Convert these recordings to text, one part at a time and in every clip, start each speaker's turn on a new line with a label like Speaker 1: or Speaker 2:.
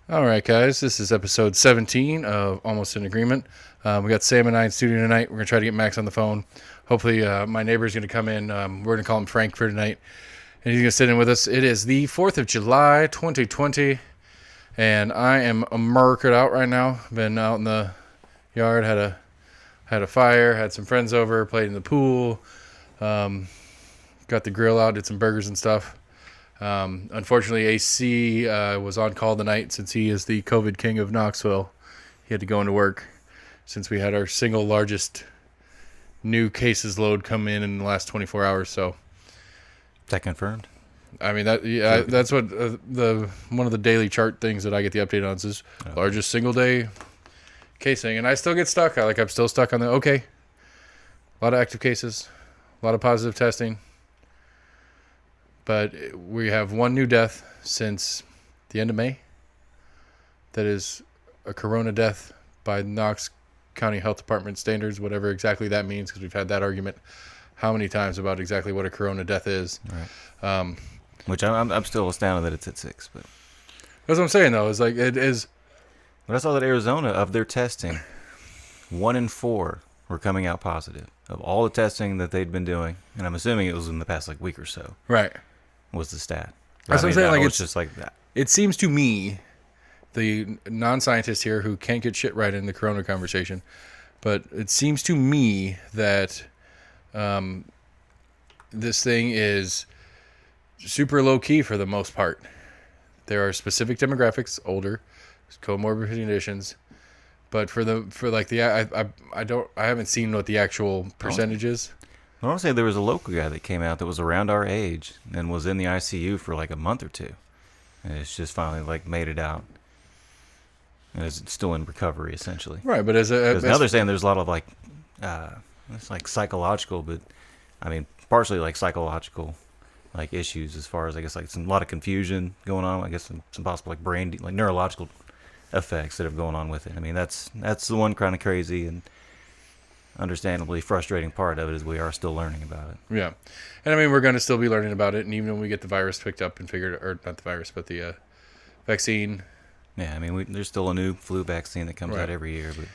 Speaker 1: All right, guys, this is episode 17 of Almost in Agreement. We got Sam and I in studio tonight. We're going to try to get Max on the phone. Hopefully, my neighbor's going to come in. We're going to call him Frank for tonight, and he's going to sit in with us. It is the 4th of July, 2020, and I am marked out right now. Been out in the yard, had a fire, had some friends over, played in the pool, got the grill out, did some burgers and stuff. Unfortunately, AC was on call tonight since he is the COVID king of Knoxville. He had to go into work since we had our single largest new cases load come in the last 24 hours. So,
Speaker 2: Is that confirmed?
Speaker 1: I mean that's what the one of the daily chart things that I get the update on is largest single day casing, and I still get stuck. I'm still stuck on a lot of active cases, a lot of positive testing. But we have one new death since the end of May. That is a corona death by Knox County Health Department standards, whatever exactly that means, because we've had that argument how many times about exactly what a corona death is.
Speaker 2: Right. Which I'm still astounded that it's at 6. But
Speaker 1: that's what I'm saying, though. Is like it is.
Speaker 2: But I saw that Arizona, of their testing, 1 in 4 were coming out positive of all the testing that they'd been doing, and I'm assuming it was in the past week or so.
Speaker 1: Right.
Speaker 2: Was the stat?
Speaker 1: That's what I'm saying.
Speaker 2: It's just like that.
Speaker 1: It seems to me, the non-scientist here who can't get shit right in the corona conversation, but it seems to me that this thing is super low key for the most part. There are specific demographics, older, comorbid conditions, but I haven't seen what the actual percentage is.
Speaker 2: I want to say there was a local guy that came out that was around our age and was in the ICU for a month or two. And it's just finally made it out. And is still in recovery, essentially.
Speaker 1: Right, but
Speaker 2: now they're saying there's a lot of it's psychological, but I mean partially psychological issues as far as I guess some a lot of confusion going on. I guess some possible brain neurological effects that are going on with it. I mean that's the one kind of crazy and understandably frustrating part of it is we are still learning about it.
Speaker 1: Yeah. And I mean, we're going to still be learning about it. And even when we get the virus picked up and or not the virus, but the vaccine.
Speaker 2: Yeah. I mean, there's still a new flu vaccine that comes out every year. But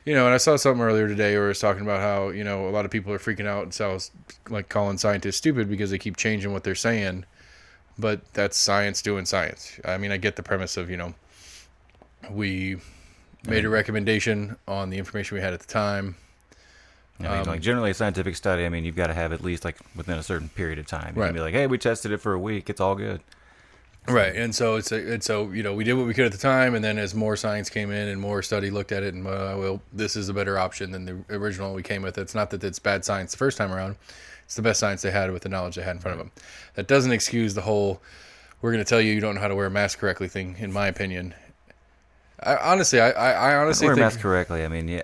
Speaker 1: and I saw something earlier today where it was talking about how, a lot of people are freaking out and so calling scientists stupid because they keep changing what they're saying. But that's science doing science. I mean, I get the premise of, we made a recommendation on the information we had at the time.
Speaker 2: I mean, generally a scientific study, I mean, you've got to have at least within a certain period of time. You
Speaker 1: right.
Speaker 2: can be hey, we tested it for a week. It's all good.
Speaker 1: Right. And so we did what we could at the time. And then as more science came in and more study looked at it and, this is a better option than the original we came with. It's not that it's bad science the first time around. It's the best science they had with the knowledge they had in front of them. That doesn't excuse the whole, we're going to tell you don't know how to wear a mask correctly thing, in my opinion. I honestly
Speaker 2: wear
Speaker 1: think...
Speaker 2: a mask correctly. I mean, yeah.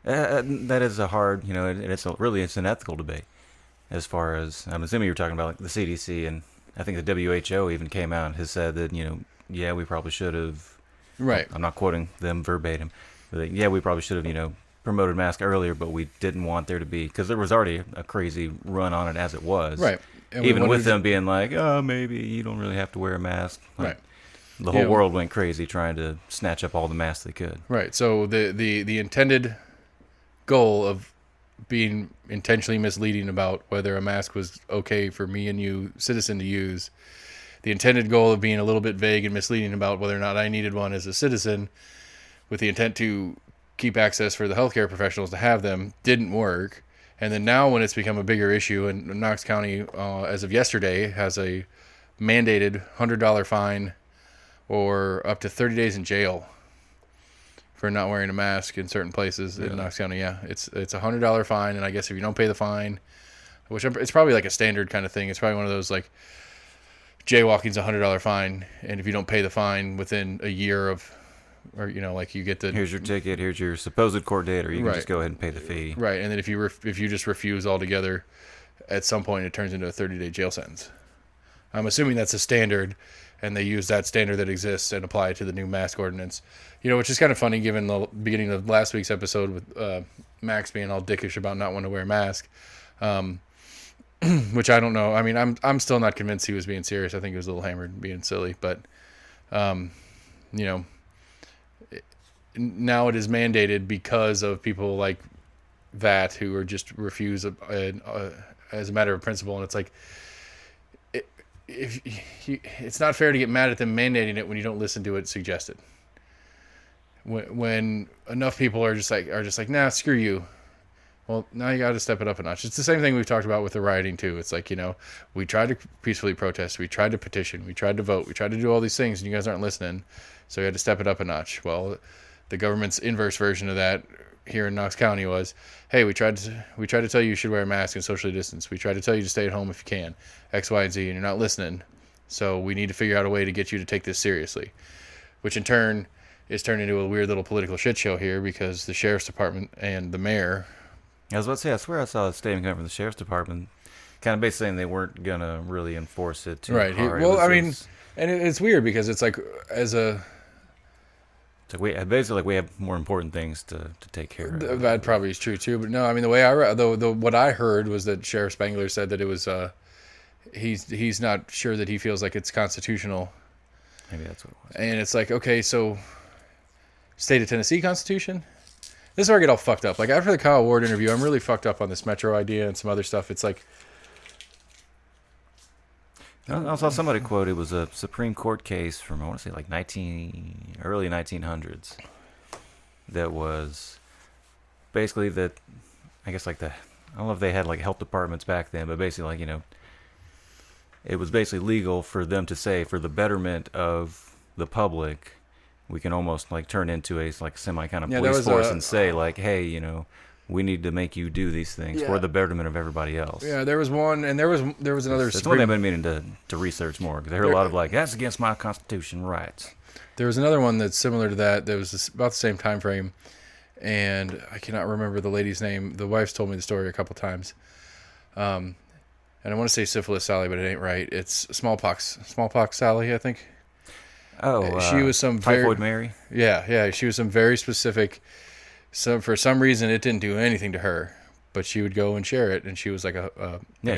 Speaker 2: That is a hard, it's an ethical debate as far as, I'm assuming you're talking about the CDC, and I think the WHO even came out and has said that, yeah, we probably should have,
Speaker 1: right.
Speaker 2: I'm not quoting them verbatim, but yeah, we probably should have, promoted masks earlier, but we didn't want there to be, because there was already a crazy run on it as it was.
Speaker 1: Right.
Speaker 2: And even with them being oh, maybe you don't really have to wear a mask.
Speaker 1: Right.
Speaker 2: The whole world went crazy trying to snatch up all the masks they could.
Speaker 1: Right. So the intended goal of being intentionally misleading about whether a mask was okay for me and you, citizen, to use, the intended goal of being a little bit vague and misleading about whether or not I needed one as a citizen, with the intent to keep access for the healthcare professionals to have them, didn't work. And then now when it's become a bigger issue, and Knox County, as of yesterday, has a mandated $100 fine or up to 30 days in jail for not wearing a mask in certain places in Knox County. Yeah, it's a $100 fine, and I guess if you don't pay the fine, it's probably a standard kind of thing. It's probably one of those jaywalking's a $100 fine, and if you don't pay the fine within a year of, or you get the
Speaker 2: here's your ticket, here's your supposed court date, or you can just go ahead and pay the fee.
Speaker 1: Right, and then if you just refuse altogether, at some point it turns into a 30-day jail sentence. I'm assuming that's a standard, and they use that standard that exists and apply it to the new mask ordinance. Which is kind of funny given the beginning of last week's episode with Max being all dickish about not wanting to wear a mask. Which I don't know. I mean, I'm still not convinced he was being serious. I think he was a little hammered being silly. But you know, now it is mandated because of people like that who are just refuse as a matter of principle. And it's like, if it's not fair to get mad at them mandating it when you don't listen to it suggested. When enough people are just like, nah, screw you. Well, now you got to step it up a notch. It's the same thing we've talked about with the rioting too. It's like, we tried to peacefully protest, we tried to petition, we tried to vote, we tried to do all these things, and you guys aren't listening. So we had to step it up a notch. Well, the government's inverse version of that here in Knox County was, hey, we tried to tell you should wear a mask and socially distance. We tried to tell you to stay at home if you can, X, Y, and Z, and you're not listening. So we need to figure out a way to get you to take this seriously, which in turn is turned into a weird little political shit show here because the sheriff's department and the mayor.
Speaker 2: I was about to say, I swear I saw a statement coming from the sheriff's department, kind of basically saying they weren't gonna really enforce it too
Speaker 1: right.
Speaker 2: hard.
Speaker 1: Well, and it's weird because it's like
Speaker 2: basically we have more important things to take care of.
Speaker 1: That probably is true too, but no, I mean the way I read, what I heard was that Sheriff Spangler said that it was he's not sure that he feels like it's constitutional.
Speaker 2: Maybe that's what it was.
Speaker 1: And it's like, okay, so state of Tennessee Constitution. This is where I get all fucked up. Like after the Kyle Ward interview, I'm really fucked up on this Metro idea and some other stuff. It's like,
Speaker 2: I saw somebody quote, it was a Supreme Court case from, I want to say like early 1900s that was basically that, I guess like I don't know if they had like health departments back then, but basically like, it was basically legal for them to say for the betterment of the public, we can almost like turn into a like semi kind of police force and say like, hey, we need to make you do these things for the betterment of everybody else.
Speaker 1: Yeah, there was one, and there was another.
Speaker 2: That's what I've been meaning to research more because I heard a lot of like that's against my Constitution rights.
Speaker 1: There was another one that's similar to that. That was about the same time frame, and I cannot remember the lady's name. The wife's told me the story a couple times, and I want to say Syphilis Sally, but it ain't right. It's Smallpox Sally, I think.
Speaker 2: Oh,
Speaker 1: she was some
Speaker 2: Typhoid Mary.
Speaker 1: Yeah. She was some very specific. So for some reason, it didn't do anything to her, but she would go and share it, and she was like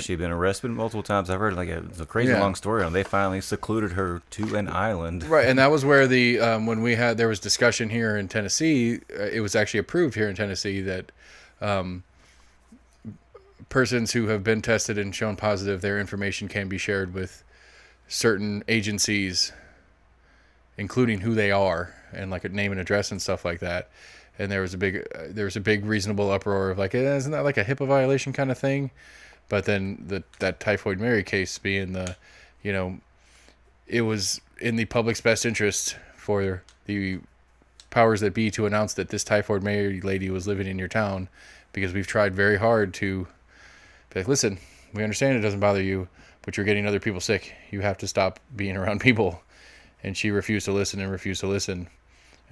Speaker 2: she'd been arrested multiple times. I've heard it's a crazy long story, and they finally secluded her to an island.
Speaker 1: Right, and that was where the when there was discussion here in Tennessee, it was actually approved here in Tennessee that persons who have been tested and shown positive, their information can be shared with certain agencies, including who they are and like a name and address and stuff like that. And there was a big reasonable uproar of like, isn't that like a HIPAA violation kind of thing? But then that Typhoid Mary case being it was in the public's best interest for the powers that be to announce that this Typhoid Mary lady was living in your town, because we've tried very hard to be like, listen, we understand it doesn't bother you, but you're getting other people sick. You have to stop being around people. And she refused to listen.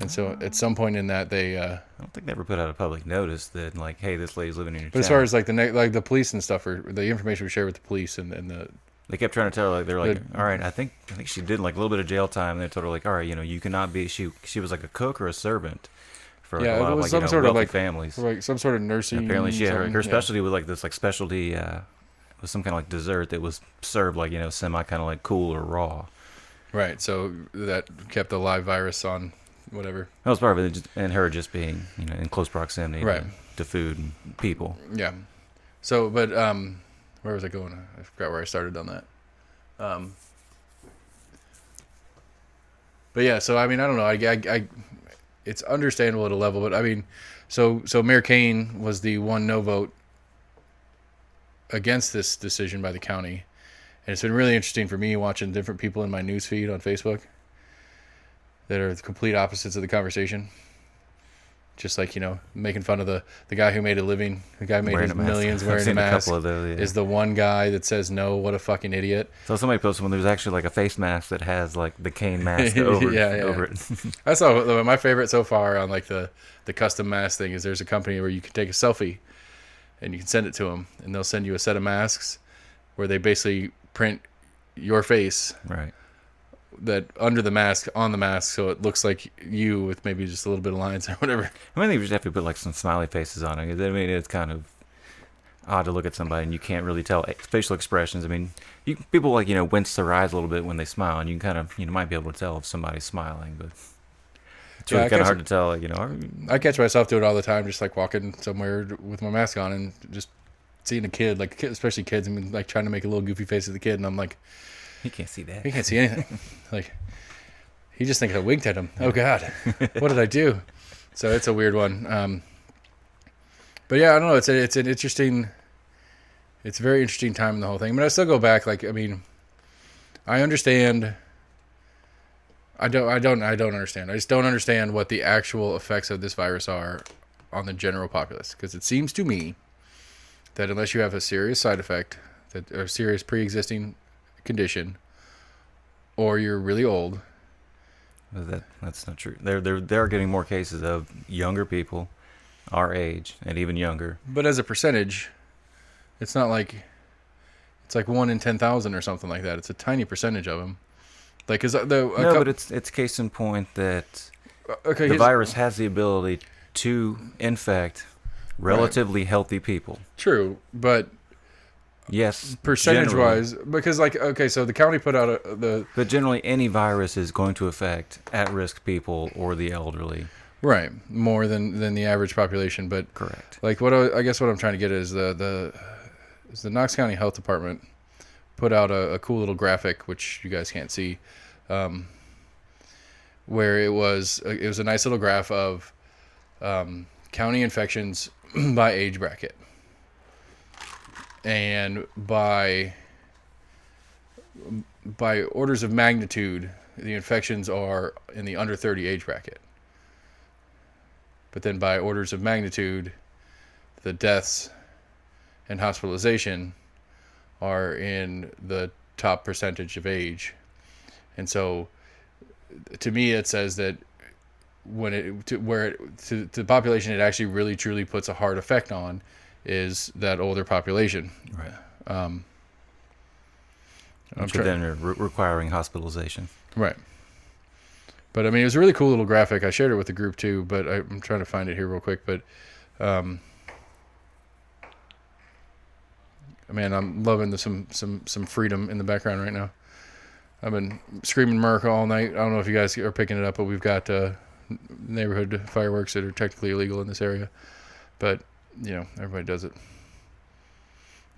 Speaker 1: And so at some point in that, they
Speaker 2: I don't think they ever put out a public notice that like, hey, this lady's living in your town.
Speaker 1: But as far as like the police and stuff, or the information we share with the police and the.
Speaker 2: They kept trying to tell her, like, they're like, all right, I think she did like a little bit of jail time. And they told her like, all right, you cannot be. She was like a cook or a servant for like, a lot of like
Speaker 1: some sort of like
Speaker 2: families,
Speaker 1: like some sort of nursing.
Speaker 2: And apparently, she had her specialty was like this like specialty was some kind of like dessert that was served like semi kind of like cool or raw.
Speaker 1: Right, so that kept the live virus on whatever.
Speaker 2: That was part of it, and her just being in close proximity to food and people.
Speaker 1: Yeah. So, but where was I going? I forgot where I started on that. But yeah, so I mean, I don't know. I it's understandable at a level, but I mean, so Mayor Kane was the one no vote against this decision by the county. And it's been really interesting for me watching different people in my news feed on Facebook that are the complete opposites of the conversation. Just like, making fun of the guy who made a living, the guy who made his millions wearing a mask,
Speaker 2: a couple of those,
Speaker 1: is the one guy that says no, what a fucking idiot.
Speaker 2: So somebody posted when there's actually like a face mask that has like the Kane mask over it.
Speaker 1: I saw my favorite so far on like the custom mask thing is there's a company where you can take a selfie and you can send it to them, and they'll send you a set of masks where they basically print your face that under the mask on the mask, so it looks like you with maybe just a little bit of lines or whatever.
Speaker 2: I mean, you just have to put like some smiley faces on it. I mean, it's kind of. odd to look at somebody and you can't really tell facial expressions. I mean, people like wince their eyes a little bit when they smile, and you can kind of might be able to tell if somebody's smiling, but it's really kind of hard to tell.
Speaker 1: I catch myself doing it all the time, just like walking somewhere with my mask on and just seeing a kid, like especially kids, and like trying to make a little goofy face at the kid, and I'm like,
Speaker 2: he can't see that.
Speaker 1: He can't see anything. Like, he just thinks I winked at him. Oh God, what did I do? So it's a weird one. But yeah, I don't know. It's an interesting. It's a very interesting time in the whole thing. But I still go back. Like, I mean, I understand. I don't understand. I just don't understand what the actual effects of this virus are on the general populace. Because it seems to me that unless you have a serious side effect, or a serious pre-existing condition, or you're really old.
Speaker 2: That's not true. They are getting more cases of younger people, our age, and even younger.
Speaker 1: But as a percentage, it's not like it's like 1 in 10,000 or something like that. It's a tiny percentage of them. Like,
Speaker 2: but it's case in point that the virus has the ability to infect relatively healthy people.
Speaker 1: True, but
Speaker 2: yes,
Speaker 1: percentage-wise, because so the county put out
Speaker 2: But generally, any virus is going to affect at-risk people or the elderly.
Speaker 1: Right, more than the average population, but
Speaker 2: correct.
Speaker 1: Like I guess what I'm trying to get is the Knox County Health Department put out a cool little graphic, which you guys can't see, where it was a nice little graph of county infections by age bracket, and by orders of magnitude, the infections are in the under 30 age bracket. But then by orders of magnitude, the deaths and hospitalization are in the top percentage of age. And so to me, it says that to the population it actually really truly puts a hard effect on is that older population.
Speaker 2: Right. Which then are requiring hospitalization.
Speaker 1: Right. But I mean, it was a really cool little graphic. I shared it with the group too, but I'm trying to find it here real quick. But, man, I'm loving some freedom in the background right now. I've been screaming America all night. I don't know if you guys are picking it up, but we've got neighborhood fireworks that are technically illegal in this area. But, everybody does it.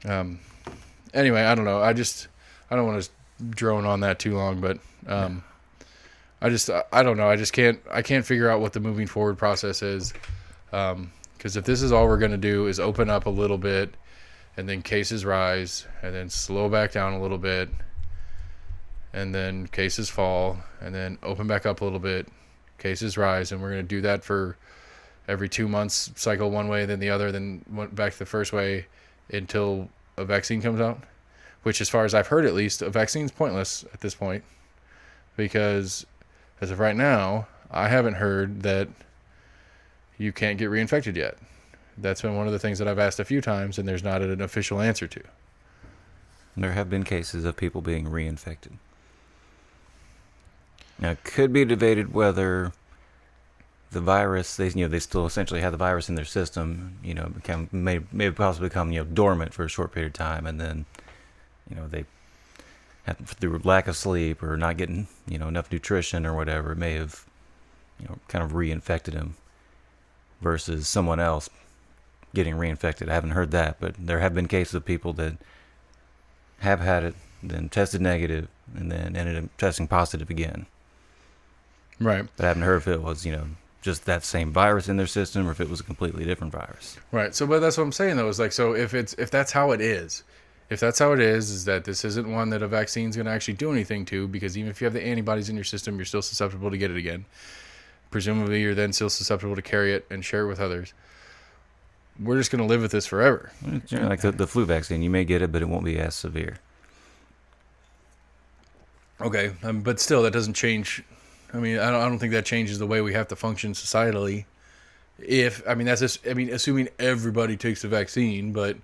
Speaker 1: Anyway, I don't know. I don't want to drone on that too long, but I don't know. I can't figure out what the moving forward process is. Because if this is all we're going to do is open up a little bit and then cases rise and then slow back down a little bit and then cases fall and then open back up a little bit, cases rise, and we're going to do that for every 2 months, cycle one way, then the other, then back to the first way until a vaccine comes out, which as far as I've heard, at least, a vaccine's pointless at this point because as of right now, I haven't heard that you can't get reinfected yet. That's been one of the things that I've asked a few times, and there's not an official answer to.
Speaker 2: There have been cases of people being reinfected. Now, it could be debated whether the virus, they still essentially have the virus in their system, may possibly become, dormant for a short period of time, and then, they have, through lack of sleep or not getting, enough nutrition or whatever, it may have, kind of reinfected them versus someone else getting reinfected. I haven't heard that, but there have been cases of people that have had it, then tested negative, and then ended up testing positive again.
Speaker 1: Right.
Speaker 2: But I haven't heard if it was, just that same virus in their system or if it was a completely different virus.
Speaker 1: Right. So, but that's what I'm saying though, is like, so if that's how it is, is that this isn't one that a vaccine's going to actually do anything to, because even if you have the antibodies in your system, you're still susceptible to get it again. Presumably, you're then still susceptible to carry it and share it with others. We're just going to live with this forever.
Speaker 2: Like the flu vaccine, you may get it, but it won't be as severe.
Speaker 1: Okay, but still, that doesn't change. I mean, I don't think that changes the way we have to function societally. Assuming everybody takes the vaccine, but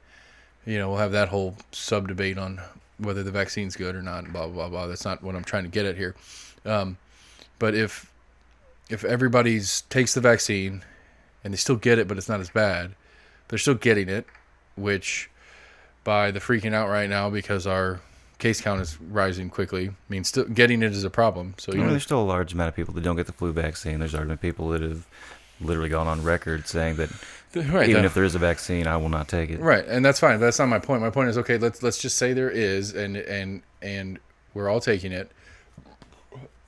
Speaker 1: we'll have that whole sub debate on whether the vaccine's good or not. Blah blah blah. That's not what I'm trying to get at here. But if everybody takes the vaccine and they still get it, but it's not as bad, they're still getting it, which by the freaking out right now because our case count is rising quickly. I mean, still getting it is a problem. So
Speaker 2: I mean, there's still a large amount of people that don't get the flu vaccine. There's already been people that have literally gone on record saying that even if there is a vaccine, I will not take it.
Speaker 1: Right, and that's fine. But that's not my point. My point is, okay, let's just say there is, and we're all taking it.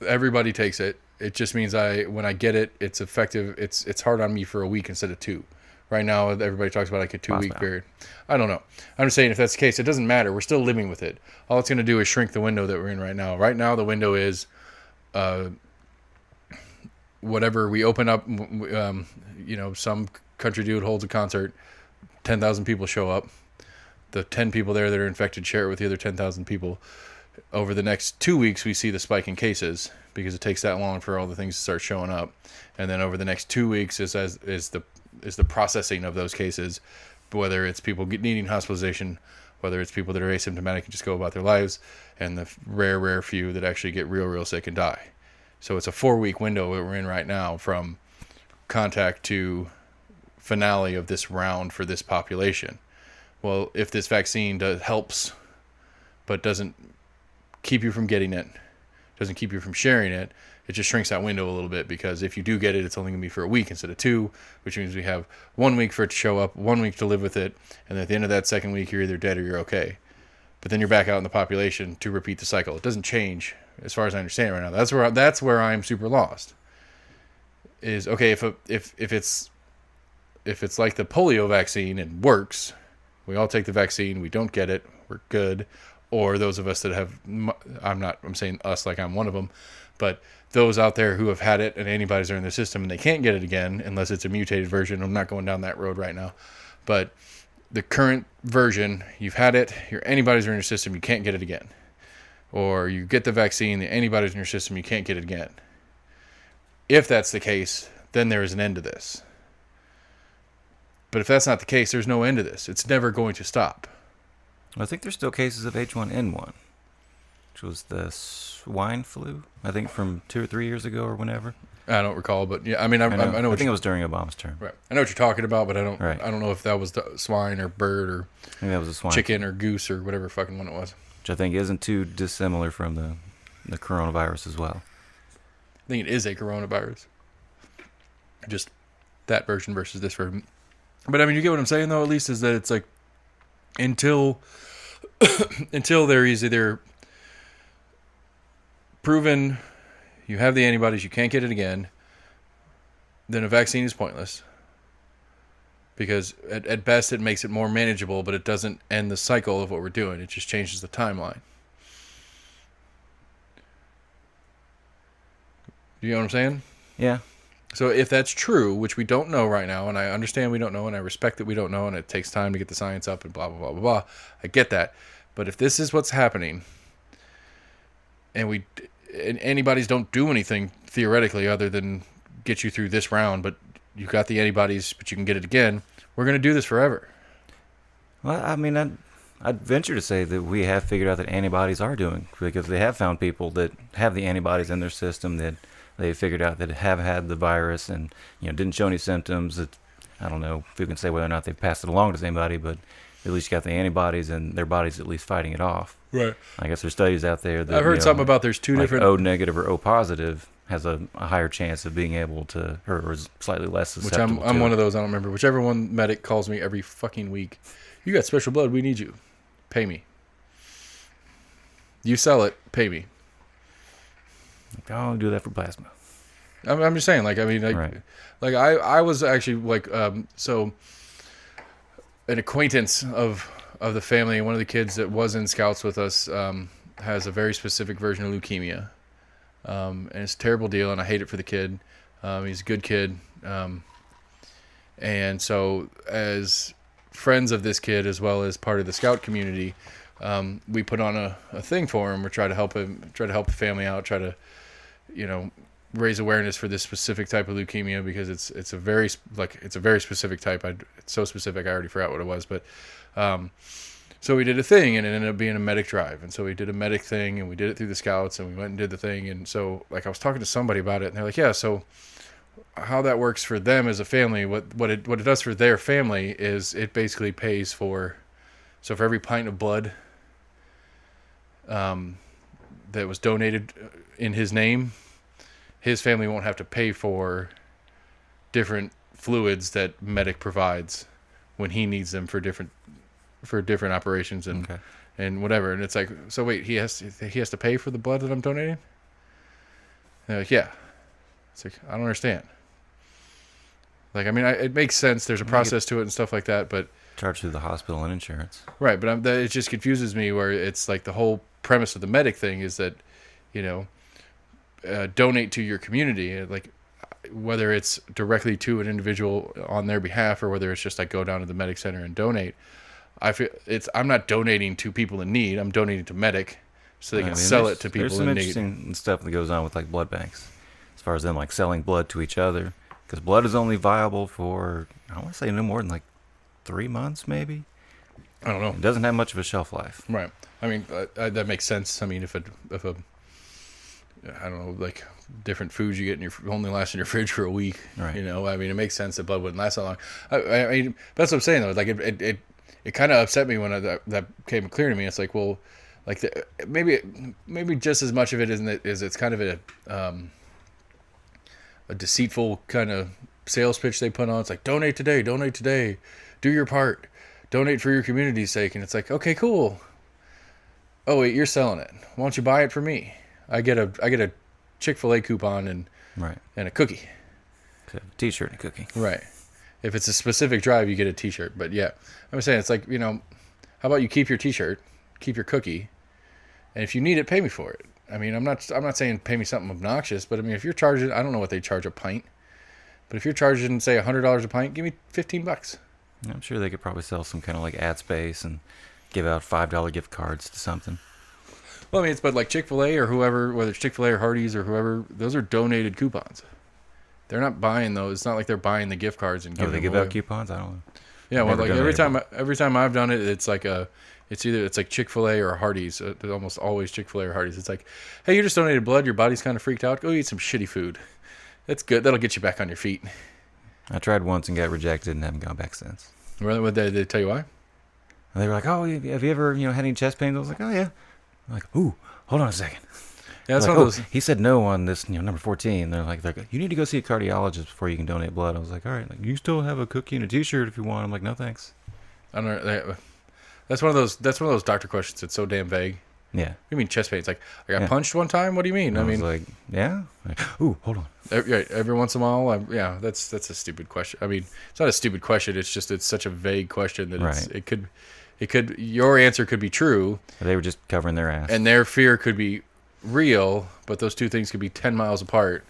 Speaker 1: Everybody takes it. It just means when I get it, it's effective. It's hard on me for a week instead of 2. Right now, everybody talks about like a 2-week period. I don't know. I'm just saying if that's the case, it doesn't matter. We're still living with it. All it's going to do is shrink the window that we're in right now. Right now, the window is whatever we open up. Some country dude holds a concert. 10,000 people show up. The 10 people there that are infected share it with the other 10,000 people. Over the next 2 weeks, we see the spike in cases because it takes that long for all the things to start showing up. And then over the next 2 weeks is the processing of those cases, whether it's people needing hospitalization, whether it's people that are asymptomatic and just go about their lives, and the rare few that actually get real sick and die. So it's a 4-week window that we're in right now from contact to finale of this round for this population. Well, if this vaccine helps but doesn't keep you from getting it, doesn't keep you from sharing it, it just shrinks that window a little bit, because if you do get it, it's only going to be for a week instead of 2, which means we have 1 week for it to show up, 1 week to live with it, and at the end of that second week, you're either dead or you're okay. But then you're back out in the population to repeat the cycle. It doesn't change as far as I understand it right now. That's where I'm super lost. Is okay if it's like the polio vaccine and works, we all take the vaccine, we don't get it, we're good. Or those of us that have, I'm saying us like I'm one of them, but those out there who have had it and antibodies are in their system and they can't get it again unless it's a mutated version. I'm not going down that road right now. But the current version, you've had it, your antibodies are in your system, you can't get it again. Or you get the vaccine, the antibodies in your system, you can't get it again. If that's the case, then there is an end to this. But if that's not the case, there's no end to this. It's never going to stop.
Speaker 2: I think there's still cases of H1N1, which was the swine flu, I think from 2 or 3 years ago or whenever.
Speaker 1: I don't recall, but yeah, I mean, I know.
Speaker 2: I think it was during Obama's term.
Speaker 1: Right. I know what you're talking about, but I don't.
Speaker 2: Right.
Speaker 1: I don't know if that was the swine or bird or
Speaker 2: I think that was a swine
Speaker 1: chicken or goose or whatever fucking one it was.
Speaker 2: Which I think isn't too dissimilar from the coronavirus as well.
Speaker 1: I think it is a coronavirus. Just that version versus this version. But I mean, you get what I'm saying, though. At least is that it's like until there is either proven you have the antibodies, you can't get it again, then a vaccine is pointless. Because at best it makes it more manageable, but it doesn't end the cycle of what we're doing. It just changes the timeline. You know what I'm saying?
Speaker 2: Yeah.
Speaker 1: So if that's true, which we don't know right now, and I understand we don't know, and I respect that we don't know, and it takes time to get the science up and blah, blah, blah, blah, blah. I get that. But if this is what's happening, and antibodies don't do anything theoretically other than get you through this round, but you got the antibodies, but you can get it again, we're going to do this forever.
Speaker 2: Well, I mean, I'd venture to say that we have figured out that antibodies are doing, because they have found people that have the antibodies in their system that they figured out that have had the virus and didn't show any symptoms. That, I don't know if you can say whether or not they've passed it along to anybody, but at least got the antibodies and their body's at least fighting it off.
Speaker 1: Right.
Speaker 2: I guess there's studies out there that
Speaker 1: I've heard something about there's two different
Speaker 2: O negative or O positive has a higher chance of being able to, or is slightly less susceptible.
Speaker 1: Which I'm one of those. I don't remember. Whichever one medic calls me every fucking week. You got special blood. We need you. Pay me. You sell it. Pay me.
Speaker 2: I'll do that for plasma.
Speaker 1: I'm just saying.
Speaker 2: Right.
Speaker 1: I was actually so an acquaintance of the family. One of the kids that was in Scouts with us has a very specific version of leukemia. And it's a terrible deal, and I hate it for the kid. He's a good kid. And so as friends of this kid, as well as part of the Scout community, we put on a thing for him. We try to help him, try to help the family out, try to, raise awareness for this specific type of leukemia, because it's a very specific type. It's so specific, I already forgot what it was. But so we did a thing, and it ended up being a medic drive. And so we did a medic thing, and we did it through the Scouts, and we went and did the thing. And so I was talking to somebody about it, and they're like, yeah, so how that works for them as a family, what it does for their family is it basically pays for So for every pint of blood that was donated in his name, his family won't have to pay for different fluids that Medic provides when he needs them for different operations and whatever. And it's like, so wait, he has to pay for the blood that I'm donating? And they're like, yeah. It's like, I don't understand. Like, I mean, it makes sense. There's a process to it and stuff like that, but
Speaker 2: Charged through the hospital and insurance.
Speaker 1: right. But it just confuses me where it's like the whole premise of the Medic thing is that, donate to your community, like whether it's directly to an individual on their behalf or whether it's just like go down to the Medic Center and donate. I feel I'm not donating to people in need. I'm donating to Medic so they can sell it to people
Speaker 2: there's some
Speaker 1: in need.
Speaker 2: interesting stuff that goes on with like blood banks, as far as them like selling blood to each other, because blood is only viable for, I want to say, no more than like 3 months, maybe.
Speaker 1: I don't know.
Speaker 2: It doesn't have much of a shelf life.
Speaker 1: Right. I mean, that makes sense. I mean, if a I don't know, like different foods you get only last in your fridge for a week.
Speaker 2: Right.
Speaker 1: I mean, it makes sense that blood wouldn't last that long. I mean, that's what I'm saying though. Like it kind of upset me when that became clear to me. It's like, well, like maybe just as much of it is it's kind of a deceitful kind of sales pitch they put on. It's like donate today, do your part, donate for your community's sake, and it's like, okay, cool. Oh wait, you're selling it. Why don't you buy it for me? I get a Chick-fil-A coupon and a cookie.
Speaker 2: T-shirt and a cookie.
Speaker 1: Right. If it's a specific drive, you get a T-shirt. But yeah, I'm saying it's like, how about you keep your T-shirt, keep your cookie, and if you need it, pay me for it. I mean, I'm not saying pay me something obnoxious, but I mean, if you're charging, I don't know what they charge a pint, but if you're charging, say, $100 a pint, give me $15.
Speaker 2: I'm sure they could probably sell some kind of like ad space and give out $5 gift cards to something.
Speaker 1: Well, I mean, but like Chick-fil-A or whoever, whether it's Chick-fil-A or Hardee's or whoever, those are donated coupons. They're not buying those. It's not like they're buying the gift cards and giving
Speaker 2: they give
Speaker 1: away.
Speaker 2: out coupons? I don't know.
Speaker 1: Yeah, well, like every time I've done it, it's like it's like Chick-fil-A or Hardee's. Almost always Chick-fil-A or Hardee's. It's like, hey, you just donated blood. Your body's kind of freaked out. Go eat some shitty food. That's good. That'll get you back on your feet.
Speaker 2: I tried once and got rejected and haven't gone back since.
Speaker 1: What did they tell you why?
Speaker 2: And they were like, oh, have you ever had any chest pains? I was like, oh yeah. I'm like, ooh, hold on a second.
Speaker 1: Yeah, that's
Speaker 2: like,
Speaker 1: one of those.
Speaker 2: He said no on this, number 14. They're like, you need to go see a cardiologist before you can donate blood. I was like, all right, like, you still have a cookie and a T-shirt if you want. I'm like, no thanks.
Speaker 1: I don't know. That's one of those doctor questions that's so damn vague.
Speaker 2: Yeah.
Speaker 1: What do you mean chest pains? Like, I got punched one time? What do you mean?
Speaker 2: I was like, yeah. Like, ooh, hold on.
Speaker 1: Every once in a while, that's a stupid question. I mean, it's not a stupid question. It's just it's such a vague question that it could your answer could be true.
Speaker 2: They were just covering their ass.
Speaker 1: And their fear could be real, but those two things could be 10 miles apart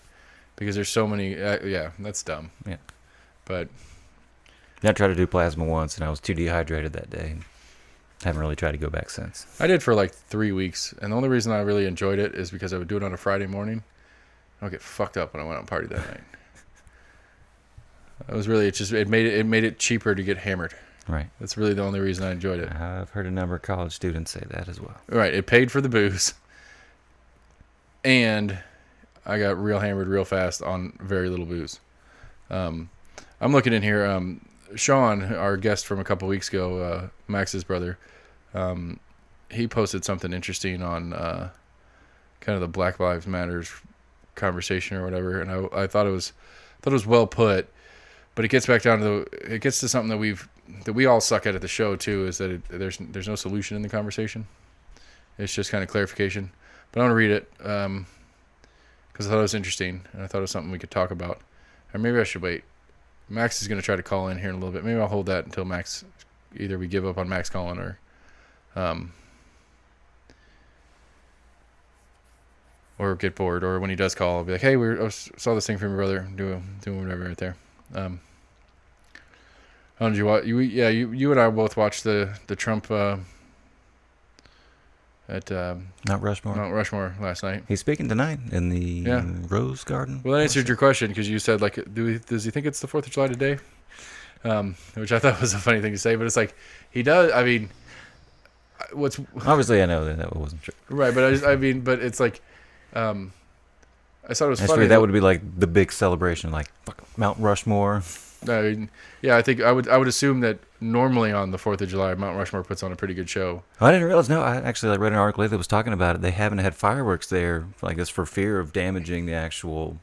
Speaker 1: because there's so many. That's dumb.
Speaker 2: Yeah.
Speaker 1: But
Speaker 2: I tried to do plasma once, and I was too dehydrated that day. Haven't really tried to go back since.
Speaker 1: I did for like 3 weeks, and the only reason I really enjoyed it is because I would do it on a Friday morning. I would get fucked up when I went out and partied that night. It was really it made it cheaper to get hammered.
Speaker 2: Right.
Speaker 1: That's really the only reason I enjoyed it.
Speaker 2: I've heard a number of college students say that as well.
Speaker 1: Right. It paid for the booze, and I got real hammered real fast on very little booze. I'm looking in here. Sean, our guest from a couple weeks ago, Max's brother, he posted something interesting on kind of the Black Lives Matters conversation or whatever, and I thought it was well put, but it gets back down to it gets to something that we all suck at the show too, is that there's no solution in the conversation. It's just kind of clarification. But I'm gonna read it because I thought it was interesting and I thought it was something we could talk about, or maybe I should wait. Max is going to try to call in here in a little bit. Maybe I'll hold that until Max, either we give up on Max calling or get bored, or when he does call, I'll be like, hey, I saw this thing from your brother, doing whatever right there. How did you watch? You and I both watched the Trump at
Speaker 2: Mount Rushmore.
Speaker 1: Mount Rushmore last night.
Speaker 2: He's speaking tonight in the Rose Garden.
Speaker 1: Well, that answered your question because you said, like, does he think it's the 4th of July today? Which I thought was a funny thing to say, but it's like he does. I mean, what's
Speaker 2: obviously I know that wasn't true.
Speaker 1: Right, but but it's like, I thought it was funny.
Speaker 2: That would be like the big celebration, like fuck Mount Rushmore.
Speaker 1: I think I would assume that normally on the 4th of July, Mount Rushmore puts on a pretty good show.
Speaker 2: I didn't realize. No, I actually read an article that was talking about it. They haven't had fireworks there, I guess, for fear of damaging the actual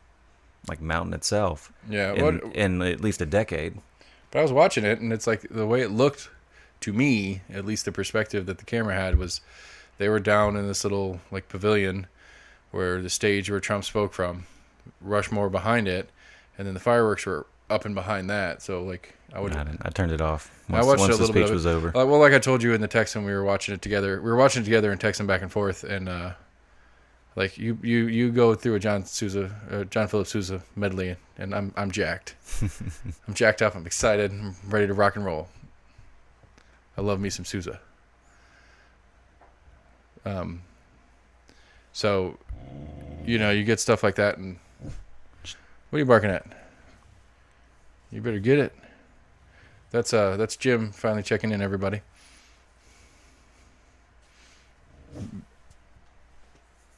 Speaker 2: mountain itself.
Speaker 1: Yeah,
Speaker 2: in at least a decade.
Speaker 1: but I was watching it, and it's like the way it looked to me, at least the perspective that the camera had was they were down in this little pavilion where the stage where Trump spoke from, Rushmore behind it, and then the fireworks were up and behind that. So
Speaker 2: I turned it off
Speaker 1: I watched
Speaker 2: once
Speaker 1: a
Speaker 2: the
Speaker 1: little bit
Speaker 2: speech
Speaker 1: of it.
Speaker 2: was over.
Speaker 1: Well, like I told you in the text when we were watching it together, and texting back and forth, and you go through a John Philip Sousa medley, and I'm jacked. I'm jacked up. I'm excited. I'm ready to rock and roll. I love me some Sousa. So, you get stuff like that, and what are you barking at? You better get it. That's Jim finally checking in, everybody.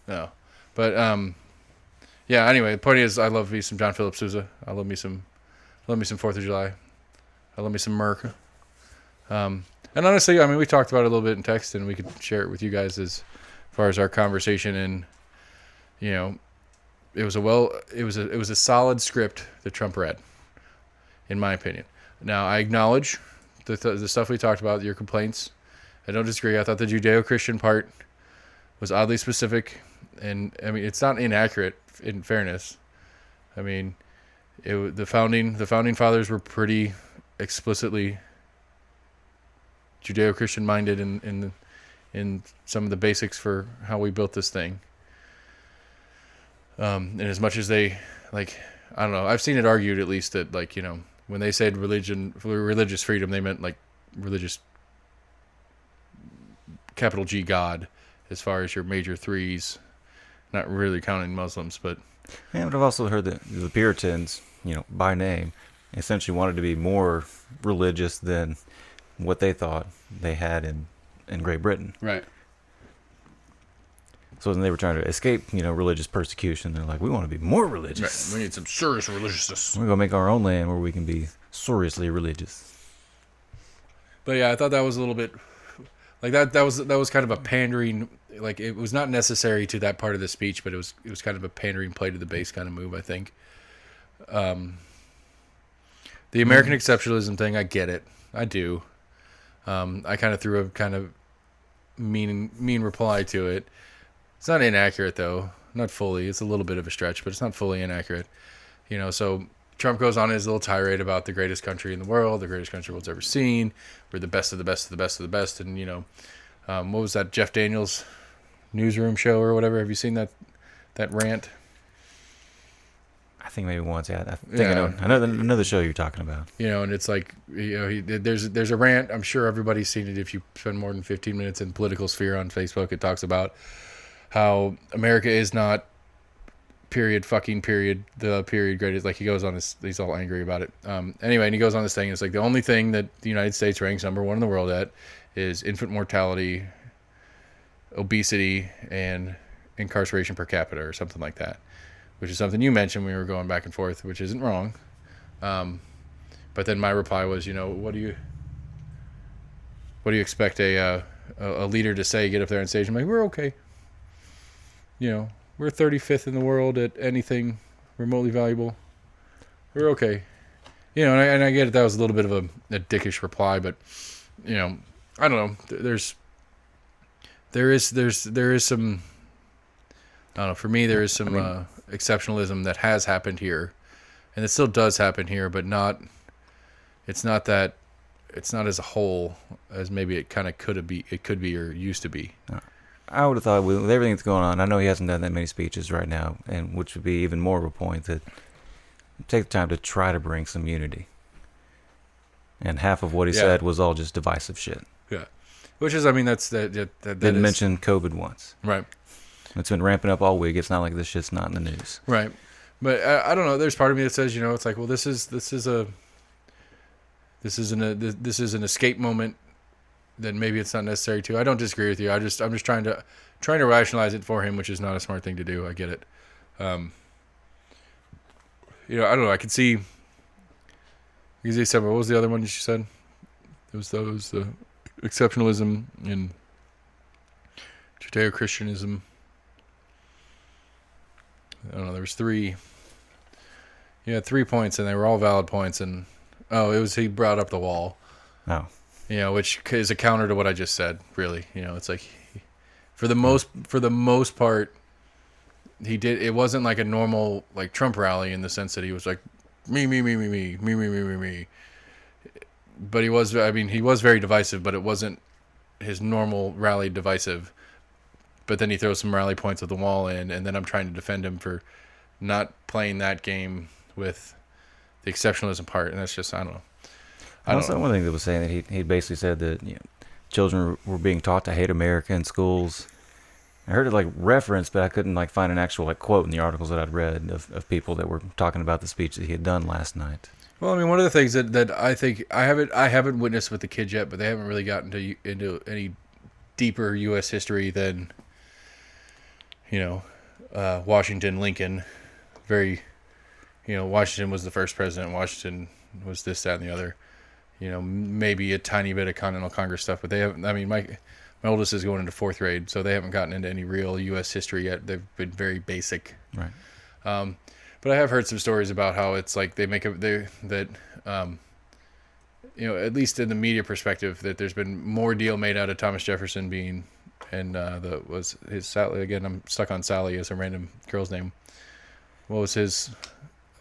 Speaker 1: No, but yeah. Anyway, the point is, I love me some John Philip Sousa. I love me some 4th of July. I love me some Merc. And honestly, I mean, we talked about it a little bit in text, and we could share it with you guys as far as our conversation. And it was a solid script that Trump read, in my opinion. Now, I acknowledge the stuff we talked about, your complaints. I don't disagree. I thought the Judeo-Christian part was oddly specific, and I mean, it's not inaccurate. In fairness, I mean, the founding fathers were pretty explicitly Judeo-Christian minded in some of the basics for how we built this thing. And as much as they I don't know, I've seen it argued at least that when they said religious freedom, they meant religious capital G God, as far as your major threes, not really counting Muslims, but
Speaker 2: Yeah, but I've also heard that the Puritans, by name, essentially wanted to be more religious than what they thought they had in Great Britain.
Speaker 1: right.
Speaker 2: So then they were trying to escape, religious persecution. They're like, we want to be more religious.
Speaker 1: Right. We need some serious religiousness.
Speaker 2: We're going to make our own land where we can be seriously religious.
Speaker 1: But yeah, I thought that was a little bit that was kind of a pandering. It was not necessary to that part of the speech, but it was kind of a pandering play to the base kind of move, I think. The American exceptionalism thing, I get it. I do. I kind of threw a kind of mean reply to it. It's not inaccurate, though. Not fully. It's a little bit of a stretch, but it's not fully inaccurate. So Trump goes on his little tirade about the greatest country in the world, the greatest country the world's ever seen. We're the best of the best of the best of the best. And, what was that Jeff Daniels newsroom show or whatever? Have you seen that rant?
Speaker 2: I think maybe once, yeah. I know the show you're talking about.
Speaker 1: And it's there's a rant. I'm sure everybody's seen it. If you spend more than 15 minutes in political sphere on Facebook, it talks about how America is not the period greatest. He goes on he's all angry about it. Anyway, and he goes on this thing. It's the only thing that the United States ranks number one in the world at is infant mortality, obesity, and incarceration per capita, or something like that, which is something you mentioned when we were going back and forth, which isn't wrong. But then my reply was, what do you expect a leader to say? Get up there on stage. I'm like, we're okay. We're 35th in the world at anything remotely valuable. We're okay. And I get it. That was a little bit of a dickish reply, but I don't know. There is some. I don't know. For me, there is some exceptionalism that has happened here, and it still does happen here, but not. It's not that. It's not as a whole as maybe it kind of could be. It could be or used to be.
Speaker 2: I would have thought with everything that's going on, I know he hasn't done that many speeches right now, and which would be even more of a point that take the time to try to bring some unity. And half of what he said was all just divisive shit.
Speaker 1: Yeah, which is, I mean, that
Speaker 2: didn't mention COVID once.
Speaker 1: Right.
Speaker 2: It's been ramping up all week. It's not like this shit's not in the news.
Speaker 1: Right. But I don't know. There's part of me that says, it's well, this is an escape moment. Then maybe it's not necessary to. I don't disagree with you. I'm just trying to rationalize it for him, which is not a smart thing to do. I get it. I don't know. I could see some. What was the other one you said? There was those exceptionalism and Judeo-Christianism. I don't know. There was three. He had 3 points, and they were all valid points. And he brought up the wall.
Speaker 2: Oh,
Speaker 1: Which is a counter to what I just said. Really, it's like for the most part, he did. It wasn't like a normal like Trump rally in the sense that he was like me, me, me, me, me, me, me, me, me, me. But he was. I mean, he was very divisive, but it wasn't his normal rally divisive. But then he throws some rally points at the wall in, and then I'm trying to defend him for not playing that game with the exceptionalism part, and that's just I don't know.
Speaker 2: Also, one thing that was saying that he basically said that children were being taught to hate America in schools. I heard it like referenced, but I couldn't like find an actual like quote in the articles that I'd read of people that were talking about the speech that he had done last night.
Speaker 1: Well, I mean, one of the things that I think I haven't witnessed with the kids yet, but they haven't really gotten into any deeper U.S. history than Washington, Lincoln. Very, Washington was the first president. Washington was this, that, and the other. Maybe a tiny bit of Continental Congress stuff, but they haven't. I mean, my oldest is going into 4th grade, so they haven't gotten into any real U.S. history yet. They've been very basic.
Speaker 2: Right.
Speaker 1: But I have heard some stories about how it's like they make at least in the media perspective, that there's been more deal made out of Thomas Jefferson being, and was his Sally again. I'm stuck on Sally as a random girl's name. What was his?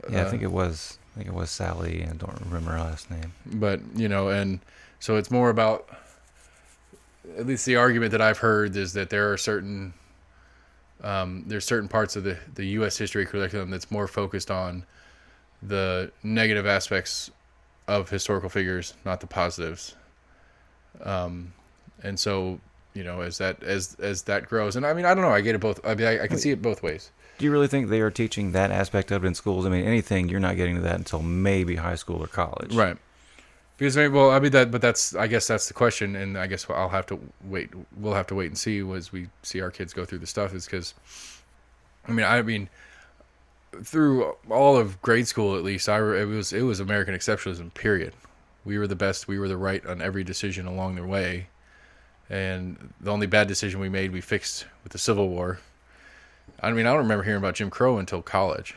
Speaker 2: Yeah, I think it was Sally. I don't remember her last name.
Speaker 1: But and so it's more about. At least the argument that I've heard is that there are certain. There's certain parts of the U.S. history curriculum that's more focused on the negative aspects of historical figures, not the positives. And so, as that grows, and I mean, I don't know, I get it both. I mean, I can see it both ways.
Speaker 2: Do you really think they are teaching that aspect of it in schools? I mean, anything, you're not getting to that until maybe high school or college.
Speaker 1: Right. Because I guess that's the question, and I guess I'll have to wait. We'll have to wait and see as we see our kids go through the stuff. Is because, I mean, through all of grade school at least, it was American exceptionalism. Period. We were the best. We were the right on every decision along the way, and the only bad decision we made, we fixed with the Civil War. I mean, I don't remember hearing about Jim Crow until college.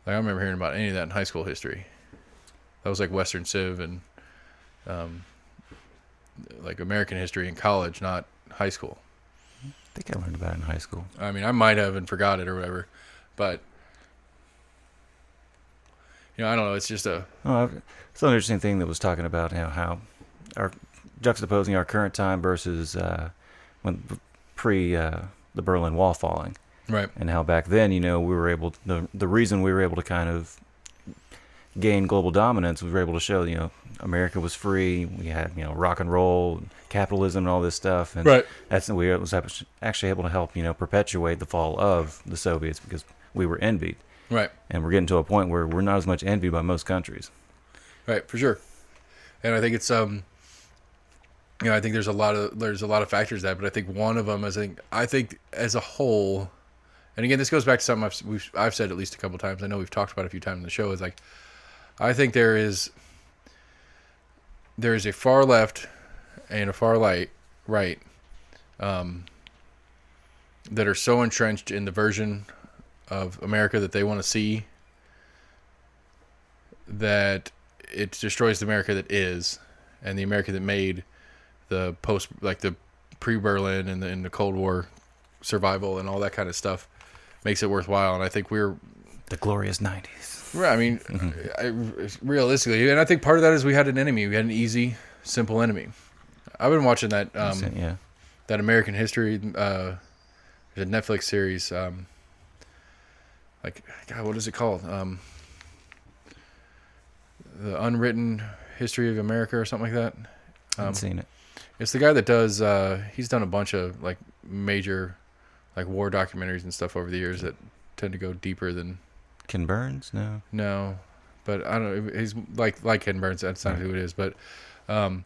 Speaker 1: Like, I don't remember hearing about any of that in high school history. That was like Western Civ and like American history in college, not high school.
Speaker 2: I think I learned about it in high school.
Speaker 1: I mean, I might have and forgot it or whatever, but I don't know. It's just a.
Speaker 2: Oh, it's an interesting thing that was talking about how our juxtaposing our current time versus when the Berlin Wall falling,
Speaker 1: Right.
Speaker 2: And how back then, we were able the reason we were able to kind of gain global dominance, we were able to show, America was free. We had, rock and roll, capitalism, and all this stuff. And
Speaker 1: Right.
Speaker 2: we was actually able to help, perpetuate the fall of the Soviets because we were envied.
Speaker 1: Right.
Speaker 2: And we're getting to a point where we're not as much envied by most countries.
Speaker 1: Right, for sure. And I think it's I think there's a lot of factors to that, but I think one of them is I think as a whole, and again, this goes back to something I've said at least a couple of times. I know we've talked about it a few times in the show. Is like, I think there is a far left and a far right that are so entrenched in the version of America that they want to see that it destroys the America that is, and the America that made the the pre-Berlin and the Cold War survival and all that kind of stuff makes it worthwhile. And I think we're
Speaker 2: the glorious 90s.
Speaker 1: Right. I mean, realistically, and I think part of that is we had an enemy. We had an easy, simple enemy. I've been watching that that American History. There's a Netflix series. God, what is it called? The Unwritten History of America or something like that.
Speaker 2: I haven't seen it.
Speaker 1: It's the guy that does. He's done a bunch of like major, like war documentaries and stuff over the years that tend to go deeper than.
Speaker 2: Ken Burns?
Speaker 1: No, but I don't know. He's like Ken Burns. That's not who it is. But, like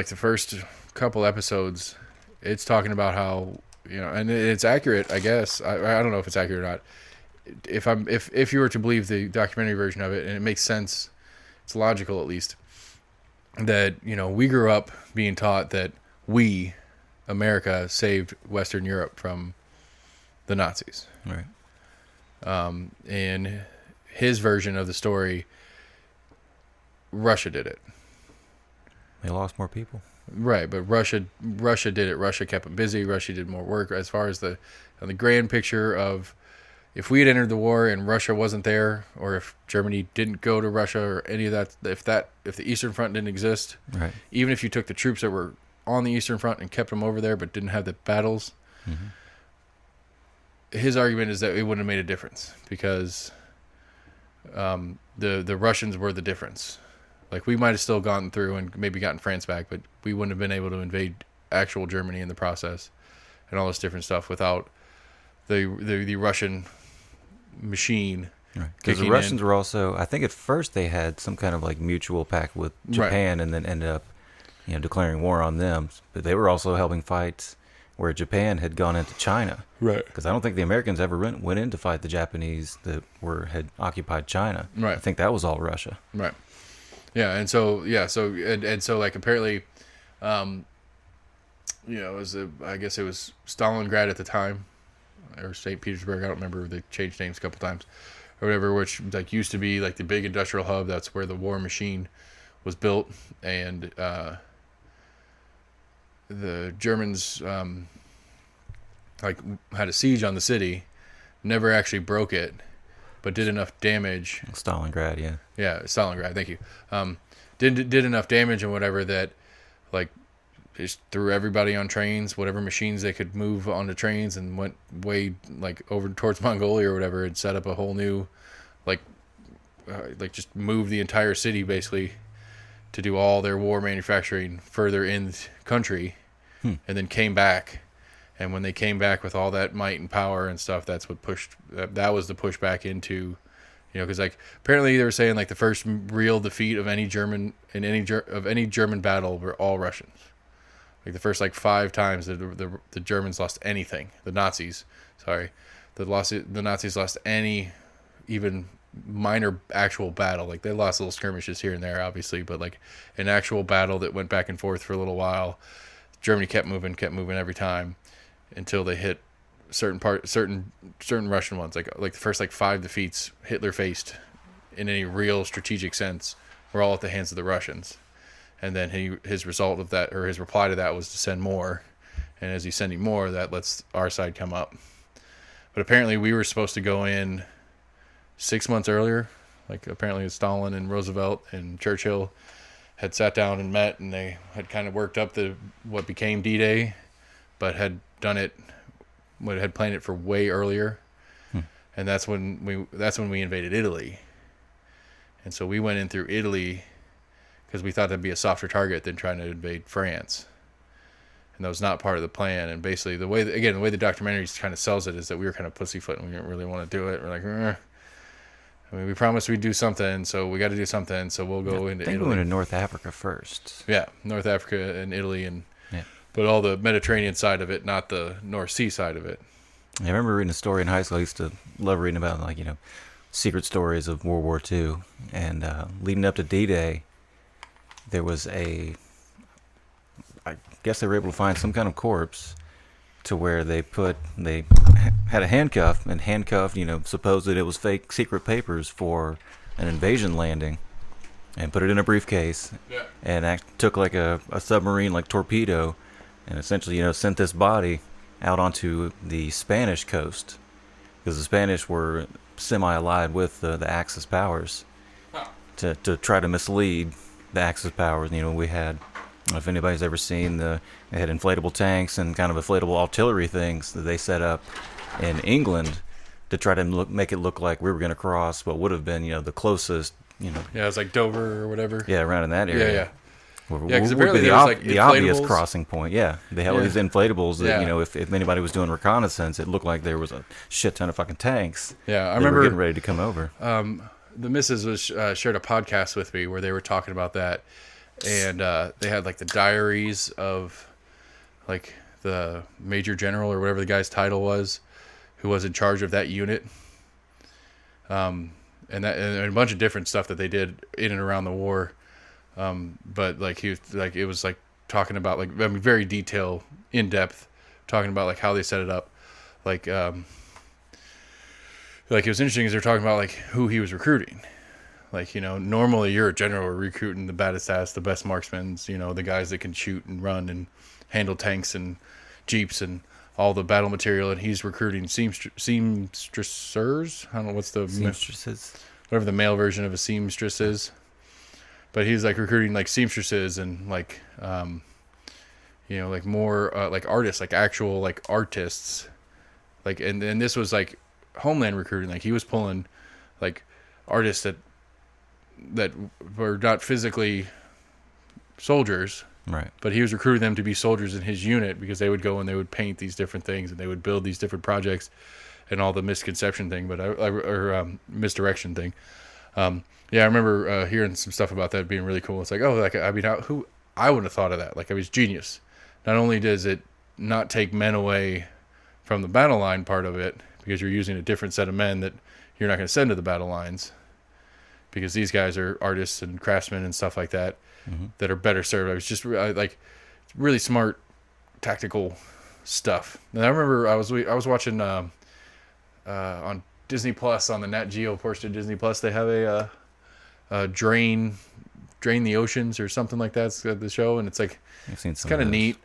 Speaker 1: the first couple episodes, it's talking about how and it's accurate. I guess I don't know if it's accurate or not. If you were to believe the documentary version of it, and it makes sense, it's logical at least. that, we grew up being taught that we, America, saved Western Europe from the Nazis.
Speaker 2: Right.
Speaker 1: In his version of the story, Russia did it.
Speaker 2: They lost more people.
Speaker 1: Right, but Russia did it. Russia kept them busy. Russia did more work. As far as the grand picture of, if we had entered the war and Russia wasn't there, or if Germany didn't go to Russia, or any of that, if the Eastern Front didn't exist,
Speaker 2: Right.
Speaker 1: even if you took the troops that were on the Eastern Front and kept them over there, but didn't have the battles, his argument is that it wouldn't have made a difference because the Russians were the difference. Like, we might have still gone through and maybe gotten France back, but we wouldn't have been able to invade actual Germany in the process and all this different stuff without the Russian machine.
Speaker 2: Right. Because the Russians were also, I think at first they had some kind of like mutual pact with Japan, and then ended up, declaring war on them. But they were also helping fight where Japan had gone into China.
Speaker 1: Right.
Speaker 2: Because I don't think the Americans ever went in to fight the Japanese that had occupied China.
Speaker 1: Right.
Speaker 2: I think that was all Russia.
Speaker 1: Right. Yeah, and so like apparently, it was I guess it was Stalingrad at the time, or St. Petersburg. I don't remember. They changed names a couple times, or whatever. Which like used to be like the big industrial hub. That's where the war machine was built, and the Germans like had a siege on the city, never actually broke it, but did enough damage.
Speaker 2: Stalingrad, yeah.
Speaker 1: Yeah, Stalingrad. Thank you. Did enough damage and whatever that, like, just threw everybody on trains, whatever machines they could move onto trains, and went way like over towards Mongolia or whatever, and set up a whole new, like just moved the entire city basically to do all their war manufacturing further in the country, and then came back. And when they came back with all that might and power and stuff, that's what pushed. That was the pushback into, because like apparently they were saying like the first real defeat of any German in any German battle were all Russians. Like the first like 5 times the Germans lost anything. The Nazis lost any even minor actual battle. Like they lost little skirmishes here and there, obviously, but like an actual battle that went back and forth for a little while, Germany kept moving every time, until they hit certain Russian ones, like the first like 5 defeats Hitler faced in any real strategic sense were all at the hands of the Russians. And then his result of that, or his reply to that, was to send more. And as he's sending more, that lets our side come up. But apparently we were supposed to go in 6 months earlier. Like apparently Stalin and Roosevelt and Churchill had sat down and met, and they had kind of worked up what became D-Day, but had planned it for way earlier. And that's when we invaded Italy. And so we went in through Italy because we thought that'd be a softer target than trying to invade France. And that was not part of the plan. And basically the way the documentary kind of sells it is that we were kind of pussyfoot and we didn't really want to do it. We're like, we promised we'd do something, so we got to do something, so we'll go into Italy.
Speaker 2: We went to North Africa first.
Speaker 1: Yeah, North Africa and Italy, but all the Mediterranean side of it, not the North Sea side of it.
Speaker 2: I remember reading a story in high school. I used to love reading about secret stories of World War II. And leading up to D-Day, there was I guess they were able to find some kind of corpse to where they had a handcuff and handcuffed, supposed that it was fake secret papers for an invasion landing, and put it in a briefcase.
Speaker 1: Yeah.
Speaker 2: And took like a submarine like torpedo, and essentially sent this body out onto the Spanish coast, because the Spanish were semi-allied with the Axis powers, to try to mislead the Axis powers. We had, I don't know if anybody's ever seen they had inflatable tanks and kind of inflatable artillery things that they set up in England to try to make it look like we were going to cross what would have been the closest. Yeah,
Speaker 1: it's like Dover or whatever.
Speaker 2: Yeah, around in that area.
Speaker 1: Yeah.
Speaker 2: Because
Speaker 1: apparently there was like
Speaker 2: the obvious
Speaker 1: inflatables.
Speaker 2: Crossing point. Yeah, they had all these inflatables that if anybody was doing reconnaissance, it looked like there was a shit ton of fucking tanks.
Speaker 1: Yeah, I
Speaker 2: remember
Speaker 1: remember
Speaker 2: getting ready to come over.
Speaker 1: The missus was shared a podcast with me where they were talking about that, and they had like the diaries of like the major general or whatever the guy's title was, who was in charge of that unit. And a bunch of different stuff that they did in and around the war. But like he was like it was like talking about like I mean very detail in depth talking about like how they set it up, like it was interesting because they're talking about like who he was recruiting. Like, you know, normally you're a general recruiting the baddest ass, the best marksmen, you know, the guys that can shoot and run and handle tanks and jeeps and all the battle material. And he's recruiting seamstressers. I don't know what's the
Speaker 2: Seamstresses.
Speaker 1: whatever the male version of a seamstress is. But he's like recruiting like seamstresses and like, you know, like more like artists, like actual like artists. Like, and this was like Homeland recruiting. Like he was pulling like artists that were not physically soldiers,
Speaker 2: Right.
Speaker 1: but he was recruiting them to be soldiers in his unit because they would go and they would paint these different things and they would build these different projects and all the misconception thing, or misdirection thing. Yeah, I remember hearing some stuff about that being really cool. It's like, oh, like I mean, who I wouldn't have thought of that. Like, I was genius. Not only does it not take men away from the battle line part of it because you're using a different set of men that you're not going to send to the battle lines, because these guys are artists and craftsmen and stuff like that that are better served. I was just like really smart tactical stuff. And I remember I was watching on Disney Plus, on the Nat Geo portion of Disney Plus, they have a drain the oceans or something like that. It's the show, and it's like
Speaker 2: I've seen
Speaker 1: it's
Speaker 2: some
Speaker 1: kind of
Speaker 2: of those.
Speaker 1: neat.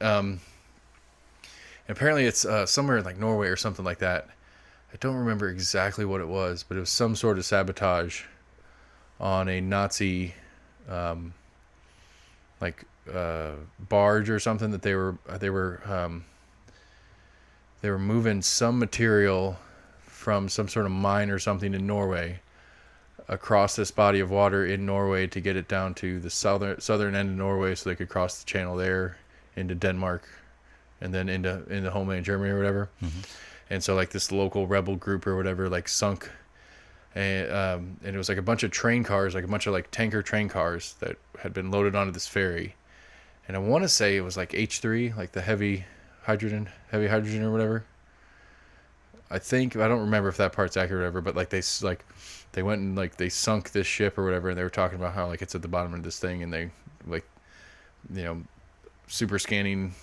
Speaker 1: Apparently it's somewhere in like Norway or something like that. I don't remember exactly what it was, but it was some sort of sabotage on a Nazi barge or something that they were moving some material from some sort of mine or something in Norway across this body of water in Norway to get it down to the southern end of Norway so they could cross the channel there into Denmark and then into homeland Germany or whatever. And so like this local rebel group or whatever like sunk, and it was like a bunch of train cars, like a bunch of like tanker train cars that had been loaded onto this ferry. And I want to say it was like H3, like the heavy hydrogen or whatever. I think, I don't remember if that part's accurate or whatever, but like they went and like they sunk this ship or whatever, and they were talking about how like it's at the bottom of this thing, and they like, you know, super scanning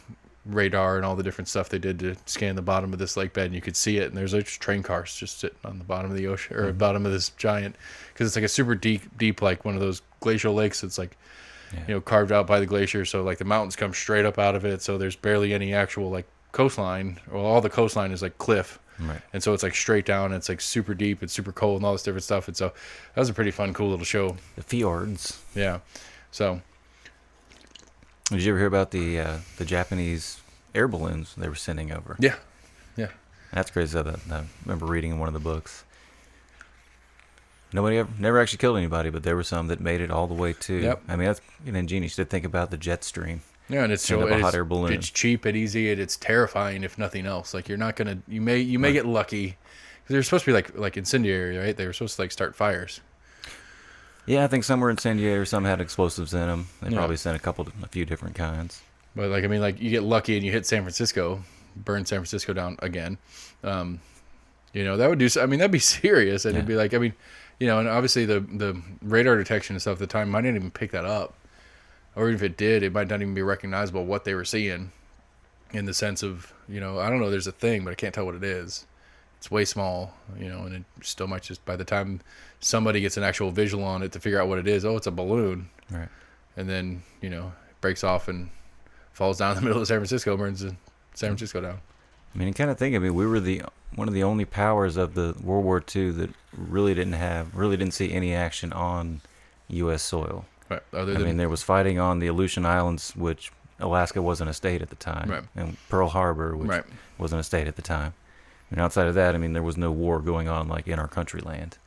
Speaker 1: radar and all the different stuff they did to scan the bottom of this lake bed, and you could see it, and there's like train cars just sitting on the bottom of the ocean or bottom of this giant, because it's like a super deep like one of those glacial lakes. It's like, you know, carved out by the glacier, so like the mountains come straight up out of it, so there's barely any actual like coastline. Well, all the coastline is like cliff,
Speaker 2: Right.
Speaker 1: and so it's like straight down, and it's like super deep, it's super cold and all this different stuff. And so that was a pretty fun, cool little show.
Speaker 2: The fjords.
Speaker 1: Yeah. So
Speaker 2: Did you ever hear about the Japanese air balloons they were sending over?
Speaker 1: yeah.
Speaker 2: That's crazy. I remember reading in one of the books. Nobody never actually killed anybody, but there were some that made it all the way to.
Speaker 1: Yep.
Speaker 2: I mean, that's ingenious to think about the jet stream.
Speaker 1: Yeah, and it's
Speaker 2: Send
Speaker 1: so
Speaker 2: up a hot air balloon.
Speaker 1: It's cheap and easy, and it's terrifying if nothing else. Like you're not gonna, you may get lucky, because they're supposed to be like incendiary, right? They were supposed to like start fires.
Speaker 2: Yeah, I think some were incendiary, some had explosives in them. They
Speaker 1: Yeah.
Speaker 2: probably sent a few different kinds.
Speaker 1: But like I mean, like you get lucky and you hit San Francisco, burn San Francisco down again. You know, that would do. I mean, that'd be serious, and it'd be like, I mean, you know, and obviously the radar detection and stuff at the time might not even pick that up, or if it did, it might not even be recognizable what they were seeing, in the sense of, you know, I don't know, there's a thing, but I can't tell what it is. It's way small, you know, and it still might just, by the time somebody gets an actual visual on it to figure out what it is, oh, it's a balloon,
Speaker 2: Right.
Speaker 1: and then, you know, it breaks off and falls down in the middle of San Francisco, burns San Francisco down.
Speaker 2: I mean, you kind of think. I mean, we were one of the only powers of the World War II that really didn't see any action on U.S. soil.
Speaker 1: Right.
Speaker 2: I mean, there was fighting on the Aleutian Islands, which Alaska wasn't a state at the time,
Speaker 1: Right.
Speaker 2: and Pearl Harbor, which
Speaker 1: Right.
Speaker 2: wasn't a state at the time. And outside of that, I mean, there was no war going on like in our country land.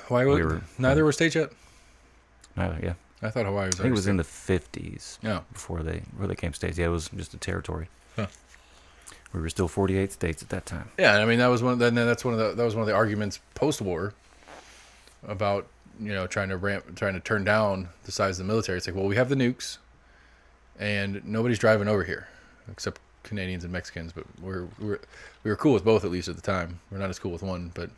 Speaker 1: Hawaii, neither were states yet.
Speaker 2: Yeah,
Speaker 1: I thought Hawaii was.
Speaker 2: I think it was in the 50s.
Speaker 1: Yeah.
Speaker 2: Before they became states. Yeah, it was just a territory.
Speaker 1: Huh.
Speaker 2: We were still 48 states at that time.
Speaker 1: Yeah, I mean that was one of the arguments post-war about, you know, trying to turn down the size of the military. It's like, well, we have the nukes, and nobody's driving over here except Canadians and Mexicans, but we were cool with both, at least at the time. We're not as cool with one, but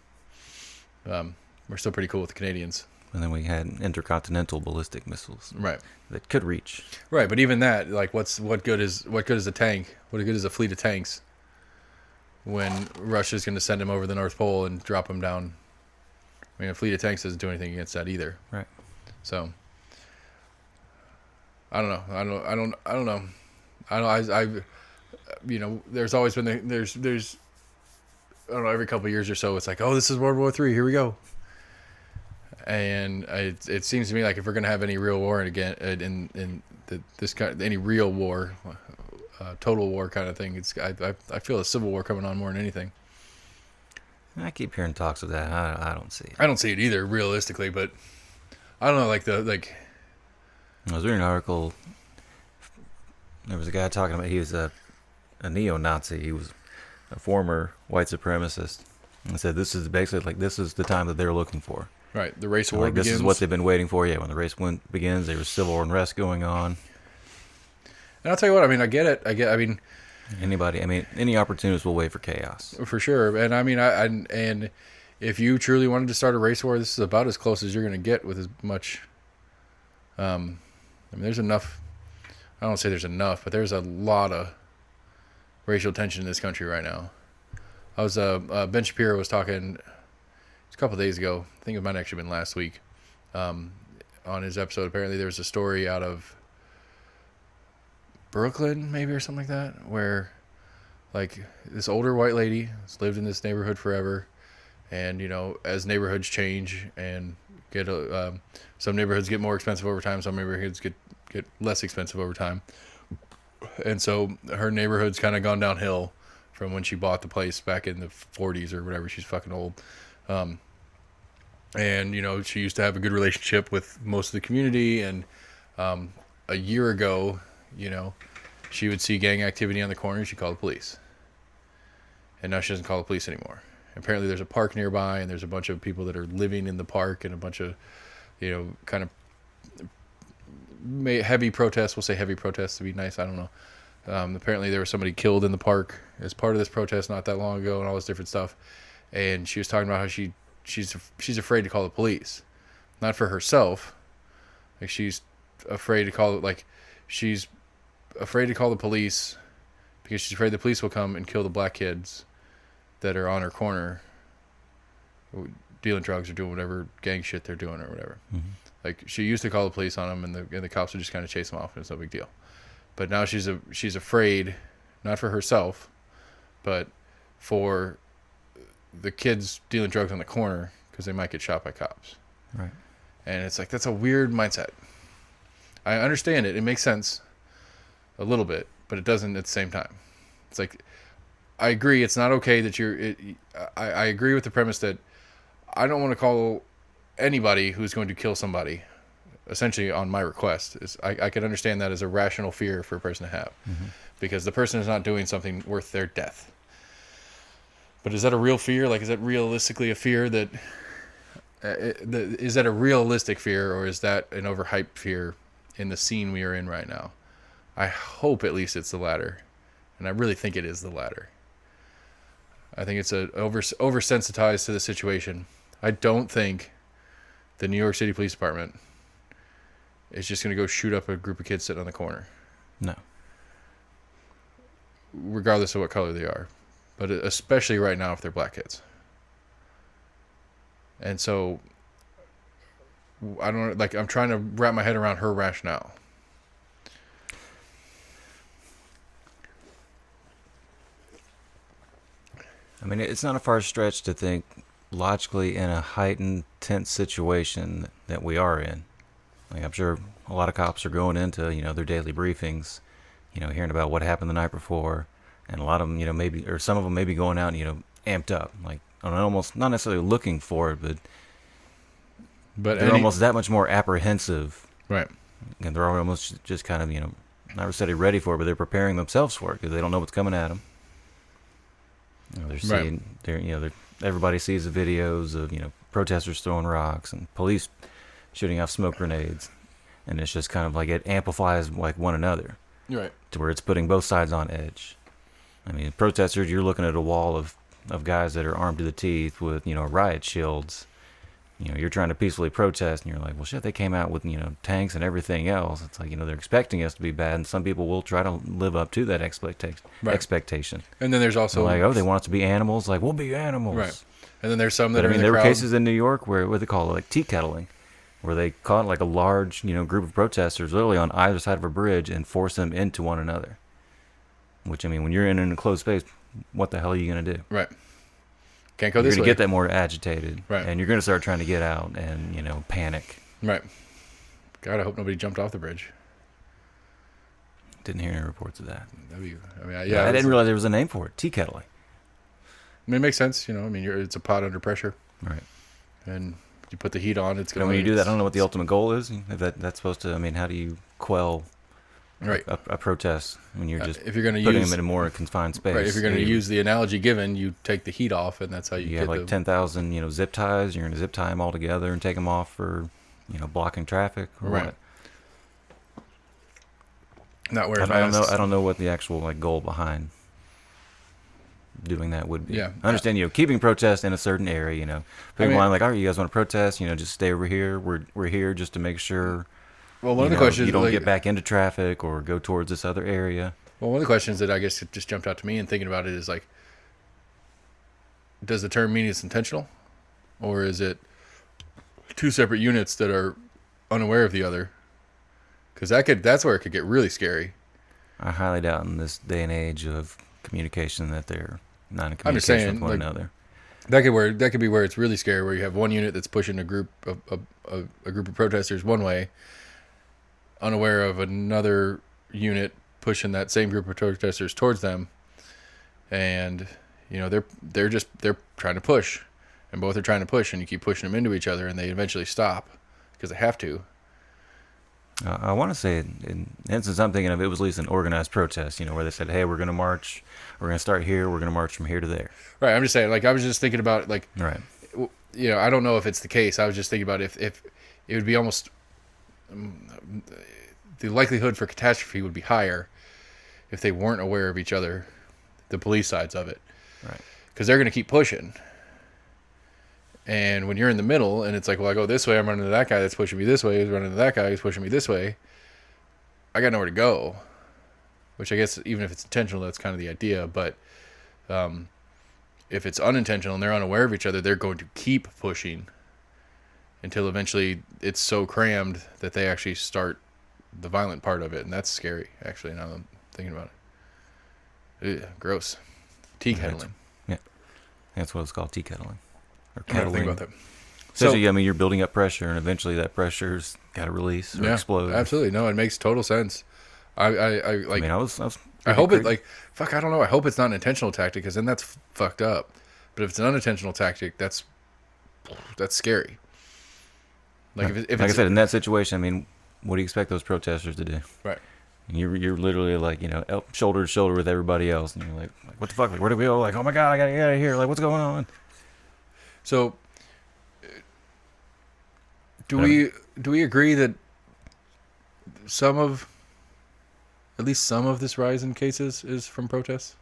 Speaker 1: we're still pretty cool with the Canadians.
Speaker 2: and then we had intercontinental ballistic missiles
Speaker 1: Right.
Speaker 2: that could reach.
Speaker 1: Right, but even that, like, what good is a tank? What good is a fleet of tanks when Russia's going to send them over the North Pole and drop them down? I mean, a fleet of tanks doesn't do anything against that either.
Speaker 2: Right.
Speaker 1: So, I don't know. I don't know. I've you know, there's always been there's I don't know, every couple of years or so, it's like, oh, this is World War III. Here we go. And it seems to me like if we're going to have any real war again, this kind, any real war, total war kind of thing, I feel a civil war coming on more than anything.
Speaker 2: I keep hearing talks of that. I don't see it.
Speaker 1: I don't see it either, realistically, but I don't know,
Speaker 2: I was reading an article. There was a guy talking about he was a neo-Nazi. He was a former white supremacist. And said this is basically like this is the time that they're looking for.
Speaker 1: Right, the race war begins.
Speaker 2: This is what they've been waiting for. Yeah, when the race begins, there was civil unrest going on.
Speaker 1: And I'll tell you what, I mean, I get it. I mean,
Speaker 2: any opportunist will wait for chaos.
Speaker 1: for sure. And I mean, and if you truly wanted to start a race war, this is about as close as you're going to get with as much. I mean, there's enough. I don't say there's enough, but there's a lot of racial tension in this country right now. I was Ben Shapiro was talking a couple of days ago. I think it might have actually been last week. On his episode, apparently there was a story out of Brooklyn, maybe, or something like that, where like this older white lady has lived in this neighborhood forever, and you know, as neighborhoods change and get some neighborhoods get more expensive over time, some neighborhoods get less expensive over time, and so her neighborhood's kind of gone downhill from when she bought the place back in the 40s or whatever. She's fucking old. And, you know, she used to have a good relationship with most of the community. And a year ago, you know, she would see gang activity on the corner and she'd call the police. And now she doesn't call the police anymore. Apparently there's a park nearby and there's a bunch of people that are living in the park and a bunch of, you know, kind of heavy protests. We'll say heavy protests to be nice. I don't know. Apparently there was somebody killed in the park as part of this protest not that long ago and all this different stuff. And she was talking about how she's afraid to call the police, not for herself. Like she's afraid to call the police because she's afraid the police will come and kill the black kids that are on her corner dealing drugs or doing whatever gang shit they're doing or whatever. Mm-hmm. Like she used to call the police on them and the cops would just kind of chase them off and it's no big deal. But now she's afraid, not for herself, but for the kids dealing drugs on the corner because they might get shot by cops.
Speaker 2: Right.
Speaker 1: And it's like, that's a weird mindset. I understand it. It makes sense a little bit, but it doesn't at the same time. It's like, I agree. It's not okay that I agree with the premise that I don't want to call anybody who's going to kill somebody essentially on my request. I can understand that as a rational fear for a person to have, mm-hmm. because the person is not doing something worth their death. But is that a real fear? Like, is that realistically a fear that is that a realistic fear, or is that an overhyped fear in the scene we are in right now? I hope at least it's the latter, and I really think it is the latter. I think it's oversensitized to the situation. I don't think the New York City Police Department is just going to go shoot up a group of kids sitting on the corner.
Speaker 2: No.
Speaker 1: Regardless of what color they are. But especially right now if they're black kids. And so, I'm trying to wrap my head around her rationale.
Speaker 2: I mean, it's not a far stretch to think logically in a heightened, tense situation that we are in. Like, I'm sure a lot of cops are going into, you know, their daily briefings, you know, hearing about what happened the night before, and a lot of them, you know, some of them may be going out and, you know, amped up, like, almost not necessarily looking for it, but they're almost that much more apprehensive,
Speaker 1: right?
Speaker 2: And they're almost just kind of, you know, not necessarily ready for it, but they're preparing themselves for it because they don't know what's coming at them. You know, they're seeing, everybody sees the videos of, you know, protesters throwing rocks and police shooting off smoke grenades, and it's just kind of like it amplifies like one another,
Speaker 1: right?
Speaker 2: To where it's putting both sides on edge. I mean, protesters, you're looking at a wall of guys that are armed to the teeth with, you know, riot shields, you're trying to peacefully protest, and you're like, well, shit, they came out with tanks and everything else. It's like they're expecting us to be bad, and some people will try to live up to that expectation.
Speaker 1: And then there's also
Speaker 2: like, oh, they want us to be animals. Like, we'll be animals.
Speaker 1: Right. And then there's some that
Speaker 2: but,
Speaker 1: are
Speaker 2: I mean,
Speaker 1: in the
Speaker 2: there
Speaker 1: crowd.
Speaker 2: were cases in New York where what they call it, like tea kettling, where they caught like a large group of protesters literally on either side of a bridge and forced them into one another. Which, I mean, when you're in an enclosed space, what the hell are you going to do?
Speaker 1: Right. Can't go
Speaker 2: You're
Speaker 1: this way.
Speaker 2: going to get that more agitated.
Speaker 1: Right.
Speaker 2: And you're going to start trying to get out and, panic.
Speaker 1: Right. God, I hope nobody jumped off the bridge.
Speaker 2: Didn't hear any reports of that.
Speaker 1: I
Speaker 2: didn't realize there was a name for it. Tea kettling.
Speaker 1: I mean, it makes sense. I mean, it's a pot under pressure.
Speaker 2: Right.
Speaker 1: And you put the heat on, it's going
Speaker 2: to... when you do that, I don't know what the ultimate goal is. If that's supposed to... I mean, how do you quell...
Speaker 1: Right.
Speaker 2: A protest when you're just
Speaker 1: if you're gonna
Speaker 2: putting them in a more confined space.
Speaker 1: Right. If you're going to use the analogy given, you take the heat off, and that's how you
Speaker 2: have like 10,000 zip ties. You're going to zip tie them all together and take them off for blocking traffic or
Speaker 1: right.
Speaker 2: what?
Speaker 1: Not wearing masks.
Speaker 2: I don't know what the actual goal behind doing that would be.
Speaker 1: Yeah.
Speaker 2: I understand keeping protests in a certain area. People line like, all right, you guys want to protest? Just stay over here. We're here just to make sure.
Speaker 1: Well, one of the questions
Speaker 2: you don't get back into traffic or go towards this other area.
Speaker 1: Well, one of the questions that I guess just jumped out to me and thinking about it is like, does the term mean it's intentional, or is it two separate units that are unaware of the other? Because that's where it could get really scary.
Speaker 2: I highly doubt in this day and age of communication that they're not in communication with one another.
Speaker 1: That could be where it's really scary, where you have one unit that's pushing a group of protesters one way, unaware of another unit pushing that same group of protesters towards them, and they're trying to push, and both are trying to push, and you keep pushing them into each other, and they eventually stop because they have to.
Speaker 2: I want to say, in instance I'm thinking of, it was at least an organized protest, where they said, hey, we're going to march, we're going to start here, we're going to march from here to there.
Speaker 1: Right. I'm just saying, I was just thinking about
Speaker 2: right.
Speaker 1: I don't know if it's the case. I was just thinking about if it would be almost. The likelihood for catastrophe would be higher if they weren't aware of each other, the police sides of it.
Speaker 2: Right.
Speaker 1: Because they're going to keep pushing. And when you're in the middle and it's like, well, I go this way, I'm running into that guy that's pushing me this way, he's running into that guy who's pushing me this way, I got nowhere to go. Which I guess even if it's intentional, that's kind of the idea. But if it's unintentional and they're unaware of each other, they're going to keep pushing until eventually it's so crammed that they actually start the violent part of it, and that's scary. Actually, now that I'm thinking about it, ew, gross. Tea kettling.
Speaker 2: Yeah, that's what it's called, tea kettling or
Speaker 1: I
Speaker 2: kettling.
Speaker 1: think about that.
Speaker 2: Essentially, I mean, you're building up pressure, and eventually that pressure's got to release or explode.
Speaker 1: Absolutely, no, it makes total sense. I like.
Speaker 2: I was
Speaker 1: I hope it I don't know. I hope it's not an intentional tactic, because then that's fucked up. But if it's an unintentional tactic, that's scary.
Speaker 2: If I said, in that situation, I mean, what do you expect those protesters to do?
Speaker 1: Right.
Speaker 2: And you're literally shoulder to shoulder with everybody else, and you're like what the fuck? Like, where do we go? Like, oh my god, I gotta get out of here! Like, what's going on?
Speaker 1: So, do we agree that at least some of this rise in cases is from protests?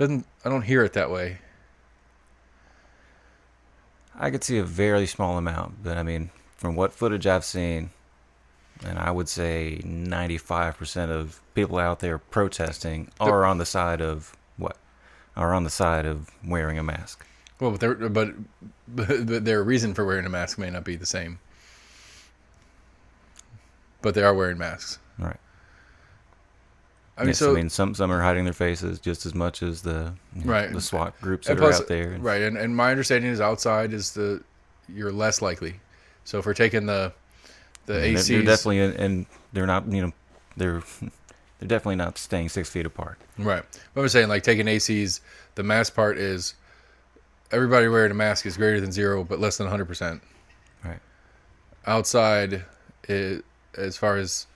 Speaker 1: I don't hear it that way.
Speaker 2: I could see a very small amount, but I mean, from what footage I've seen, and I would say 95% of people out there protesting are on the side of what? Are on the side of wearing a mask.
Speaker 1: Well, but their reason for wearing a mask may not be the same. But they are wearing masks.
Speaker 2: Right.
Speaker 1: I mean,
Speaker 2: some are hiding their faces just as much as the SWAT groups that are out there.
Speaker 1: Right, and my understanding is outside you're less likely. So if we're taking the ACs,
Speaker 2: they're definitely and they're not they're definitely not staying 6 feet apart.
Speaker 1: Right. But I'm saying taking ACs, the mask part is everybody wearing a mask is greater than 0 but less than 100%.
Speaker 2: Right.
Speaker 1: Outside, as far as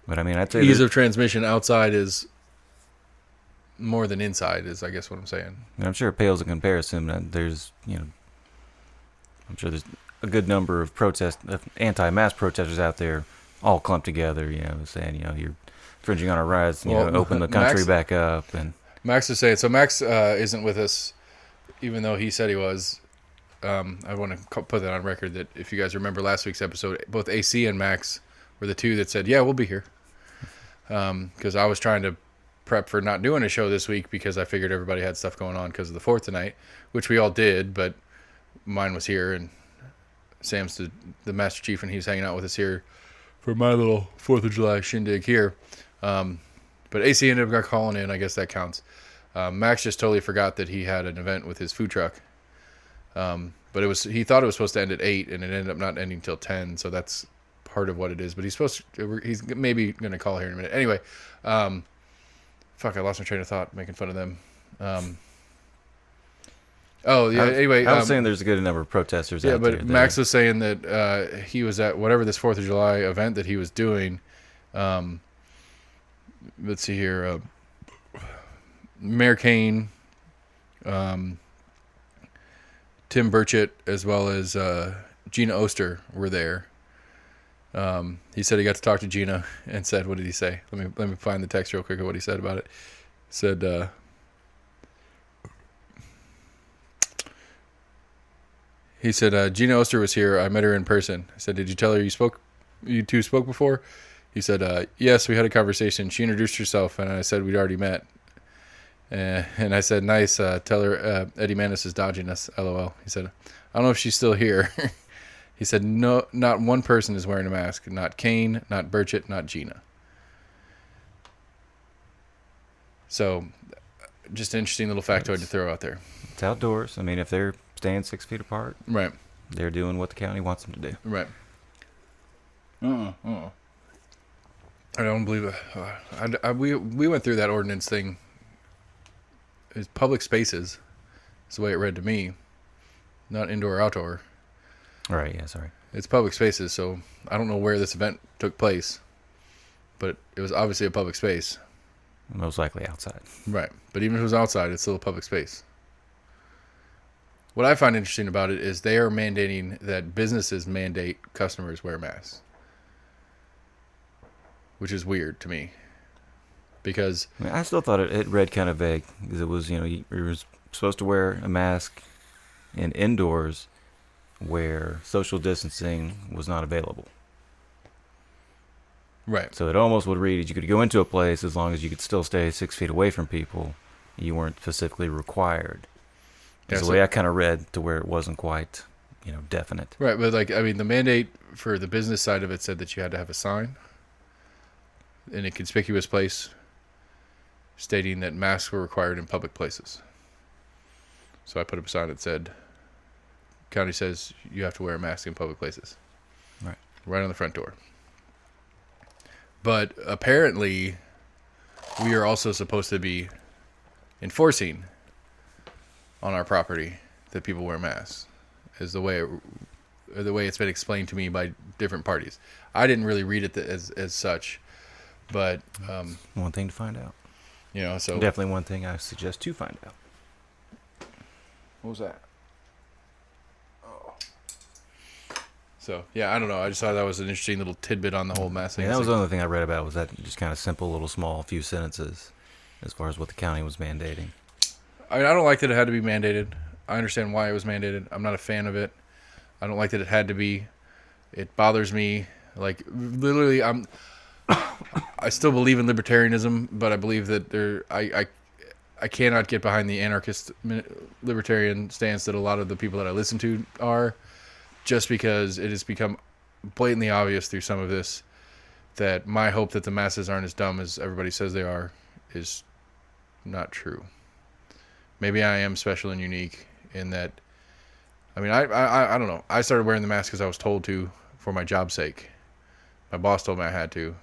Speaker 2: but I mean, I'd say
Speaker 1: ease of transmission, outside is more than inside, is I guess what I'm saying.
Speaker 2: And I'm sure it pales in comparison. That there's I'm sure there's a good number of anti-mask protesters out there, all clumped together. Saying you're infringing on our rights. Open the country back up. And
Speaker 1: Max is saying so. Max isn't with us, even though he said he was. I want to put that on record that if you guys remember last week's episode, both AC and Max were the two that said, "Yeah, we'll be here." Because I was trying to prep for not doing a show this week because I figured everybody had stuff going on because of the 4th tonight, which we all did, but mine was here, and Sam's the Master Chief, and he's hanging out with us here for my little 4th of July shindig here. But AC ended up calling in. I guess that counts. Max just totally forgot that he had an event with his food truck. But he thought it was supposed to end at 8, and it ended up not ending till 10. So that's part of what it is. But he's maybe going to call here in a minute. Anyway, fuck, I lost my train of thought making fun of them. Anyway.
Speaker 2: I was saying there's a good number of protesters out there.
Speaker 1: Yeah, but Max was saying that he was at whatever this 4th of July event that he was doing. Let's see here. Mayor Kane, Tim Burchett, as well as Gina Oster were there. He said he got to talk to Gina and said, what did he say? Let me find the text real quick of what he said about it. He said, Gina Oster was here. I met her in person. I said, did you tell her you two spoke before? He said, yes, we had a conversation. She introduced herself, and I said we'd already met. And I said, nice. Tell her Eddie Manis is dodging us, LOL. He said, I don't know if she's still here. He said, no, not one person is wearing a mask. Not Kane, not Burchett, not Gina. So, just an interesting little factoid to throw out there.
Speaker 2: It's outdoors. I mean, if they're staying 6 feet apart,
Speaker 1: right,
Speaker 2: they're doing what the county wants them to do.
Speaker 1: Right. I don't believe it. We went through that ordinance thing. It's public spaces. That's the way it read to me. Not indoor or outdoor.
Speaker 2: All right, yeah, sorry.
Speaker 1: It's public spaces, so I don't know where this event took place, but it was obviously a public space.
Speaker 2: Most likely outside.
Speaker 1: Right. But even if it was outside, it's still a public space. What I find interesting about it is they are mandating that businesses mandate customers wear masks, which is weird to me. Because
Speaker 2: I mean, I still thought it read kind of vague because it was, you were supposed to wear a mask in indoors where social distancing was not available.
Speaker 1: Right.
Speaker 2: So it almost would read you could go into a place as long as you could still stay 6 feet away from people. You weren't specifically required. That's the way I kind of read to where it wasn't quite, definite.
Speaker 1: Right, but the mandate for the business side of it said that you had to have a sign in a conspicuous place stating that masks were required in public places. So I put up a sign that said, county says you have to wear a mask in public places.
Speaker 2: Right.
Speaker 1: Right on the front door. But apparently, we are also supposed to be enforcing on our property that people wear masks, is the way it's been explained to me by different parties. I didn't really read it as such, but
Speaker 2: one thing to find out.
Speaker 1: So
Speaker 2: definitely one thing I suggest to find out.
Speaker 1: What was that? Oh. So yeah, I don't know. I just thought that was an interesting little tidbit on the whole mask thing.
Speaker 2: Yeah, that was the other thing I read about was that just kind of simple little small few sentences as far as what the county was mandating.
Speaker 1: I don't like that it had to be mandated. I understand why it was mandated. I'm not a fan of it. I don't like that it had to be. It bothers me. Like literally, I still believe in libertarianism, but I believe that I cannot get behind the anarchist libertarian stance that a lot of the people that I listen to are, just because it has become blatantly obvious through some of this that my hope that the masses aren't as dumb as everybody says they are is not true. Maybe I am special and unique in that. I mean, I don't know. I started wearing the mask because I was told to for my job's sake. My boss told me I had to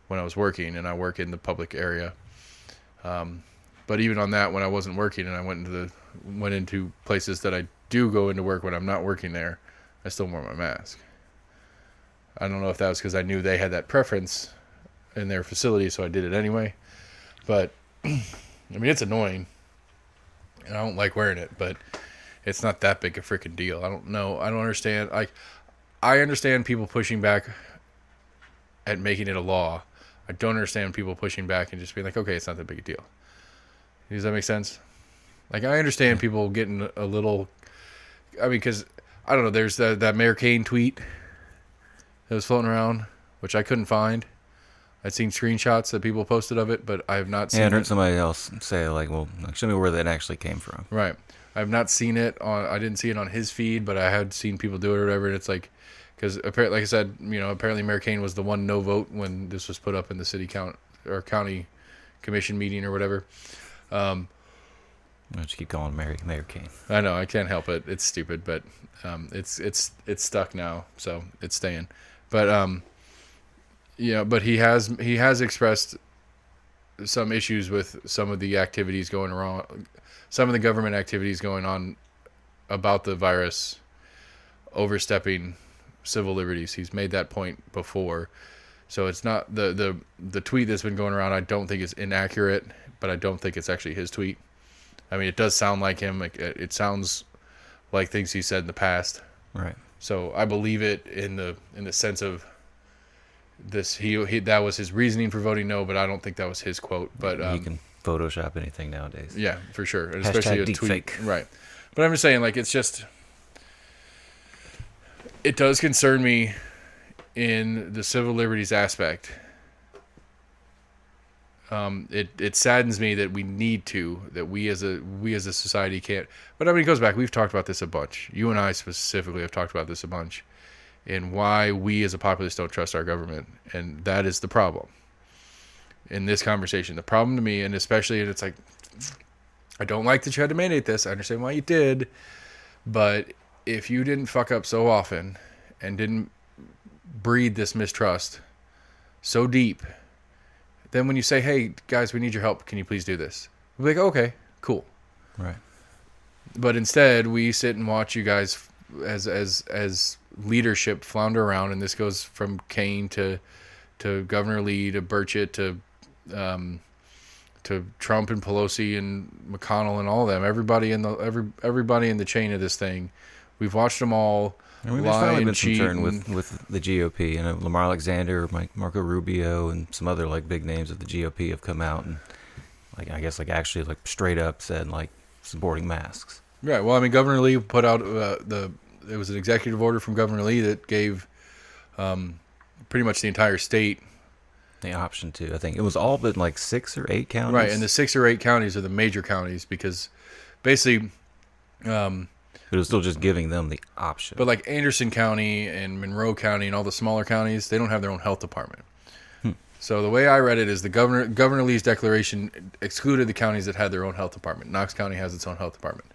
Speaker 1: when I was working, and I work in the public area. But even on that, when I wasn't working and I went into places that I do go into work when I'm not working there, I still wore my mask. I don't know if that was because I knew they had that preference in their facility, so I did it anyway. But I mean, it's annoying, and I don't like wearing it, but it's not that big a freaking deal. I don't know. I don't understand. I understand people pushing back at making it a law. I don't understand people pushing back and just being like, okay, it's not that big a deal. Does that make sense? Like, I understand people getting a little I mean, because I don't know. There's that Mayor Kane tweet that was floating around, which I couldn't find. I'd seen screenshots that people posted of it, but I have not seen
Speaker 2: Yeah, I
Speaker 1: it.
Speaker 2: heard somebody else say like, "Well, show me where that actually came from."
Speaker 1: Right. I have not seen it on. I didn't see it on his feed, but I had seen people do it or whatever. And it's like, because apparently, like I said, apparently Mayor Kane was the one no vote when this was put up in the city count or county commission meeting or whatever.
Speaker 2: I just keep calling Mayor Kane.
Speaker 1: I know I can't help it. It's stupid, but it's stuck now, so it's staying. But but he has expressed some issues with some of the activities going wrong, some of the government activities going on about the virus overstepping civil liberties. He's made that point before, so it's not the tweet that's been going around. I don't think is inaccurate, but I don't think it's actually his tweet. I mean, it does sound like him. Like, it sounds like things he said in the past.
Speaker 2: Right.
Speaker 1: So I believe it in the sense of this. He that was his reasoning for voting no, but I don't think that was his quote. But
Speaker 2: You can Photoshop anything nowadays.
Speaker 1: yeah, for sure, and
Speaker 2: Hashtag
Speaker 1: especially a tweet,
Speaker 2: deepfake.
Speaker 1: right? But I'm just saying, like, it's just it does concern me in the civil liberties aspect. It saddens me that we as a society can't. But I mean, it goes back. We've talked about this a bunch. You and I specifically have talked about this a bunch, and why we as a populace don't trust our government, and that is the problem. In this conversation, the problem to me, and especially, and it's like, I don't like that you had to mandate this. I understand why you did, but if you didn't fuck up so often, and didn't breed this mistrust so deep, then when you say, hey, guys, we need your help, can you please do this? We'll be like, okay, cool.
Speaker 2: Right.
Speaker 1: But instead, we sit and watch you guys as leadership flounder around, and this goes from Kane to Governor Lee to Burchett to Trump and Pelosi and McConnell and all of them. Everybody in the chain of this thing, we've watched them all.
Speaker 2: And we've
Speaker 1: lie
Speaker 2: finally
Speaker 1: and
Speaker 2: been
Speaker 1: cheat
Speaker 2: concerned
Speaker 1: and-
Speaker 2: with the GOP. You know, Lamar Alexander, Marco Rubio, and some other like big names of the GOP have come out and actually straight up said like supporting masks.
Speaker 1: Right. Well, I mean, Governor Lee put out it was an executive order from Governor Lee that gave pretty much the entire state.
Speaker 2: The option to, I think it was all but like 6 or 8 counties.
Speaker 1: Right, and the 6 or 8 counties are the major counties because basically.
Speaker 2: But it was still just giving them the option.
Speaker 1: But like Anderson County and Monroe County and all the smaller counties, they don't have their own health department. So the way I read it is the Governor Lee's declaration excluded the counties that had their own health department. Knox County has its own health department.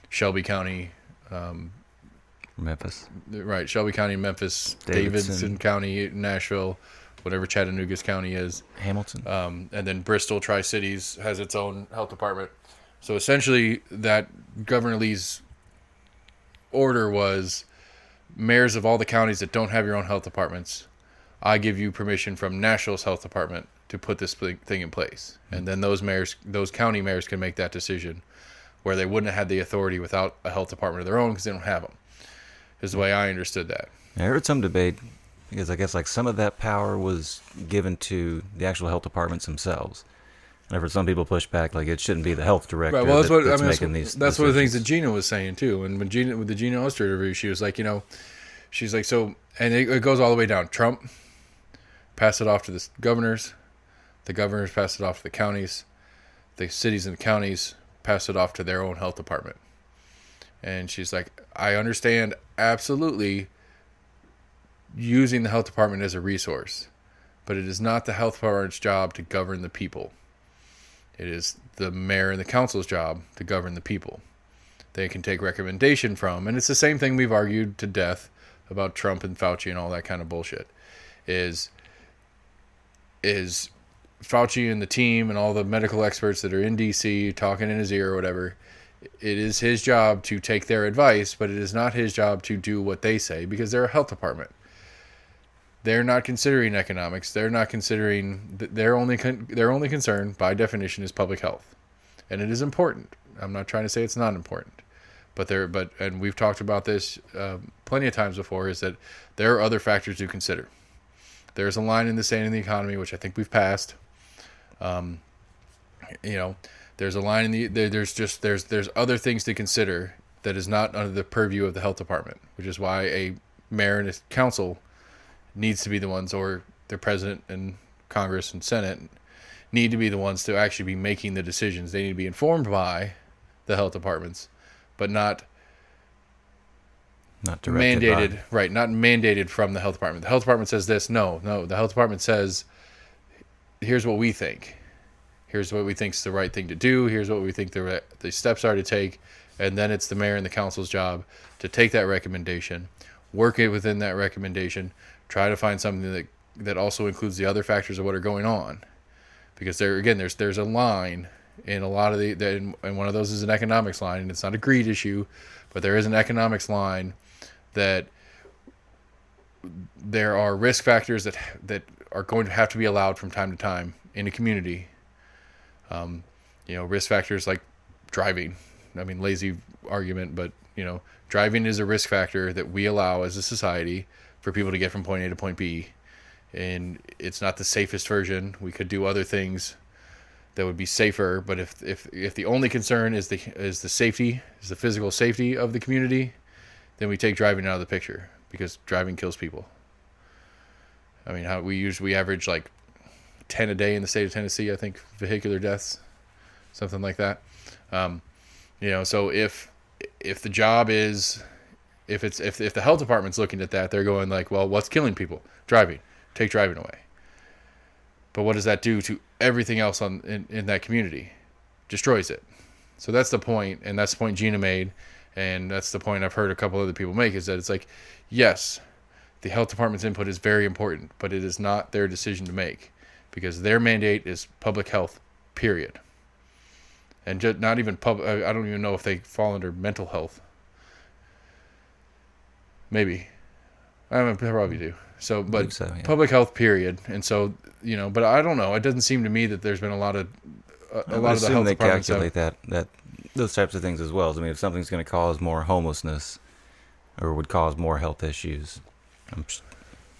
Speaker 1: Shelby County,
Speaker 2: Memphis.
Speaker 1: right? Shelby County, Memphis, Davidson County, Nashville, whatever Chattanooga's county is.
Speaker 2: Hamilton.
Speaker 1: And then Bristol Tri-Cities has its own health department. So essentially, that Governor Lee's order was mayors of all the counties that don't have your own health departments, I give you permission from Nashville's health department to put this thing in place. And then those county mayors can make that decision where they wouldn't have had the authority without a health department of their own because they don't have them, is the way I understood that.
Speaker 2: I heard some debate because I guess like some of that power was given to the actual health departments themselves. I've heard some people push back like it shouldn't be the health director.
Speaker 1: Right. Well, that's
Speaker 2: that's making these.
Speaker 1: That's one of the things that
Speaker 2: decisions.
Speaker 1: Gina was saying too. And when with the Gina Oster interview, she was like, she's like, so, and it goes all the way down. Trump passed it off to the governors passed it off to the counties, the cities and the counties passed it off to their own health department. And she's like, I understand absolutely using the health department as a resource, but it is not the health department's job to govern the people. It is the mayor and the council's job to govern the people. They can take recommendation from, and it's the same thing we've argued to death about Trump and Fauci and all that kind of bullshit, is Fauci and the team and all the medical experts that are in D.C. talking in his ear or whatever. It is his job to take their advice, but it is not his job to do what they say because they're a health department. They're not considering economics. They're not considering. Their only concern, by definition, is public health, and it is important. I'm not trying to say it's not important, and we've talked about this plenty of times before. Is that there are other factors to consider. There's a line in the sand in the economy, which I think we've passed. There's a line in the there's other things to consider that is not under the purview of the health department, which is why a mayor and a council needs to be the ones, or their president and Congress and Senate need to be the ones to actually be making the decisions. They need to be informed by the health departments, but not
Speaker 2: directed
Speaker 1: mandated,
Speaker 2: by.
Speaker 1: right? Not mandated from the health department. The health department says this. No. The health department says, here's what we think. Here's what we think is the right thing to do. Here's what we think the steps are to take. And then it's the mayor and the council's job to take that recommendation, work it within that recommendation, try to find something that also includes the other factors of what are going on. Because there's a line in a lot of and one of those is an economics line, and it's not a greed issue, but there is an economics line that there are risk factors that are going to have to be allowed from time to time in a community. Risk factors like driving. I mean, lazy argument, but driving is a risk factor that we allow as a society for people to get from point A to point B. And it's not the safest version. We could do other things that would be safer, but if the only concern is the safety, is the physical safety of the community, then we take driving out of the picture, because driving kills people. I mean, we average like 10 a day in the state of Tennessee, I think, vehicular deaths, something like that. So if the job is, if the health department's looking at that, they're going like, well, what's killing people? Driving. Take driving away. But what does that do to everything else in that community? Destroys it. So that's the point, and that's the point Gina made, and that's the point I've heard a couple other people make, is that it's like, yes, the health department's input is very important, but it is not their decision to make, because their mandate is public health, period. And just not even I don't even know if they fall under mental health. Maybe. I mean, they probably do. So, but
Speaker 2: So, yeah.
Speaker 1: public health, period. And so, but I don't know. It doesn't seem to me that there's been a lot of
Speaker 2: I would
Speaker 1: the
Speaker 2: assume
Speaker 1: health
Speaker 2: they
Speaker 1: departments
Speaker 2: calculate that those types of things as well. I mean, if something's going to cause more homelessness or would cause more health issues,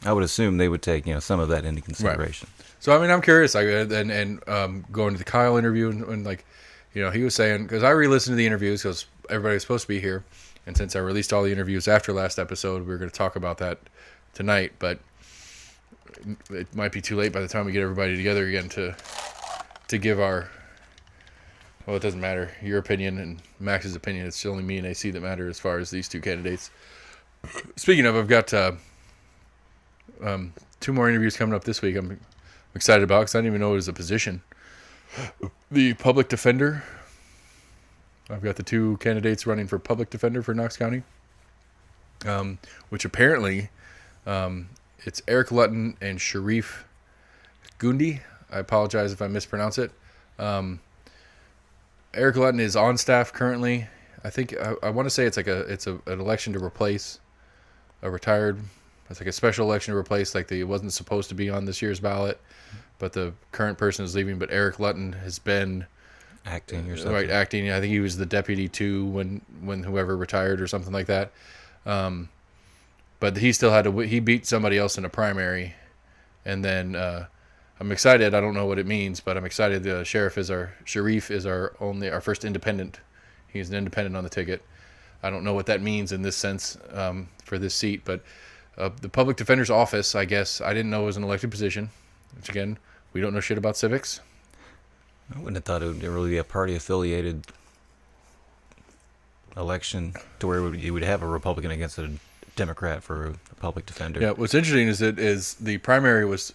Speaker 2: I would assume they would take some of that into consideration.
Speaker 1: Right. So I mean, I'm curious. And going to the Kyle interview and like, he was saying, because I re-listened to the interviews because everybody was supposed to be here, and since I released all the interviews after last episode, we were going to talk about that tonight, but it might be too late by the time we get everybody together again to give our, well, it doesn't matter, your opinion and Max's opinion. It's only me and AC that matter as far as these two candidates. Speaking of, I've got 2 more interviews coming up this week. I'm excited about, because I didn't even know it was a position. The public defender. I've got the 2 candidates running for public defender for Knox County, which apparently it's Eric Lutton and Sharif Gundi. I apologize if I mispronounce it. Eric Lutton is on staff currently. I think I want to say it's an election to replace a retired. It's like a special election to replace, like it wasn't supposed to be on this year's ballot, but the current person is leaving. But Eric Lutton has been
Speaker 2: Acting or something.
Speaker 1: right, acting. I think he was the deputy too when whoever retired or something like that. But he still had to. He beat somebody else in a primary, and then I'm excited. I don't know what it means, but I'm excited. The Sharif is our first independent. He's an independent on the ticket. I don't know what that means in this sense for this seat, but the public defender's office, I guess, I didn't know it was an elected position. Which again, we don't know shit about civics.
Speaker 2: I wouldn't have thought it would really be a party-affiliated election to where you would have a Republican against a Democrat for a public defender.
Speaker 1: Yeah, what's interesting is the primary was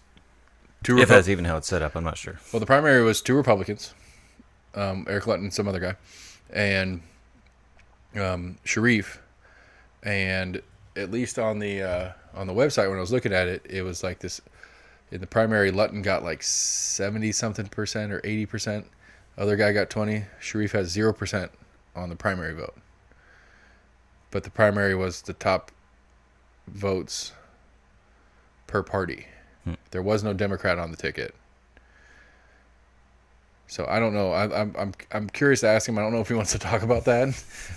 Speaker 1: 2
Speaker 2: If that's even how it's set up, I'm not sure.
Speaker 1: Well, the primary was 2 Republicans, Eric Lutton and some other guy, and Sharif, and at least on the website when I was looking at it, it was like this. In the primary, Lutton got like 70-something% or 80%. Other guy got 20%. Sharif has 0% on the primary vote. But the primary was the top votes per party. There was no Democrat on the ticket. So I don't know. I'm curious to ask him. I don't know if he wants to talk about that,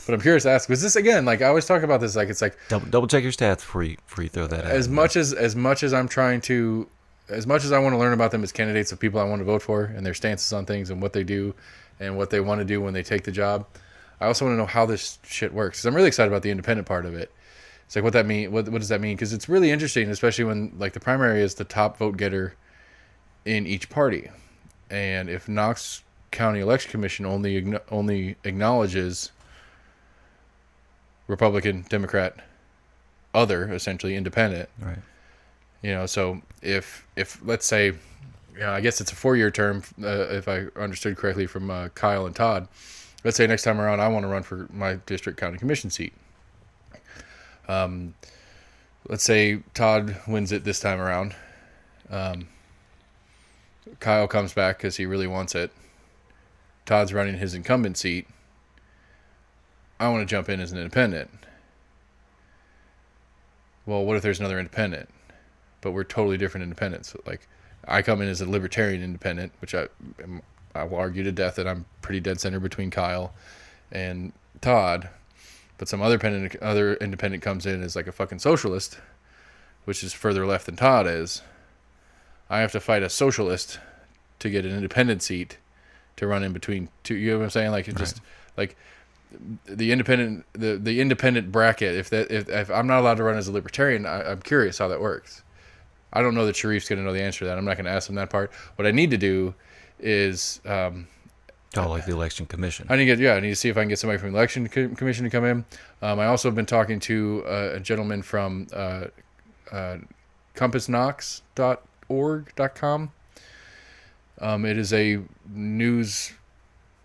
Speaker 1: but I'm curious to ask, because this again, like I always talk about this, like it's like
Speaker 2: double check your stats before you throw that out.
Speaker 1: As much as I'm trying to. As much as I want to learn about them as candidates of people I want to vote for and their stances on things and what they do and what they want to do when they take the job, I also want to know how this shit works. 'Cause I'm really excited about the independent part of it. It's like what that mean. What does that mean? Because it's really interesting, especially when like the primary is the top vote getter in each party, and if Knox County Election Commission only acknowledges Republican, Democrat, other essentially independent.
Speaker 2: Right.
Speaker 1: So if let's say, I guess it's a 4-year term, if I understood correctly from Kyle and Todd. Let's say next time around I want to run for my district county commission seat. Let's say Todd wins it this time around. Kyle comes back because he really wants it. Todd's running his incumbent seat. I want to jump in as an independent. Well, what if there's another independent? But we're totally different independents. Like, I come in as a libertarian independent, which I will argue to death that I'm pretty dead center between Kyle and Todd. But some other independent comes in as like a fucking socialist, which is further left than Todd is. I have to fight a socialist to get an independent seat to run in between two. You know what I'm saying? Like, it just like the independent bracket. If I'm not allowed to run as a libertarian, I'm curious how that works. I don't know that Sharif's going to know the answer to that. I'm not going to ask him that part. What I need to do is
Speaker 2: like the election commission.
Speaker 1: I need to see if I can get somebody from the election commission to come in. I also have been talking to a gentleman from CompassKnox.org.com. It is a news.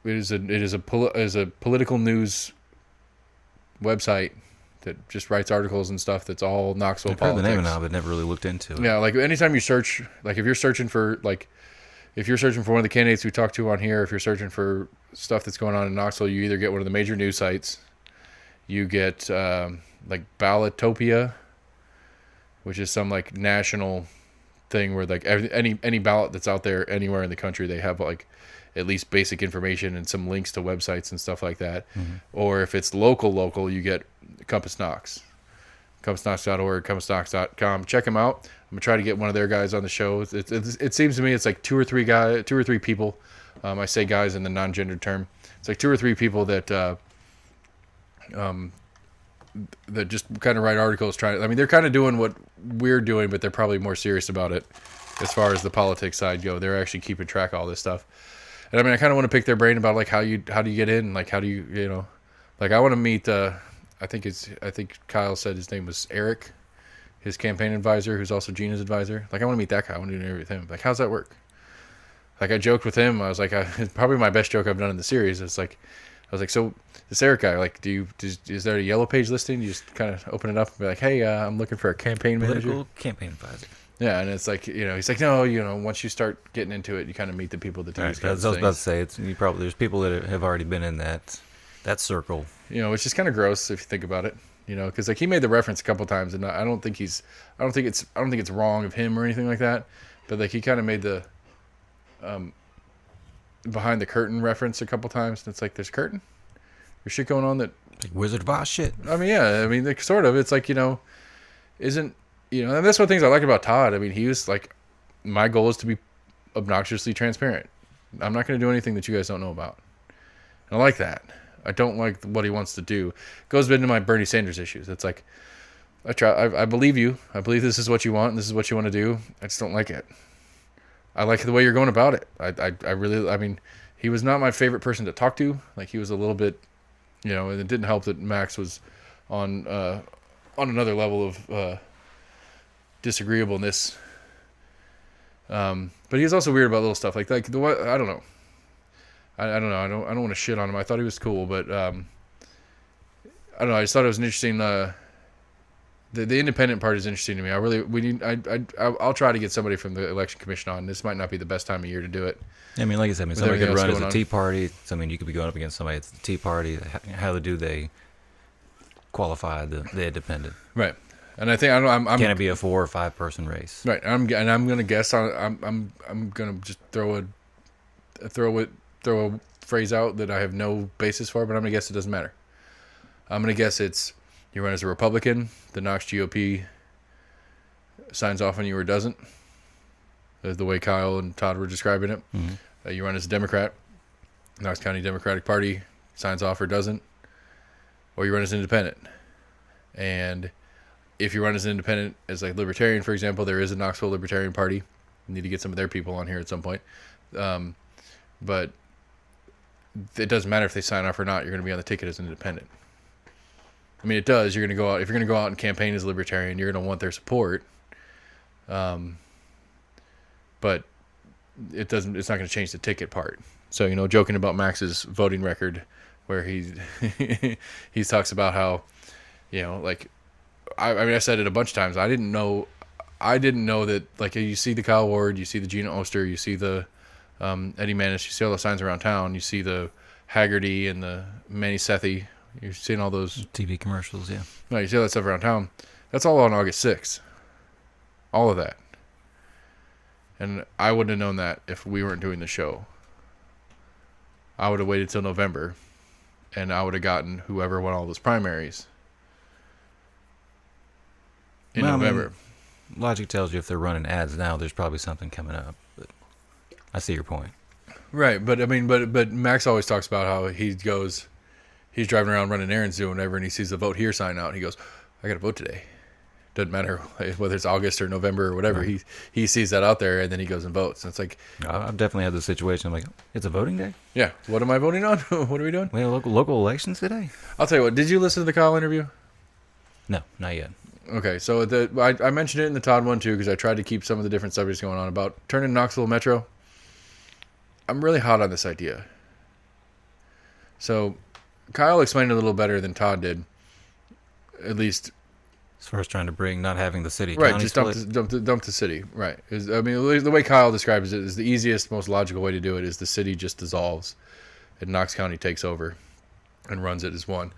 Speaker 1: It is a political news website that just writes articles and stuff. That's all Knoxville
Speaker 2: I've heard
Speaker 1: politics.
Speaker 2: the name now, but never really looked into it.
Speaker 1: Yeah, like anytime you search, like if you're searching for one of the candidates we talked to on here, if you're searching for stuff that's going on in Knoxville, you either get one of the major news sites, you get like Ballotopia, which is some like national thing where like any ballot that's out there anywhere in the country, they have like at least basic information and some links to websites and stuff like that. Mm-hmm. Or if it's local, you get Compass Knox, CompassKnox.org, CompassKnox.com. Check them out. I'm gonna try to get one of their guys on the show. It seems to me it's like two or three people. I say guys in the non-gendered term. It's like 2 or 3 people that just kind of write articles. They're kind of doing what we're doing, but they're probably more serious about it as far as the politics side go. They're actually keeping track of all this stuff. And I kind of want to pick their brain about like how do you get in, like how do you like I want to meet. I think Kyle said his name was Eric, his campaign advisor, who's also Gina's advisor. Like I want to meet that guy. I want to do an interview with him. Like how's that work? Like I joked with him. I was like, it's probably my best joke I've done in the series. It's like, I was like, so this Eric guy, like, is there a yellow page listing? You just kind of open it up and be like, hey, I'm looking for a campaign manager.
Speaker 2: Political campaign advisor.
Speaker 1: Yeah, and it's like, he's like, no, once you start getting into it, you kind of meet the people that do these kinds of things.
Speaker 2: I was about to say, there's people that have already been in that circle.
Speaker 1: Which is kind of gross if you think about it. Because like he made the reference a couple times, and I don't think it's wrong of him or anything like that. But like he kind of made the behind the curtain reference a couple times, and it's like there's a curtain, there's shit going on that
Speaker 2: like Wizard of Oz shit.
Speaker 1: Like, sort of. It's like isn't. And that's one of the things I like about Todd. He was like, my goal is to be obnoxiously transparent. I'm not going to do anything that you guys don't know about. And I like that. I don't like what he wants to do. It goes into my Bernie Sanders issues. It's like, I believe you. I believe this is what you want and this is what you want to do. I just don't like it. I like the way you're going about it. I really, he was not my favorite person to talk to. Like he was a little bit, and it didn't help that Max was on another level of, disagreeableness, but he was also weird about little stuff like the what I don't know. I don't know. I don't want to shit on him. I thought he was cool, but I don't know. I just thought it was an interesting. The independent part is interesting to me. I'll try to get somebody from the election commission on. This might not be the best time of year to do it.
Speaker 2: Like I said, somebody could run as a Tea Party. You could be going up against somebody at the Tea Party. How do they qualify the independent?
Speaker 1: Right. And I think I'm
Speaker 2: can it be a 4 or 5 person race?
Speaker 1: Right. I'm gonna guess on. I'm gonna just throw a phrase out that I have no basis for, but I'm gonna guess it doesn't matter. I'm gonna guess it's you run as a Republican, the Knox GOP signs off on you or doesn't. The way Kyle and Todd were describing it. Mm-hmm. You run as a Democrat, Knox County Democratic Party signs off or doesn't, or you run as an independent. And if you run as an independent, as like libertarian, for example, there is a Knoxville Libertarian Party. You need to get some of their people on here at some point. But it doesn't matter if they sign off or not. You're going to be on the ticket as an independent. I mean, it does. You're going to go out. If you're going to go out and campaign as a libertarian, you're going to want their support. But it doesn't. It's not going to change the ticket part. So, you know, joking about Max's voting record, where he talks about how, you know, like, I mean, I said it a bunch of times. I didn't know that, like, you see the Kyle Ward, you see the Gina Oster, you see the Eddie Manis, you see all the signs around town, you see the Haggerty and the Manny Sethi. You're seeing all those
Speaker 2: TV commercials, yeah.
Speaker 1: No, you see all that stuff around town. That's all on August 6th. All of that. And I wouldn't have known that if we weren't doing the show. I would have waited till November, and I would have gotten whoever won all those primaries in November.
Speaker 2: I mean, logic tells you if they're running ads now, there's probably something coming up. But I see your point.
Speaker 1: Right, but I mean, but Max always talks about how he's driving around running errands, doing whatever, and he sees the vote here sign out. And he goes, "I got to vote today." Doesn't matter whether it's August or November or whatever. Right. He sees that out there, and then he goes and votes. And it's like,
Speaker 2: I've definitely had the situation. I'm like, it's a voting day.
Speaker 1: Yeah. What am I voting on? What are we doing?
Speaker 2: We have local elections today.
Speaker 1: I'll tell you what. Did you listen to the Kyle interview?
Speaker 2: No, not yet.
Speaker 1: Okay, so I mentioned it in the Todd one too because I tried to keep some of the different subjects going on about turning Knoxville Metro. I'm really hot on this idea. So Kyle explained it a little better than Todd did, at least.
Speaker 2: As far as trying to bring not having the city,
Speaker 1: right? Just dump the city, right? I mean, the way Kyle describes it is the easiest, most logical way to do it is the city just dissolves, and Knox County takes over, and runs it as one.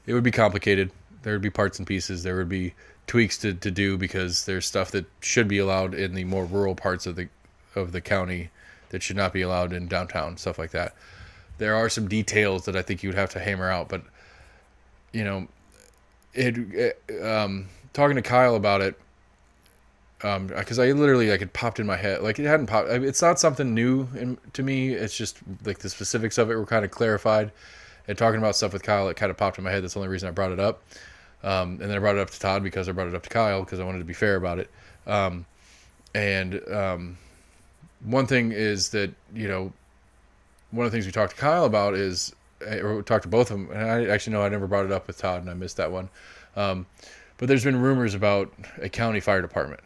Speaker 1: It would be complicated. There would be parts and pieces. There would be tweaks to do because there's stuff that should be allowed in the more rural parts of the county that should not be allowed in downtown, stuff like that. There are some details that I think you would have to hammer out, but you know, talking to Kyle about it, because it popped in my head, like it hadn't popped. It's not something new to me. It's just like the specifics of it were kind of clarified, and talking about stuff with Kyle, it kind of popped in my head. That's the only reason I brought it up. And then I brought it up to Todd because I brought it up to Kyle because I wanted to be fair about it. One thing is that, you know, one of the things we talked to Kyle about is, or we talked to both of them, and I actually know I never brought it up with Todd and I missed that one. But there's been rumors about a county fire department.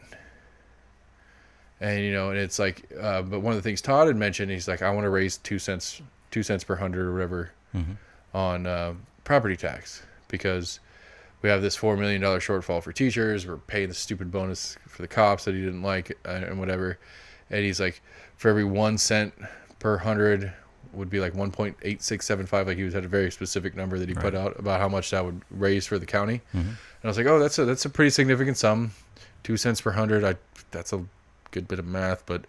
Speaker 1: And, you know, and it's like, but one of the things Todd had mentioned, he's like, I want to raise 2 cents per hundred or whatever on property tax because we have this $4 million shortfall for teachers. We're paying the stupid bonus for the cops that he didn't like and whatever. And he's like, for every 1 cent per hundred would be like 1.8675. Like he had a very specific number that he put out about how much that would raise for the county. And I was like, oh, that's a pretty significant sum. 2 cents per hundred. That's a good bit of math, but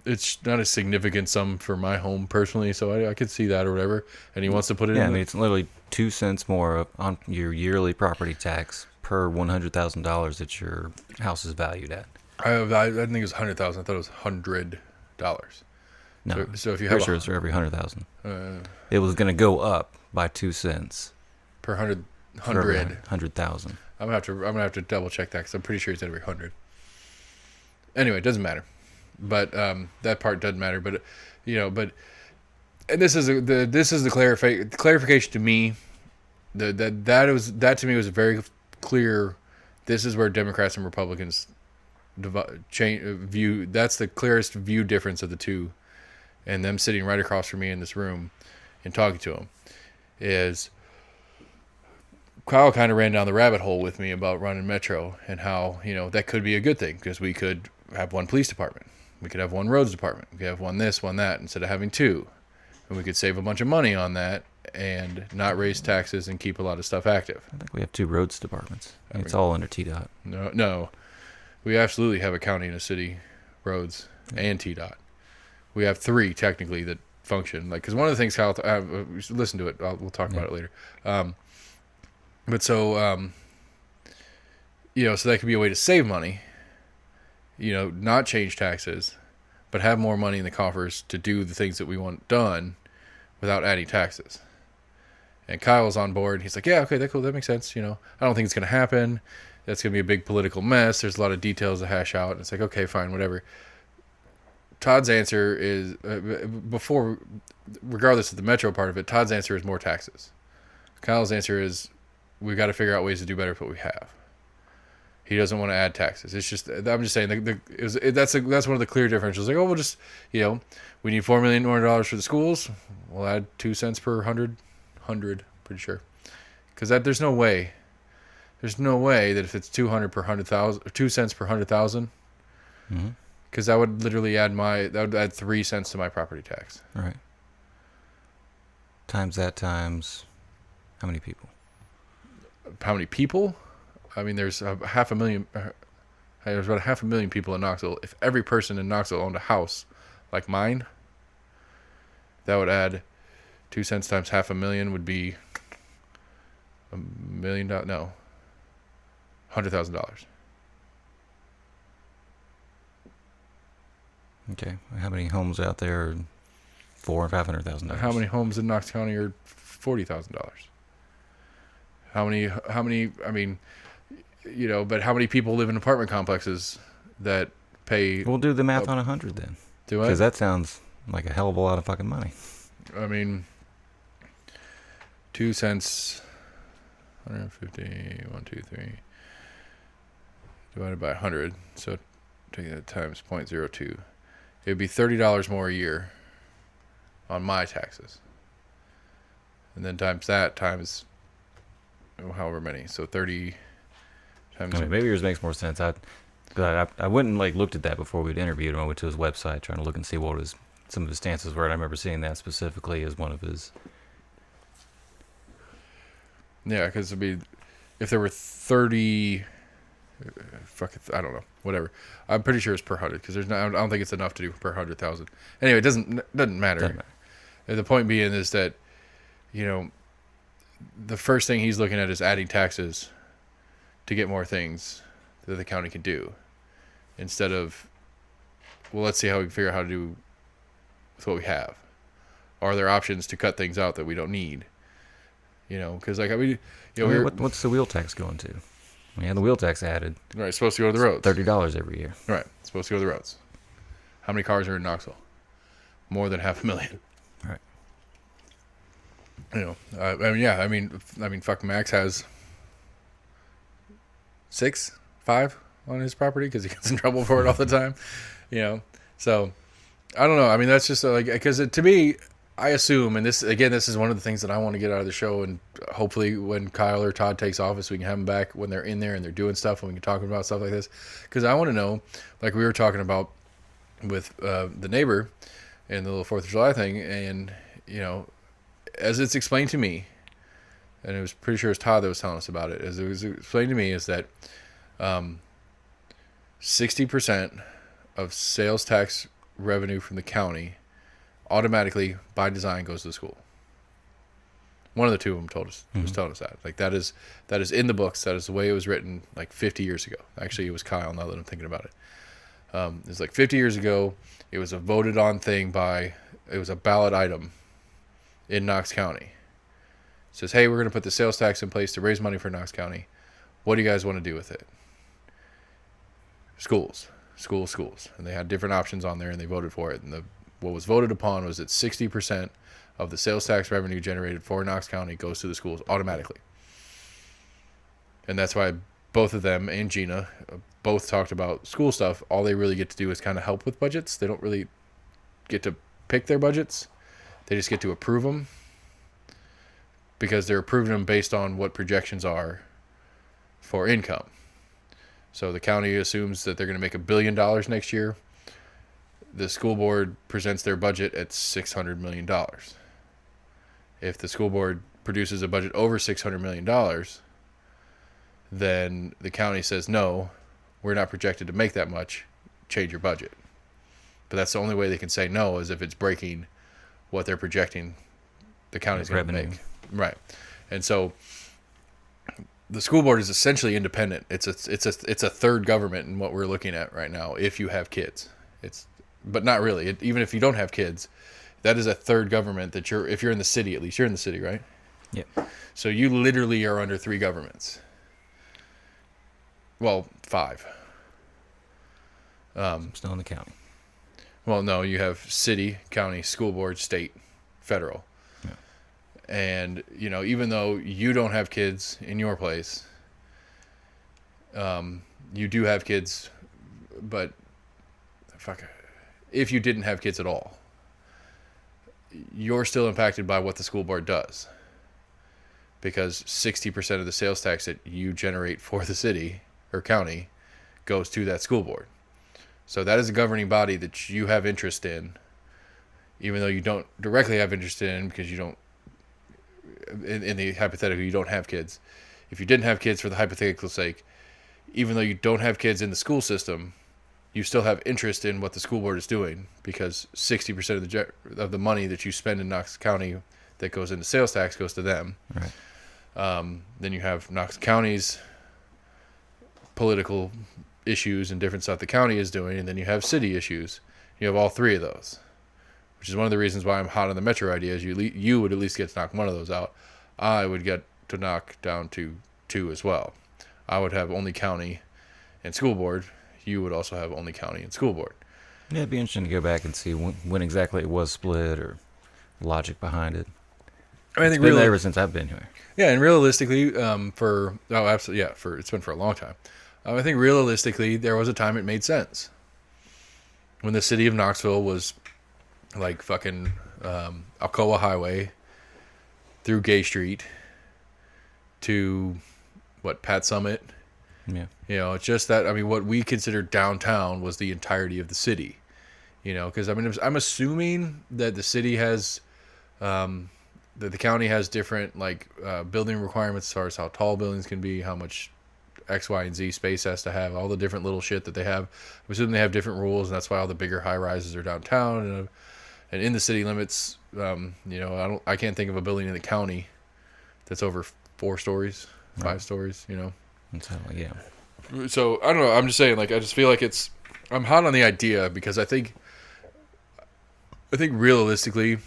Speaker 1: it's not a significant sum for my home personally, so I could see that or whatever. And he wants to put it in.
Speaker 2: Yeah, I mean, it's literally 2 cents more on your yearly property tax per $100,000 that your house is valued at.
Speaker 1: I think it was 100,000. I thought it was $100.
Speaker 2: No,
Speaker 1: so if you
Speaker 2: have, sure it's for every 100,000. It was going to go up by 2 cents
Speaker 1: per 100,000. I'm gonna have to double check that because I'm pretty sure it's every 100. Anyway, it doesn't matter. But that part doesn't matter. But you know, and this is the clarification to me. That to me was a very clear. This is where Democrats and Republicans view. That's the clearest view difference of the two, and them sitting right across from me in this room and talking to them is. Kyle kind of ran down the rabbit hole with me about running Metro and how, you know, that could be a good thing because we could have one police department. We could have one roads department. We could have one this, one that, instead of having two. And we could save a bunch of money on that and not raise taxes and keep a lot of stuff active.
Speaker 2: I think we have 2 roads departments. It's all under TDOT.
Speaker 1: No. We absolutely have a county and a city roads and TDOT. We have 3 technically that function. Like, because one of the things Kyle, listen to it. We'll talk about it later. But so, you know, so that could be a way to save money, you know, not change taxes, but have more money in the coffers to do the things that we want done without adding taxes. And Kyle's on board. He's like, yeah, okay, that's cool. That makes sense. I don't think it's going to happen. That's going to be a big political mess. There's a lot of details to hash out. And it's like, okay, fine, whatever. Todd's answer is, regardless of the metro part of it, Todd's answer is more taxes. Kyle's answer is, we've got to figure out ways to do better with what we have. He doesn't want to add taxes. It's just, I'm just saying, that's one of the clear differentials. Like, oh, we'll just, we need $4 million more for the schools. We'll add 2 cents per hundred, pretty sure. Because there's no way that if it's 200 per 100,000, or 2 cents per 100,000, because that would literally add 3 cents to my property tax.
Speaker 2: Right. Times how many people?
Speaker 1: How many people? I mean, there's about 500,000 people in Knoxville. If every person in Knoxville owned a house like mine, that would add 2 cents times 500,000 would be $1 million. No, $100,000.
Speaker 2: Okay. How many homes out there are $400,000 and $500,000?
Speaker 1: How many homes in Knox County are $40,000? How many? I mean, but how many people live in apartment complexes that pay?
Speaker 2: We'll do the math on 100 then.
Speaker 1: Do I?
Speaker 2: Because that sounds like a hell of a lot of fucking money.
Speaker 1: I mean, 2 cents, 150, 1, 2, 3, divided by 100. So take that times 0.02. It would be $30 more a year on my taxes. And then times that times however many. So 30 times.
Speaker 2: I mean, maybe yours makes more sense. I went and looked at that before we'd interviewed him. I went to his website trying to look and see what some of his stances were. And I remember seeing that specifically as one of his.
Speaker 1: Yeah, because if there were 30, I don't know, whatever. I'm pretty sure it's per 100 because I don't think it's enough to do per 100,000. Anyway, it doesn't matter. And the point being is that, the first thing he's looking at is adding taxes to get more things that the county can do, instead of, well, let's see how we can figure out how to do with what we have. Are there options to cut things out that we don't need? Because
Speaker 2: what's the wheel tax going to? We had the wheel tax added.
Speaker 1: Right, it's supposed to go to the roads.
Speaker 2: $30 every year.
Speaker 1: Right, it's supposed to go to the roads. How many cars are in Knoxville? More than 500,000.
Speaker 2: Right.
Speaker 1: I mean, fuck, Max has 5 on his property because he gets in trouble for it all the time. So I don't know. I mean, that's just because to me, I assume, and this is one of the things that I want to get out of the show, and hopefully when Kyle or Todd takes office, we can have them back when they're in there and they're doing stuff, and we can talk about stuff like this, because I want to know, like we were talking about with the neighbor and the little 4th of July thing, and as it's explained to me, and it was pretty sure it was Todd that was telling us about it, as it was explained to me, is that 60% of sales tax revenue from the county automatically, by design, goes to the school. One of the two of them was telling us that. Like, that is in the books. That is the way it was written 50 years ago. Actually, it was Kyle, now that I'm thinking about it. It's 50 years ago. It was a voted on thing it was a ballot item in Knox County. It says, hey, we're going to put the sales tax in place to raise money for Knox County. What do you guys want to do with it? Schools. And they had different options on there, and they voted for it. And what was voted upon was that 60% of the sales tax revenue generated for Knox County goes to the schools automatically. And that's why both of them and Gina both talked about school stuff. All they really get to do is kind of help with budgets. They don't really get to pick their budgets. They just get to approve them, because they're approving them based on what projections are for income. So the county assumes that they're going to make $1 billion next year. The school board presents their budget at $600 million. If the school board produces a budget over $600 million, then the county says, no, we're not projected to make that much, change your budget. But that's the only way they can say no, is if it's breaking what they're projecting the county's going to make. Right. And so the school board is essentially independent. It's a third government in what we're looking at right now, if you have kids. But not really. Even if you don't have kids, That is a third government that if you're in the city, at least you're in the city, right?
Speaker 2: Yep.
Speaker 1: So you literally are under 3 governments. Well, 5.
Speaker 2: I'm still in the county.
Speaker 1: Well, no, you have city, county, school board, state, federal.
Speaker 2: Yeah.
Speaker 1: And, even though you don't have kids in your place, you do have kids, but if you didn't have kids at all, you're still impacted by what the school board does. Because 60% of the sales tax that you generate for the city or county goes to that school board. So that is a governing body that you have interest in, even though you don't directly have interest in, because you don't, in the hypothetical, you don't have kids. If you didn't have kids, for the hypothetical sake, even though you don't have kids in the school system, you still have interest in what the school board is doing, because 60% of the money that you spend in Knox County that goes into sales tax goes to them.
Speaker 2: Right.
Speaker 1: Then you have Knox County's political issues and different stuff the county is doing, and then you have city issues. You have all 3 of those, which is one of the reasons why I'm hot on the metro idea. Is you would at least get to knock one of those out. I would get to knock down to 2 as well. I would have only county and school board. You would also have only county and school board.
Speaker 2: Yeah, it'd be interesting to go back and see when exactly it was split or logic behind it.
Speaker 1: I
Speaker 2: It's
Speaker 1: think
Speaker 2: been
Speaker 1: really,
Speaker 2: there ever since I've been here.
Speaker 1: yeah, and realistically, absolutely, yeah, it's been for a long time. I think realistically, there was a time it made sense when the city of Knoxville was like fucking Alcoa Highway through Gay Street to Pat Summit.
Speaker 2: Yeah.
Speaker 1: It's just that, what we consider downtown was the entirety of the city. Because I'm assuming that the city has, that the county has different building requirements as far as how tall buildings can be, how much X, Y, and Z space has to have, all the different little shit that they have. I'm assuming they have different rules, and that's why all the bigger high rises are downtown and in the city limits. I can't think of a building in the county that's over 4 stories, 5 stories.
Speaker 2: That's how, yeah.
Speaker 1: So I don't know. I'm just saying, I just feel like I'm hot on the idea because I think realistically,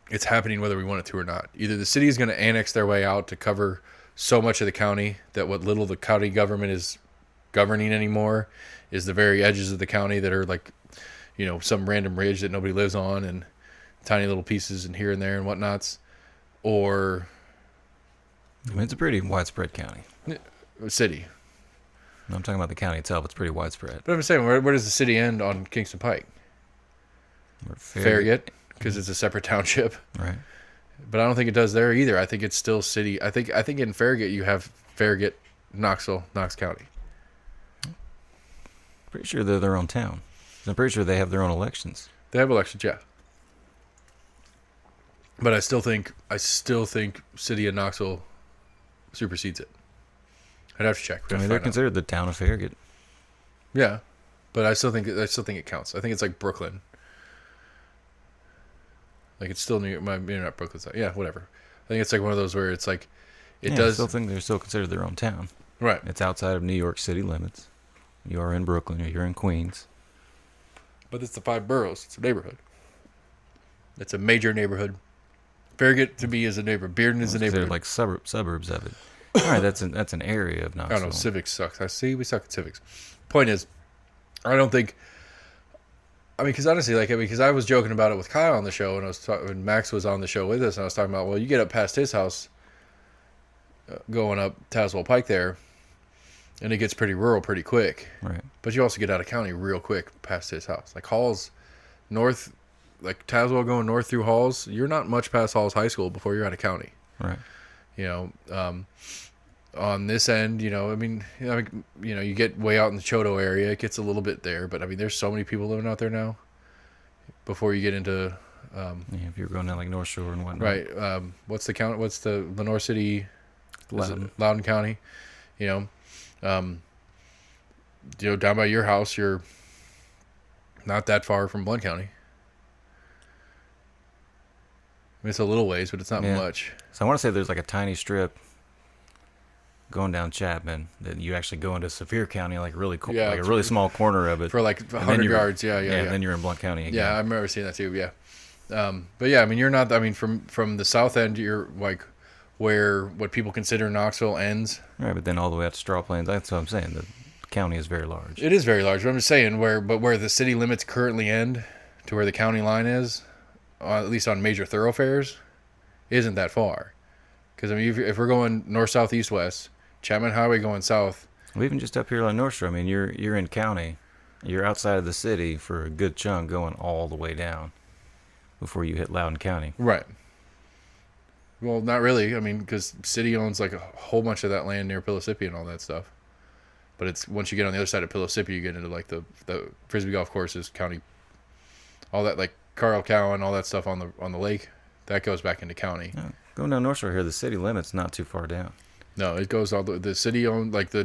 Speaker 1: it's happening whether we want it to or not. Either the city is going to annex their way out to cover so much of the county that what little the county government is governing anymore is the very edges of the county that are some random ridge that nobody lives on and tiny little pieces and here and there and whatnots, or
Speaker 2: it's a pretty widespread county.
Speaker 1: City.
Speaker 2: I'm talking about the county itself. It's pretty widespread.
Speaker 1: But I'm saying, where does the city end on Kingston Pike? Farragut, because it's a separate township.
Speaker 2: Right.
Speaker 1: But I don't think it does there either. I think it's still city. I think in Farragut you have Farragut, Knoxville, Knox County.
Speaker 2: Pretty sure they're their own town. I'm pretty sure they have their own elections.
Speaker 1: They have elections, yeah. But I still think city of Knoxville supersedes it. I'd have to check.
Speaker 2: They're considered the town of Farragut.
Speaker 1: Yeah, but I still think it counts. I think it's like Brooklyn. It's still maybe not Brooklyn. Yeah, whatever. I think it's like one of those where it's like it does.
Speaker 2: I still think they're still considered their own town.
Speaker 1: Right.
Speaker 2: It's outside of New York City limits. You are in Brooklyn or you're in Queens.
Speaker 1: But it's the 5 boroughs. It's a neighborhood. It's a major neighborhood. Farragut to me is a neighborhood. Bearden is a neighborhood.
Speaker 2: Like suburbs of it. All right, that's an area of Knoxville.
Speaker 1: I don't know. Civics sucks. We suck at civics. Point is, I don't think. Because honestly, because I was joking about it with Kyle on the show, and when Max was on the show with us, and I was talking about, well, you get up past his house, going up Tazewell Pike there, and it gets pretty rural pretty quick.
Speaker 2: Right.
Speaker 1: But you also get out of county real quick past his house. Like Halls, north, like Tazewell going north through Halls, you're not much past Halls High School before you're out of county.
Speaker 2: Right.
Speaker 1: On this end, you get way out in the Choteau area, it gets a little bit there, but there's so many people living out there now. Before you get into,
Speaker 2: if you're going down like North Shore and whatnot,
Speaker 1: right? What's the county? What's the Lenore City? Loudoun County. Down by your house, you're not that far from Blount County. It's a little ways, but it's not much.
Speaker 2: So I want to say there's like a tiny strip going down Chapman, that you actually go into Sevier County, like really
Speaker 1: Yeah,
Speaker 2: like a really small corner of it
Speaker 1: for like
Speaker 2: and then
Speaker 1: 100
Speaker 2: you're-
Speaker 1: yards. Yeah.
Speaker 2: and then you're in Blount County again.
Speaker 1: Yeah, I remember seeing that too. Yeah, but yeah, I mean, you're not. I mean, from the south end, you're like where what people consider Knoxville ends.
Speaker 2: Right, but then all the way out to Straw Plains. That's what I'm saying. The county is very large.
Speaker 1: It is very large. But I'm just saying where the city limits currently end to where the county line is, at least on major thoroughfares, isn't that far. Because I mean, if we're going north, south, east, west, Chapman Highway going south.
Speaker 2: Well, even just up here on North Shore, I mean, you're in county, you're outside of the city for a good chunk, going all the way down before you hit Loudoun County.
Speaker 1: Right. Well, not really. I mean, because city owns like a whole bunch of that land near Pillissippi and all that stuff. But it's once you get on the other side of Pillissippi, you get into like the Frisbee golf courses, county, all that like Carl Cowan, all that stuff on the lake. That goes back into county.
Speaker 2: Yeah. Going down North Shore here, the city limit's not too far down.
Speaker 1: No, it goes all the city owned like the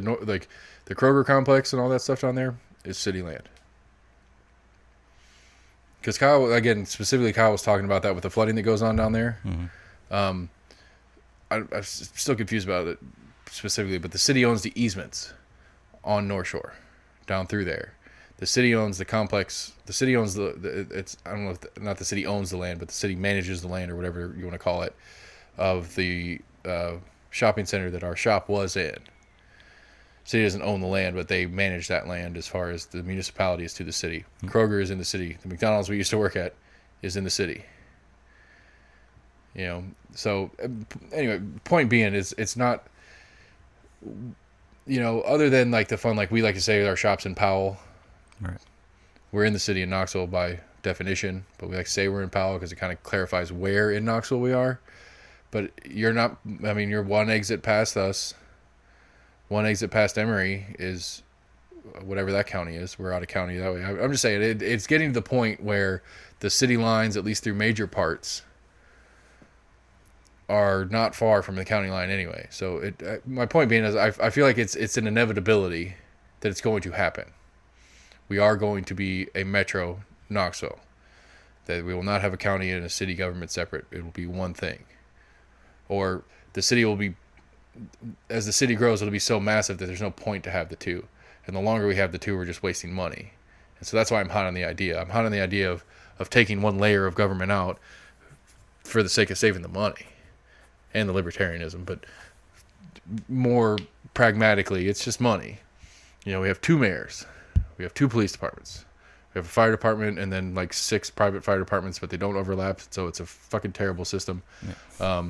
Speaker 1: Kroger complex and all that stuff down there is city land. Because Kyle, again, specifically Kyle was talking about that with the flooding that goes on down there.
Speaker 2: Mm-hmm.
Speaker 1: I'm still confused about it specifically, but the city owns the easements on North Shore, down through there. The city owns the complex. The city owns it's I don't know if not the city owns the land, but the city manages the land or whatever you want to call it, of the shopping center that our shop was in. City doesn't own the land, but they manage that land as far as the municipality is to the city. Kroger is in the city. The McDonald's we used to work at is in the city. You know, so anyway, point being is it's not, you know, other than like the fun, like we like to say our shop's in Powell.
Speaker 2: Right.
Speaker 1: We're in the city of Knoxville by definition, but we like to say we're in Powell because it kind of clarifies where in Knoxville we are. But you're not, I mean, you're one exit past us. One exit past Emory is whatever that county is. We're out of county that way. I'm just saying it's getting to the point where the city lines, at least through major parts, are not far from the county line anyway. So my point being is I feel like it's an inevitability that it's going to happen. We are going to be a metro Knoxville. That we will not have a county and a city government separate. It will be one thing. Or the city will be, as the city grows, it'll be so massive that there's no point to have the two. And the longer we have the two, we're just wasting money. And so that's why I'm hot on the idea. I'm hot on the idea of taking one layer of government out for the sake of saving the money and the libertarianism. But more pragmatically, it's just money. You know, we have 2 mayors. We have 2 police departments. We have a fire department and then like 6 private fire departments, but they don't overlap. So it's a fucking terrible system. Yeah.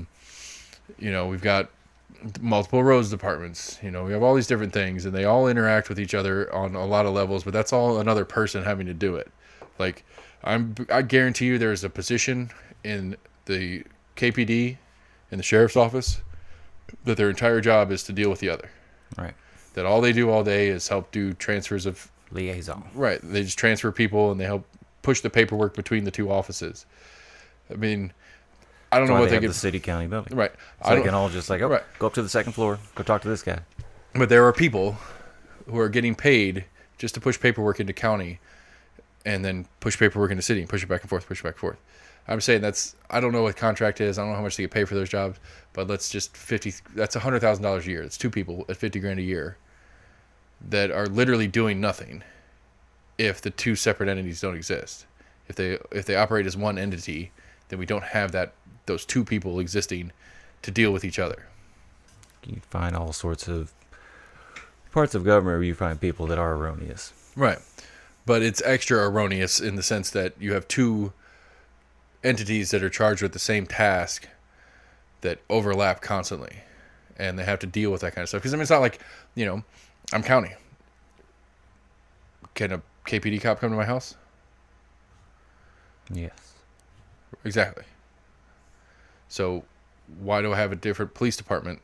Speaker 1: You know, we've got multiple roads departments. You know, we have all these different things, and they all interact with each other on a lot of levels. But that's all another person having to do it. Like, I guarantee you, there's a position in the KPD, in the sheriff's office, that their entire job is to deal with the other.
Speaker 2: Right.
Speaker 1: That all they do all day is help do transfers of
Speaker 2: liaison.
Speaker 1: Right. They just transfer people and they help push the paperwork between the 2 offices. I mean, I don't know what they get.
Speaker 2: The city county building.
Speaker 1: Right.
Speaker 2: So they can all just like,
Speaker 1: right.
Speaker 2: Go up to the 2nd floor, go talk to this guy.
Speaker 1: But there are people who are getting paid just to push paperwork into county and then push paperwork into city and push it back and forth, push it back and forth. I'm saying I don't know what contract is. I don't know how much they get paid for those jobs, but let's just that's $100,000 a year. It's 2 people at $50,000 a year that are literally doing nothing if the 2 separate entities don't exist. If they operate as one entity, then we don't have those 2 people existing to deal with each other.
Speaker 2: You find all sorts of parts of government where you find people that are erroneous.
Speaker 1: Right. But it's extra erroneous in the sense that you have 2 entities that are charged with the same task that overlap constantly. And they have to deal with that kind of stuff. Because, I mean, it's not like, you know, I'm county. Can a KPD cop come to my house?
Speaker 2: Yes.
Speaker 1: Exactly. So why do I have a different police department,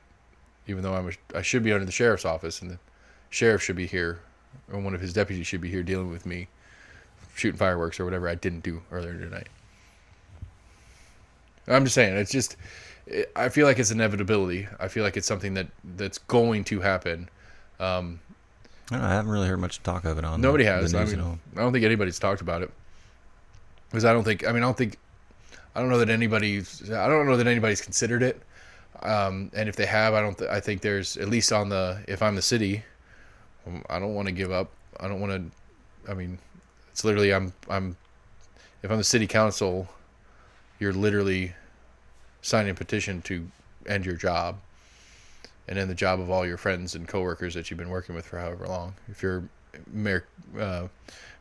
Speaker 1: even though I should be under the sheriff's office, and the sheriff should be here, or one of his deputies should be here dealing with me, shooting fireworks or whatever I didn't do earlier tonight. I'm just saying, it's just, I feel like it's inevitability. I feel like it's something that's going to happen.
Speaker 2: I haven't really heard much talk of it on.
Speaker 1: Nobody has.
Speaker 2: The
Speaker 1: I
Speaker 2: news
Speaker 1: mean,
Speaker 2: at all.
Speaker 1: I don't think anybody's talked about it because I don't know that anybody's considered it. And if they have, I think there's at least if I'm the city, I don't want to give up. I don't want to. I mean, it's literally if I'm the city council, you're literally signing a petition to end your job and end the job of all your friends and coworkers that you've been working with for however long. If you're Mayor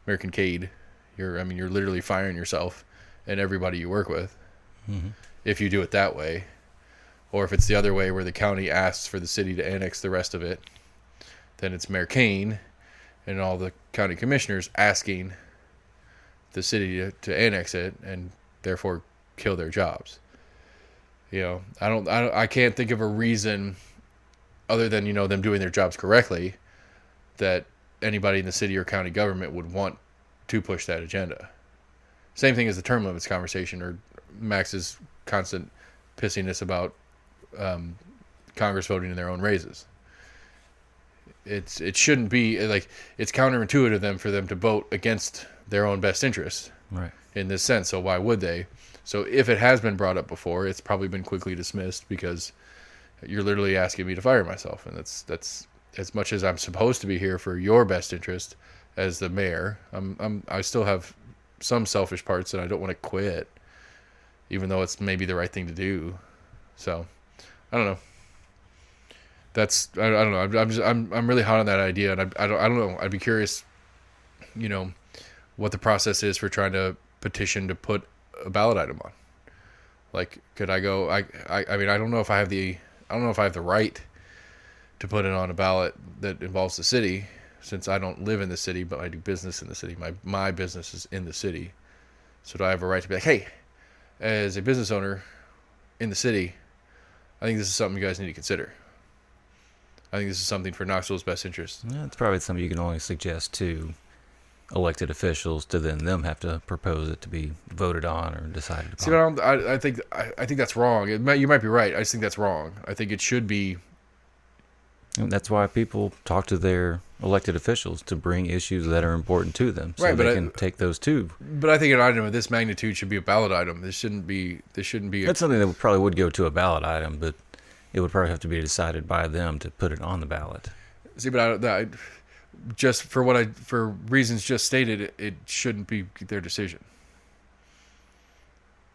Speaker 1: Kincaid, you're literally firing yourself and everybody you work with.
Speaker 2: Mm-hmm.
Speaker 1: If you do it that way, or if it's the other way where the county asks for the city to annex the rest of it, then it's Mayor Kane and all the county commissioners asking the city to annex it and therefore kill their jobs. I can't think of a reason other than, them doing their jobs correctly that anybody in the city or county government would want to push that agenda. Same thing as the term limits conversation or Max's constant pissiness about Congress voting in their own raises. It shouldn't be like it's counterintuitive for them to vote against their own best interests,
Speaker 2: Right.
Speaker 1: in this sense. So why would they? So if it has been brought up before, it's probably been quickly dismissed because you're literally asking me to fire myself, and that's as much as I'm supposed to be here for your best interest as the mayor. I still have some selfish parts and I don't want to quit, even though it's maybe the right thing to do. So I don't know. I don't know. I'm really hot on that idea, and I don't know. I'd be curious, what the process is for trying to petition to put a ballot item on. Like, could I go? I mean, I don't know if I have the right to put it on a ballot that involves the city, since I don't live in the city, but I do business in the city. My business is in the city, so do I have a right to be like, hey, as a business owner in the city, I think this is something you guys need to consider. I think this is something for Knoxville's best interest.
Speaker 2: Yeah, it's probably something you can only suggest to elected officials to then them have to propose it to be voted on or decided upon.
Speaker 1: See, but I think that's wrong. You might be right. I just think that's wrong. I think it should be.
Speaker 2: And that's why people talk to their elected officials to bring issues that are important to them, so
Speaker 1: Right, but
Speaker 2: they can take those too.
Speaker 1: But I think an item of this magnitude should be a ballot item. This shouldn't be.
Speaker 2: That's something that probably would go to a ballot item, but it would probably have to be decided by them to put it on the ballot.
Speaker 1: See, but just for reasons just stated, it shouldn't be their decision.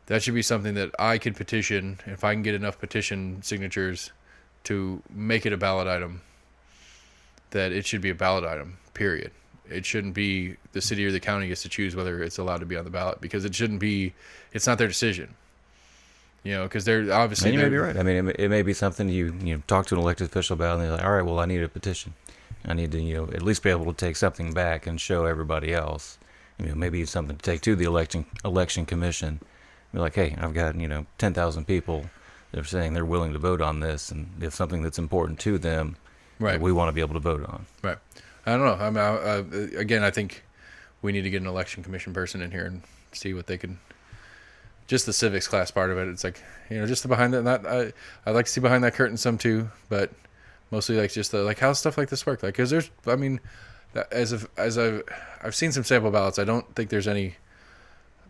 Speaker 1: That should be something that I could petition if I can get enough petition signatures to make it a ballot item. That it should be a ballot item. Period. It shouldn't be the city or the county gets to choose whether it's allowed to be on the ballot, because it shouldn't be. It's not their decision. Because they're obviously.
Speaker 2: And you may be right. I mean, it may be something you talk to an elected official about, and they're like, all right, well, I need a petition. I need to at least be able to take something back and show everybody else. Maybe it's something to take to the election commission. Be like, hey, I've got 10,000 people. They're saying they're willing to vote on this, and it's something that's important to them.
Speaker 1: Right.
Speaker 2: That we want to be able to vote on.
Speaker 1: Right. I don't know. Again, I think we need to get an election commission person in here and see what they can. Just the civics class part of it. It's like, just the behind that. I like to see behind that curtain some too, but mostly like just the how stuff like this work. Like, because there's, I've seen some sample ballots. I don't think there's any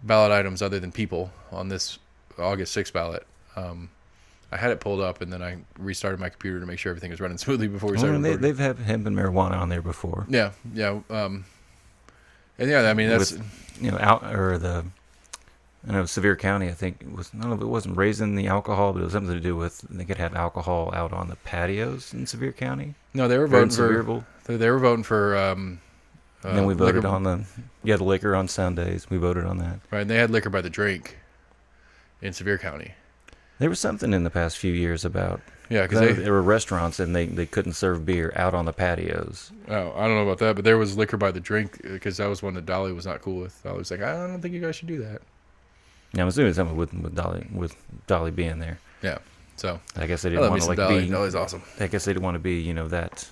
Speaker 1: ballot items other than people on this August 6th ballot. I had it pulled up and then I restarted my computer to make sure everything was running smoothly before we started recording.
Speaker 2: They've had hemp and marijuana on there before.
Speaker 1: Yeah. And yeah, I mean that's
Speaker 2: I know Sevier County, I think, I don't know if it wasn't raising the alcohol, but it was something to do with they could have alcohol out on the patios in Sevier County.
Speaker 1: No, they were voting for. They were voting for.
Speaker 2: And then we voted on the liquor on Sundays. We voted on that.
Speaker 1: Right, and they had liquor by the drink in Sevier County.
Speaker 2: There was something in the past few years about.
Speaker 1: Yeah, because
Speaker 2: there were restaurants and they couldn't serve beer out on the patios.
Speaker 1: Oh, I don't know about that, but there was liquor by the drink because that was one that Dolly was not cool with. Dolly was like, I don't think you guys should do that.
Speaker 2: Yeah, I'm assuming something with Dolly being there.
Speaker 1: Yeah, so
Speaker 2: I guess they didn't want to
Speaker 1: Dolly. Dolly's awesome.
Speaker 2: I guess they didn't want to be that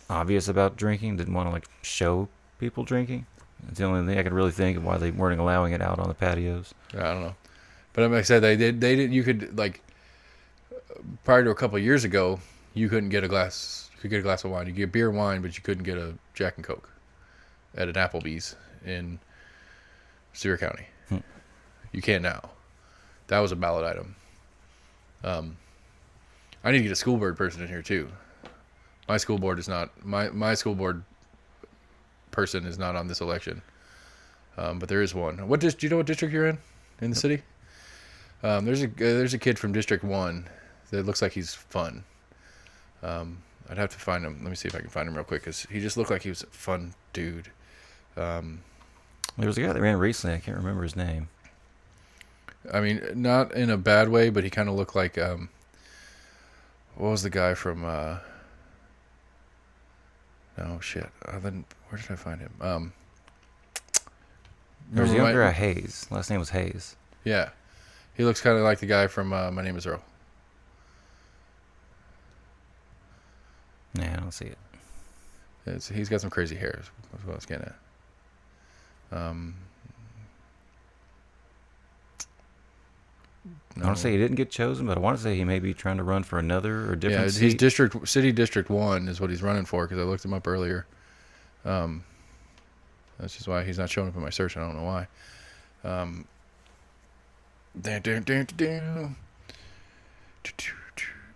Speaker 2: obvious about drinking. Didn't want to show people drinking. It's the only thing I could really think of why they weren't allowing it out on the patios.
Speaker 1: Yeah, I don't know, but like I said, they did. You could prior to a couple of years ago, you couldn't get a glass. You could get a glass of wine. You could get beer and wine, but you couldn't get a Jack and Coke at an Applebee's in Sevier County. You can now. That was a ballot item. I need to get a school board person in here too. My school board is not my school board person is not on this election, but there is one. Do you know what district you're in the city? There's a kid from District 1 that looks like he's fun. I'd have to find him. Let me see if I can find him real quick because he just looked like he was a fun dude.
Speaker 2: There was a guy that ran recently. I can't remember his name.
Speaker 1: I mean, not in a bad way, but he kind of looked like what was the guy from? Oh shit! Then where did I find him?
Speaker 2: There was a
Speaker 1: remember
Speaker 2: younger guy, Hayes. Last name was Hayes.
Speaker 1: Yeah, he looks kind of like the guy from My Name Is Earl.
Speaker 2: Nah, I don't see it.
Speaker 1: He's got some crazy hair. That's what I was getting at.
Speaker 2: I want to say he didn't get chosen, but I want to say he may be trying to run for another or different
Speaker 1: Yeah,
Speaker 2: seat.
Speaker 1: he's City District 1 is what he's running for because I looked him up earlier. That's just why he's not showing up in my search. I don't know why.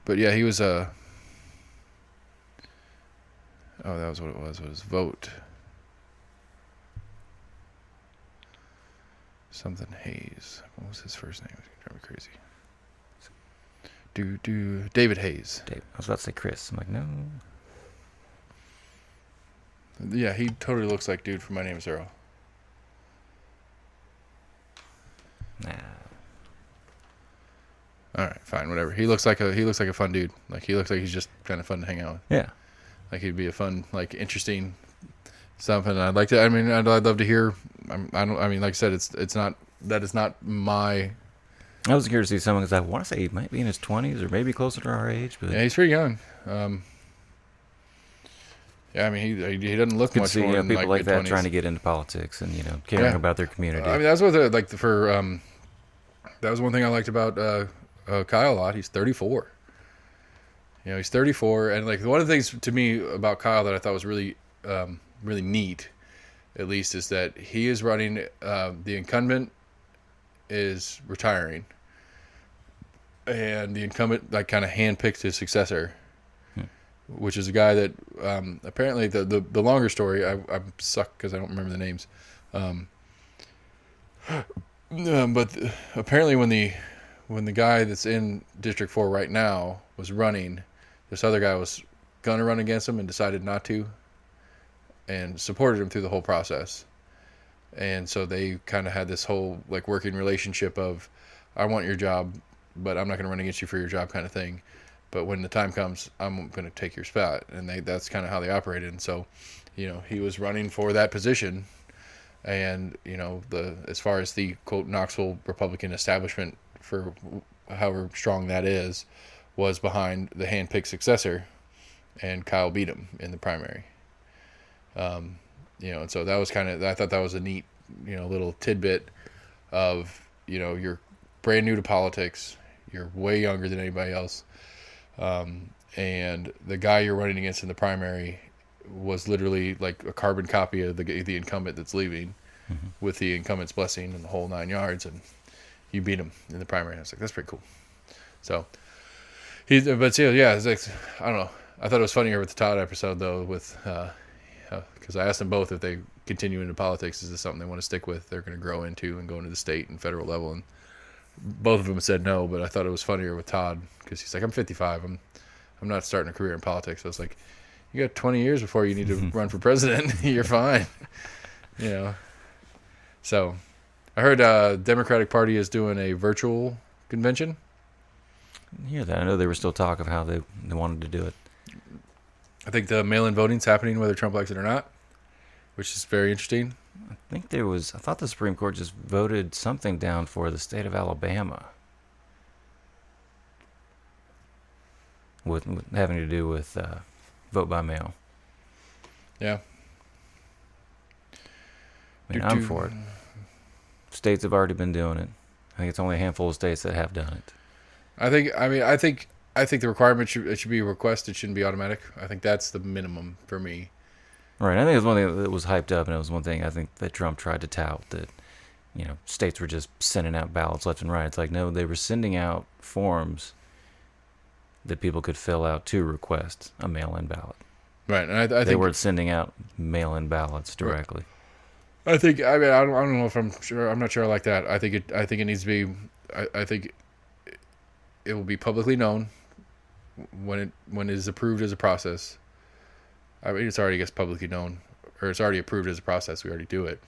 Speaker 1: But yeah, he was oh, that was what it was. It was vote. Something Hayes. What was his first name? It's gonna drive me crazy. David Hayes.
Speaker 2: Dave. I was about to say Chris. I'm like, no.
Speaker 1: Yeah, he totally looks like dude from My Name Is Earl.
Speaker 2: Nah.
Speaker 1: All right, fine, whatever. He looks like a fun dude. Like he looks like he's just kind of fun to hang out with.
Speaker 2: Yeah.
Speaker 1: Like he'd be a fun, like interesting something. I'd like to. I mean, I'd love to hear. I don't. I mean, like I said, it's not. That is not my.
Speaker 2: I was curious to see someone because I want to say he might be in his 20s or maybe closer to our age. But
Speaker 1: Yeah, he's pretty young. Yeah, I mean, he doesn't look
Speaker 2: good to
Speaker 1: much
Speaker 2: see
Speaker 1: more than
Speaker 2: people like that
Speaker 1: mid-20s.
Speaker 2: trying to get into politics and caring
Speaker 1: Yeah.
Speaker 2: about their community.
Speaker 1: I mean, that's what that was one thing I liked about Kyle a lot. He's 34. He's 34, and like one of the things to me about Kyle that I thought was really really neat, at least, is that he is running. The incumbent is retiring, and the incumbent like kind of handpicked his successor, which is a guy that apparently the longer story. I suck because I don't remember the names. But apparently when the guy that's in District 4 right now was running, this other guy was going to run against him and decided not to, and supported him through the whole process. And so they kind of had this whole like working relationship of, I want your job, but I'm not going to run against you for your job kind of thing. But when the time comes, I'm going to take your spot. And that's kind of how they operated. And so, he was running for that position. And, as far as the, quote, Knoxville Republican establishment, for however strong that is, was behind the hand-picked successor. And Kyle beat him in the primary. And so that was I thought that was a neat, little tidbit of, you're brand new to politics. You're way younger than anybody else. And the guy you're running against in the primary was literally like a carbon copy of the incumbent that's leaving, with the incumbent's blessing and the whole 9 yards, and you beat him in the primary. And I was like, that's pretty cool. So it's like, I don't know. I thought it was funnier with the Todd episode though, with because I asked them both if they continue into politics, is this something they want to stick with, they're going to grow into and go into the state and federal level, and both of them said no. But I thought it was funnier with Todd because he's like, I'm 55. I'm not starting a career in politics. I was like, you got 20 years before you need to run for president. You're fine. So I heard Democratic Party is doing a virtual convention.
Speaker 2: Yeah, I know there was still talk of how they wanted to do it.
Speaker 1: I think the mail-in voting's happening whether Trump likes it or not, which is very interesting.
Speaker 2: I thought the Supreme Court just voted something down for the state of Alabama with having to do with vote by mail.
Speaker 1: Yeah.
Speaker 2: I mean, I'm for it. States have already been doing it. I think it's only a handful of states that have done it.
Speaker 1: I think the requirement should be a request. It shouldn't be automatic. I think that's the minimum for me.
Speaker 2: Right. I think it was one thing that was hyped up, and it was one thing I think that Trump tried to tout, that states were just sending out ballots left and right. It's like, no, they were sending out forms that people could fill out to request a mail-in ballot.
Speaker 1: Right, and I
Speaker 2: They
Speaker 1: think
Speaker 2: weren't sending out mail-in ballots directly.
Speaker 1: I think I mean I don't know if I'm sure. I'm not sure I like that. I think it needs to be. I think it will be publicly known when it is approved as a process. I mean, it's already, I guess, publicly known, or it's already approved as a process. We already do it.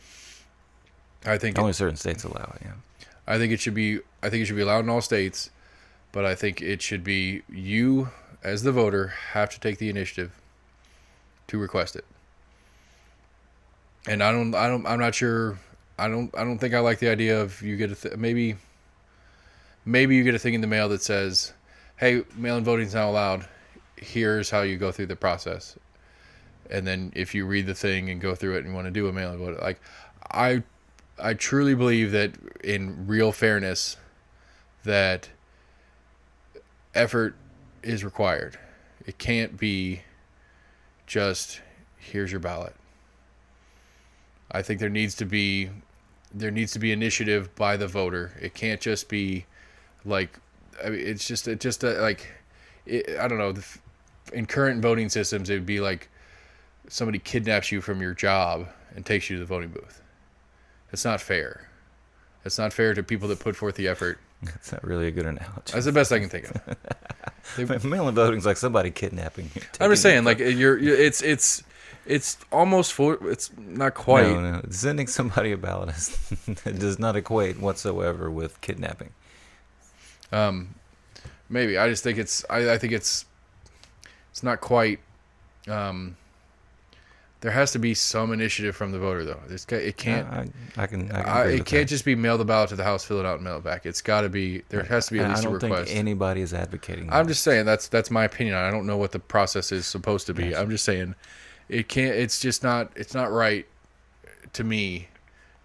Speaker 1: I think
Speaker 2: Only certain states allow it. Yeah.
Speaker 1: I think it should be. I think it should be allowed in all states, but I think it should be you as the voter have to take the initiative to request it. And I'm not sure. I don't think I like the idea of you get maybe you get a thing in the mail that says, "Hey, mail-in voting is not allowed. Here's how you go through the process." And then if you read the thing and go through it and you want to do a mail-in vote, like I truly believe that in real fairness, that effort is required. It can't be just here's your ballot. I think there needs to be initiative by the voter. It can't just be like, I mean, I don't know. In current voting systems, it would be like somebody kidnaps you from your job and takes you to the voting booth. It's not fair. It's not fair to people that put forth the effort.
Speaker 2: That's not really a good analogy.
Speaker 1: That's the best I can think of.
Speaker 2: Mail-in voting is like somebody kidnapping you.
Speaker 1: I'm just saying, like it's almost it's not quite.
Speaker 2: No. Sending somebody a ballot it does not equate whatsoever with kidnapping.
Speaker 1: Maybe I just think I think it's not quite. There has to be some initiative from the voter, though. It can't.
Speaker 2: I can agree
Speaker 1: it
Speaker 2: with
Speaker 1: can't
Speaker 2: that.
Speaker 1: just be mail the ballot to the house, fill it out, and mail it back. It's got to be. There has to be at least a request.
Speaker 2: I don't think anybody is advocating.
Speaker 1: I'm
Speaker 2: that.
Speaker 1: just saying that's my opinion. I don't know what the process is supposed to be.
Speaker 2: Gotcha.
Speaker 1: I'm just saying it can't. It's just not. It's not right to me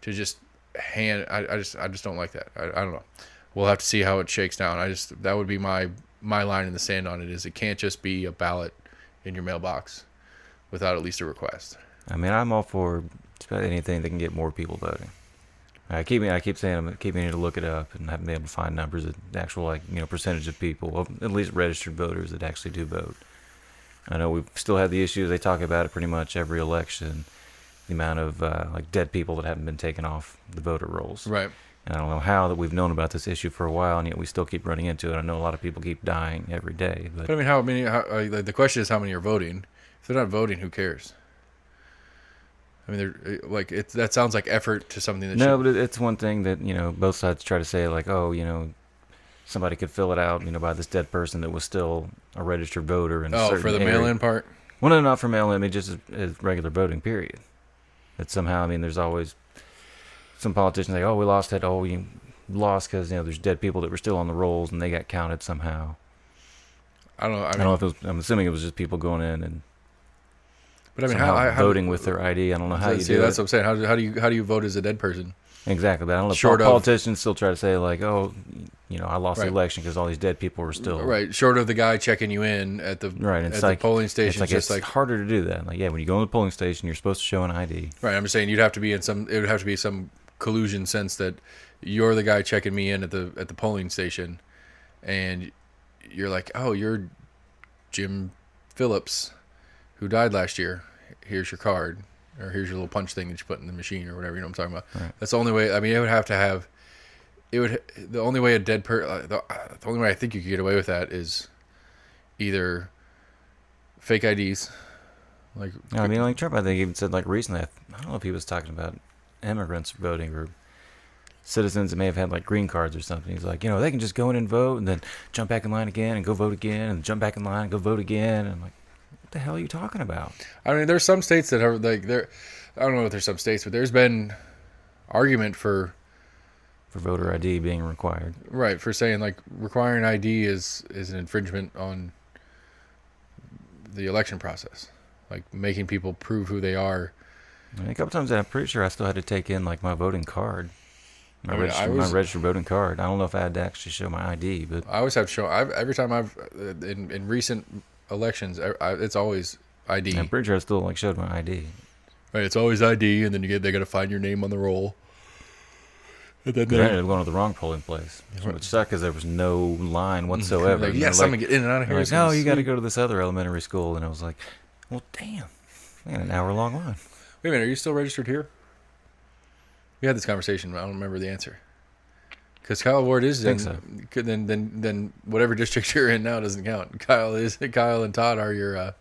Speaker 1: to just hand. I just don't like that. I don't know. We'll have to see how it shakes down. That would be my line in the sand on it. Is it can't just be a ballot in your mailbox without at least a request.
Speaker 2: I mean, I'm all for anything that can get more people voting. I keep saying I keep meaning to look it up and haven't been able to find numbers of the actual percentage of people, at least registered voters, that actually do vote. I know we've still had the issue. They talk about it pretty much every election. The amount of dead people that haven't been taken off the voter rolls.
Speaker 1: Right.
Speaker 2: And I don't know how that we've known about this issue for a while, and yet we still keep running into it. I know a lot of people keep dying every day. But
Speaker 1: I mean, how many? The question is how many are voting. If they're not voting, who cares? I mean, that sounds like effort to something that.
Speaker 2: No, but it's one thing that both sides try to say, like, oh, somebody could fill it out, by this dead person that was still a registered voter in a certain
Speaker 1: for the
Speaker 2: area.
Speaker 1: mail-in part.
Speaker 2: Well, no, not for mail-in. I mean, just as regular voting. Period. That somehow, there's always some politicians say, oh, we lost that. Oh, we lost because there's dead people that were still on the rolls and they got counted somehow.
Speaker 1: I don't know.
Speaker 2: I don't know if it was, I'm assuming it was just people going in and.
Speaker 1: But I mean,
Speaker 2: how voting with their ID? I don't know how you do
Speaker 1: that's
Speaker 2: it.
Speaker 1: what I'm saying. How do you vote as a dead person?
Speaker 2: Exactly, but I don't know.
Speaker 1: Short of-
Speaker 2: Politicians still try to say like, oh, I lost
Speaker 1: Right.
Speaker 2: the election because all these dead people were still
Speaker 1: Right. Short of the guy checking you in at the
Speaker 2: right.
Speaker 1: at
Speaker 2: It's
Speaker 1: the
Speaker 2: like
Speaker 1: polling station,
Speaker 2: it's harder to do that. Like, yeah, when you go to the polling station, you're supposed to show an ID.
Speaker 1: right. I'm just saying it would have to be some collusion sense that you're the guy checking me in at the polling station, and you're like, oh, you're Jim Phillips, who died last year. Here's your card, or here's your little punch thing that you put in the machine, or whatever. You know what I'm talking about?
Speaker 2: Right.
Speaker 1: That's the only way. I mean, it would have to have. It would. The only way a dead the only way I think you could get away with that is either fake IDs, like.
Speaker 2: I mean, like Trump, I think even said like recently. I don't know if he was talking about immigrants voting or citizens that may have had like green cards or something. He's like, they can just go in and vote and then jump back in line again and go vote again and jump back in line and go vote again. And I'm like, what the hell are you talking about?
Speaker 1: I mean, there's some states that are like there. I don't know if there's some states, but there's been argument for
Speaker 2: voter ID being required.
Speaker 1: right for saying like requiring ID is an infringement on the election process, like making people prove who they are.
Speaker 2: I mean, a couple times I'm pretty sure I still had to take in like my voting card. My registered voting card. I don't know if I had to actually show my ID, but
Speaker 1: I always have shown. Every time I've in recent elections, it's always ID.
Speaker 2: I'm pretty sure I still like showed my ID.
Speaker 1: Right, it's always ID, and then they got to find your name on the roll. And then
Speaker 2: 'Cause I ended up going to the wrong polling place, which sucked because there was no line whatsoever.
Speaker 1: like,
Speaker 2: And
Speaker 1: yes,
Speaker 2: they're
Speaker 1: I'm gonna get in and out of here.
Speaker 2: they're
Speaker 1: It's
Speaker 2: like,
Speaker 1: gonna
Speaker 2: no,
Speaker 1: be
Speaker 2: you got to
Speaker 1: sweet."
Speaker 2: go to this other elementary school. And I was like, well, damn, man, an hour-long line.
Speaker 1: Wait a minute, are you still registered here? We had this conversation, but I don't remember the answer. Because Kyle Ward is
Speaker 2: Think
Speaker 1: then whatever district you're in now doesn't count. Kyle and Todd are your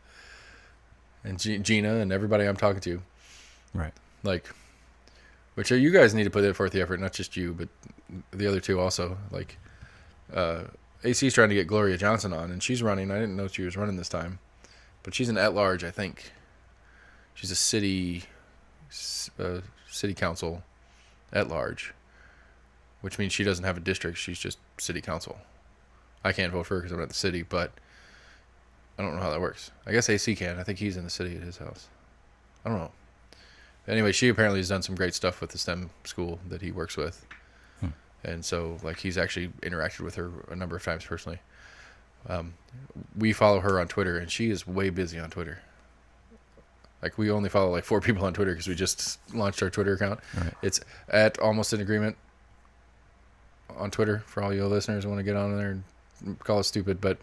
Speaker 1: and Gina and everybody I'm talking to.
Speaker 2: Right.
Speaker 1: Like, which you guys need to put forth the effort, not just you, but the other two also. Like, AC's trying to get Gloria Johnson on, and she's running. I didn't know she was running this time, but she's an at-large, I think. She's a city council at-large, which means she doesn't have a district. She's just city council. I can't vote for her because I'm not the city, but I don't know how that works. I guess AC can. I think he's in the city at his house. I don't know. Anyway, she apparently has done some great stuff with the STEM school that he works with. And so, like, he's actually interacted with her a number of times personally. We follow her on Twitter, and she is way busy on Twitter. Like, we only follow, like, 4 people on Twitter because we just launched our Twitter account.
Speaker 2: Right.
Speaker 1: It's at Almost in Agreement on Twitter for all you listeners who want to get on there and call us stupid. But,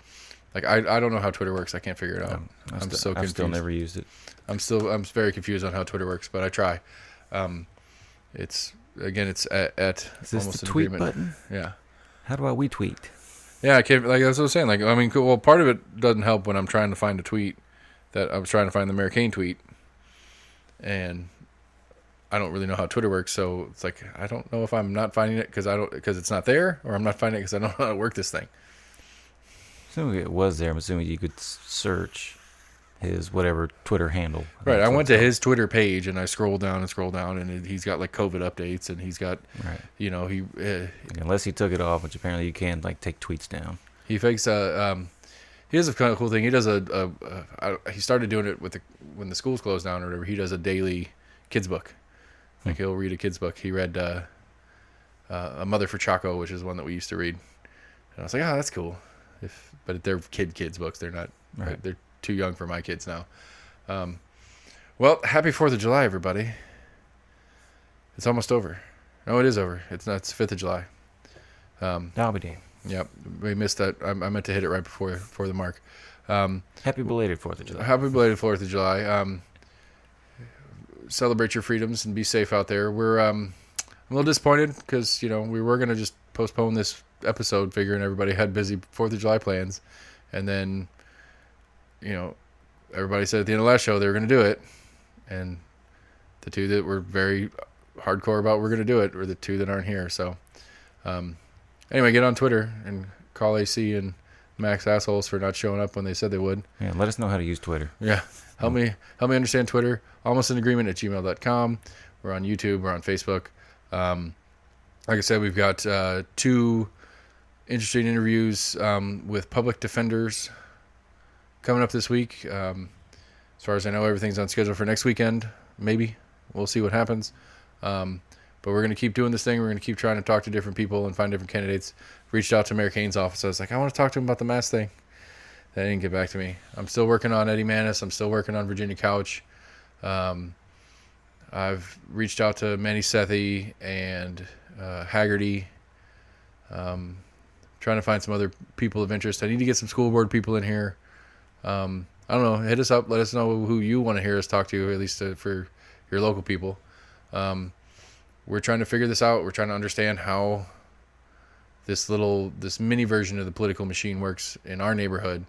Speaker 1: like, I don't know how Twitter works. I can't figure it out. I'm so confused.
Speaker 2: I've still never used it.
Speaker 1: I'm very confused on how Twitter works, but I try. It's at
Speaker 2: Is this
Speaker 1: Almost
Speaker 2: the
Speaker 1: in
Speaker 2: tweet
Speaker 1: Agreement.
Speaker 2: button?
Speaker 1: Yeah.
Speaker 2: How do we tweet?
Speaker 1: Yeah, I can't. Like that's what I was saying. Like, I mean, cool, well, part of it doesn't help when I'm trying to find a tweet. That I was trying to find the Mayor Kane tweet, and I don't really know how Twitter works. So it's like I don't know if I'm not finding it because it's not there, or I'm not finding it because I don't know how to work this thing.
Speaker 2: Assuming it was there, I'm assuming you could search his whatever Twitter handle.
Speaker 1: Right. I went to his Twitter page and I scrolled down, and he's got like COVID updates, and he's got,
Speaker 2: right.
Speaker 1: You know,
Speaker 2: Unless he took it off, which apparently you can like take tweets down.
Speaker 1: he fakes he has a kind of cool thing. He does he started doing it when the schools closed down or whatever. He does a daily kids book. Like he'll read a kids book. He read A Mother for Chaco, which is one that we used to read. And I was like, oh, that's cool. But they're kids books. They're not.
Speaker 2: Right.
Speaker 1: They're too young for my kids now. Well, happy 4th of July, everybody. It's almost over. No, it is over. It's not. It's 5th of July.
Speaker 2: I'll be damned.
Speaker 1: Yep, we missed that. I meant to hit it right before the mark.
Speaker 2: Happy belated 4th of July.
Speaker 1: Happy belated 4th of July. Celebrate your freedoms and be safe out there. I'm a little disappointed because we were gonna just postpone this episode, figuring everybody had busy 4th of July plans, and then everybody said at the end of the last show they were gonna do it, and the two that were very hardcore about we're gonna do it were the two that aren't here. So anyway, get on Twitter and call AC and Max assholes for not showing up when they said they would.
Speaker 2: Yeah, let us know how to use Twitter.
Speaker 1: Yeah. Help me understand Twitter. almostinagreement@gmail.com. We're on YouTube. We're on Facebook. Like I said, we've got 2 interesting interviews with public defenders coming up this week. As far as I know, everything's on schedule for next weekend. Maybe. We'll see what happens. But we're going to keep doing this thing. We're going to keep trying to talk to different people and find different candidates. Reached out to Mayor Kane's office. I was like, I want to talk to him about the mask thing. They didn't get back to me. I'm still working on Eddie Manis. I'm still working on Virginia Couch. I've reached out to Manny Sethi and Haggerty. Trying to find some other people of interest. I need to get some school board people in here. I don't know. Hit us up. Let us know who you want to hear us talk to, at least for your local people. We're trying to figure this out. We're trying to understand how this mini version of the political machine works in our neighborhood.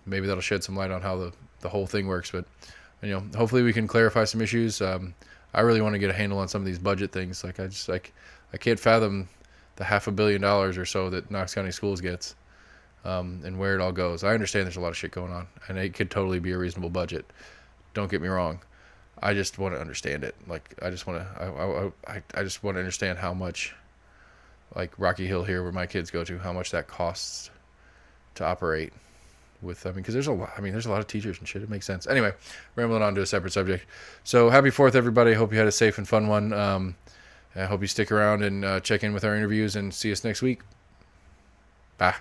Speaker 1: Maybe that'll shed some light on how the whole thing works. But hopefully we can clarify some issues. I really want to get a handle on some of these budget things. Like I can't fathom the $500 million or so that Knox County Schools gets, and where it all goes. I understand there's a lot of shit going on, and it could totally be a reasonable budget. Don't get me wrong. I just want to understand it. Like I just want to understand how much, like Rocky Hill here, where my kids go to, how much that costs to operate. Because there's a lot of teachers and shit. It makes sense. Anyway, rambling on to a separate subject. So happy 4th, everybody. Hope you had a safe and fun one. I hope you stick around and check in with our interviews and see us next week. Bye.